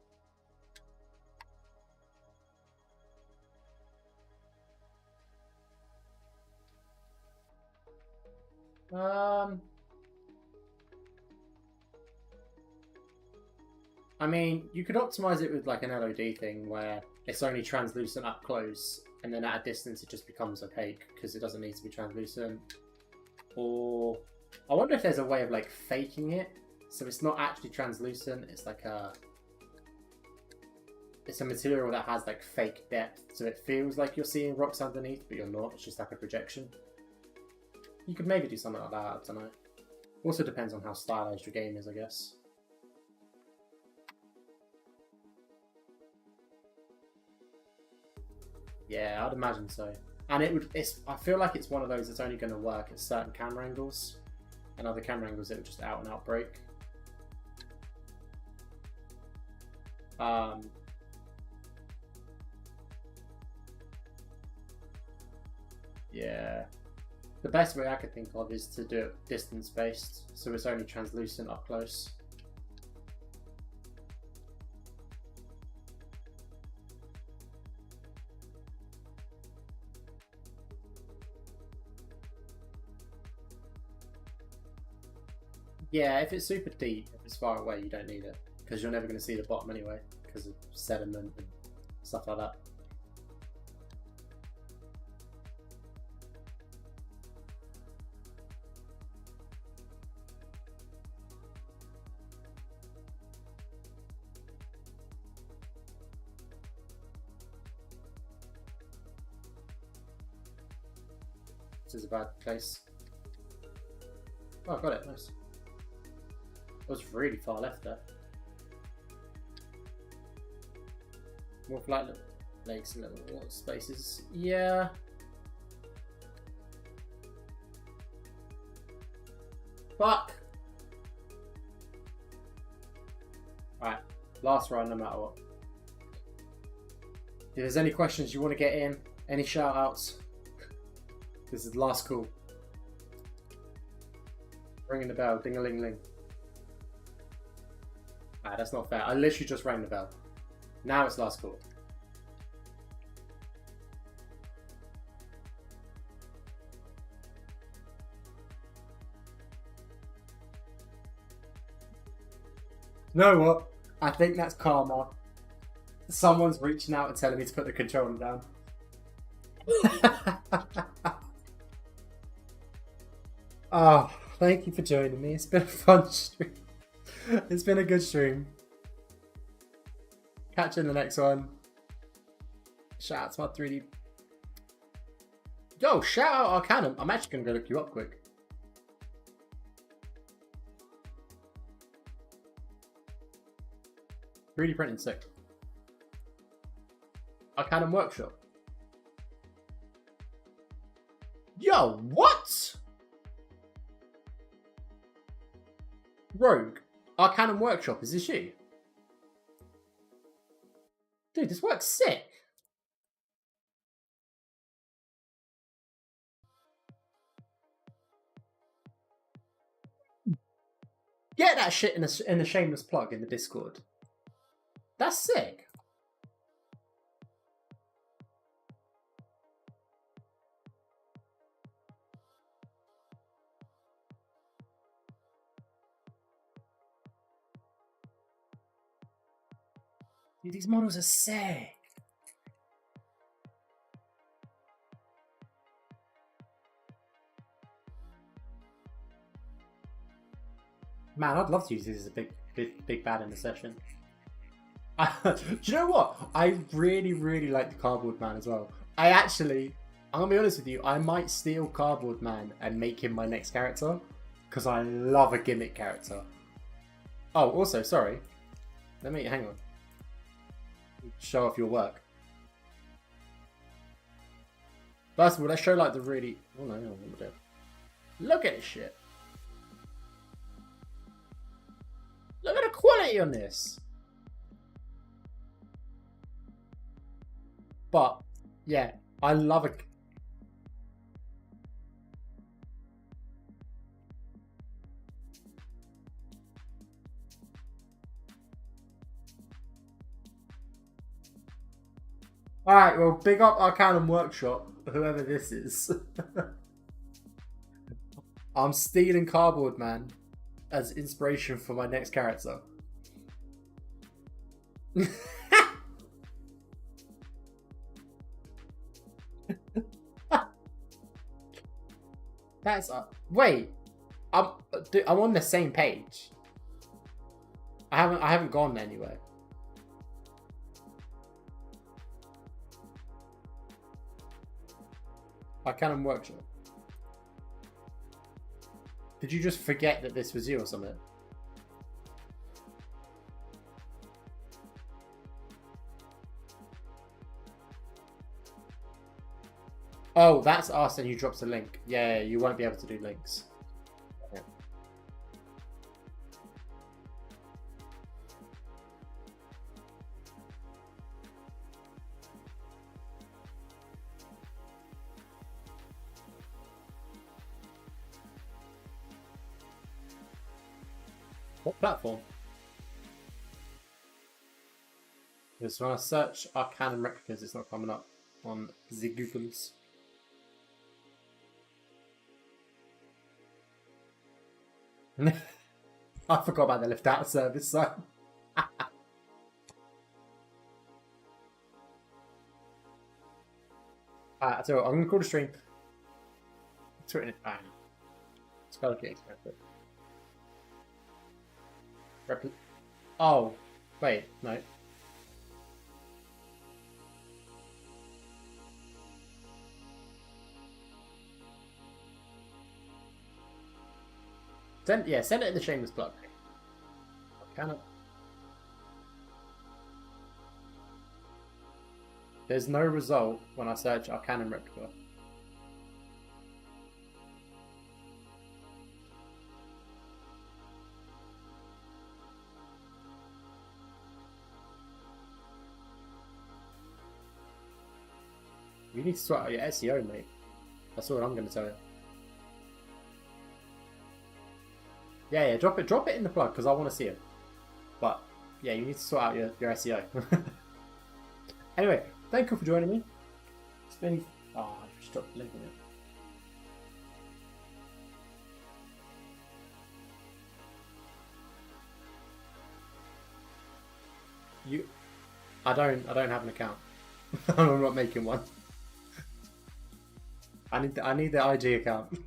I mean, you could optimize it with like an LOD thing where it's only translucent up close and then at a distance it just becomes opaque because it doesn't need to be translucent. Or I wonder if there's a way of like faking it so it's not actually translucent, it's like it's a material that has like fake depth so it feels like you're seeing rocks underneath but you're not, it's just like a projection. You could maybe do something like that, I don't know. Also depends on how stylized your game is, I guess. Yeah, I'd imagine so. And I feel like it's one of those that's only going to work at certain camera angles. And other camera angles, it would just out and out break. Yeah. The best way I could think of is to do it distance based, so it's only translucent up close. Yeah, if it's super deep, if it's far away, you don't need it, because you're never going to see the bottom anyway, because of sediment and stuff like that. This is a bad place. Oh, I got it, nice. I was really far left there. More flat little lakes and little water spaces. Yeah. Fuck! Alright, last run no matter what. If there's any questions you want to get in, any shout outs, this is the last call. Ringing the bell, ding-a-ling-ling. Ah, that's not fair. I literally just rang the bell. Now it's last call. You know what? I think that's karma. Someone's reaching out and telling me to put the controller down. Oh, thank you for joining me. It's been a fun stream. It's been a good stream. Catch you in the next one. Shout out to my 3D. Yo, shout out Arcanum. I'm actually going to go look you up quick. Really printing sick. Arcanum Workshop. Yo, what? Rogue. Arcanum Workshop, is this you? Dude, this works sick. Get that shit in a shameless plug in the Discord. That's sick. Dude, these models are sick. Man, I'd love to use this as a big bad in the session. Do you know what? I really, really like the Cardboard Man as well. I'm gonna be honest with you, I might steal Cardboard Man and make him my next character. Because I love a gimmick character. Oh, also, sorry. Hang on. Show off your work. First of all, let's show like the really... Oh no, no, no. Look at this shit. Look at the quality on this. But, yeah, I love it. Alright, well, big up Arcanum Workshop, whoever this is. I'm stealing Cardboard Man as inspiration for my next character. That's wait, I'm on the same page. I haven't gone anywhere. Arcanum Workshop. Did you just forget that this was you or something? Oh, that's us and you dropped a link. Yeah, you won't be able to do links. Yeah. What platform? Because when I search Arcanum replicas, it's not coming up on the Googles. I forgot about the lift out service, so. Alright, so I'm gonna call the stream. It's written. It's gotta get expensive. Oh, wait, no. Send it in the shameless plug. Can it? There's no result when I search Arcanum replica. You need to sort out your SEO, mate. That's all I'm going to tell you. Yeah, drop it in the plug because I want to see it. But yeah, you need to sort out your SEO. Anyway, thank you for joining me. It's been I just dropped the link in it. I don't have an account. I'm not making one. I need the IG account.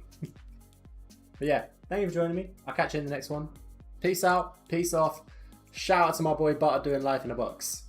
But yeah, thank you for joining me. I'll catch you in the next one. Peace out, peace off. Shout out to my boy Butter doing life in a box.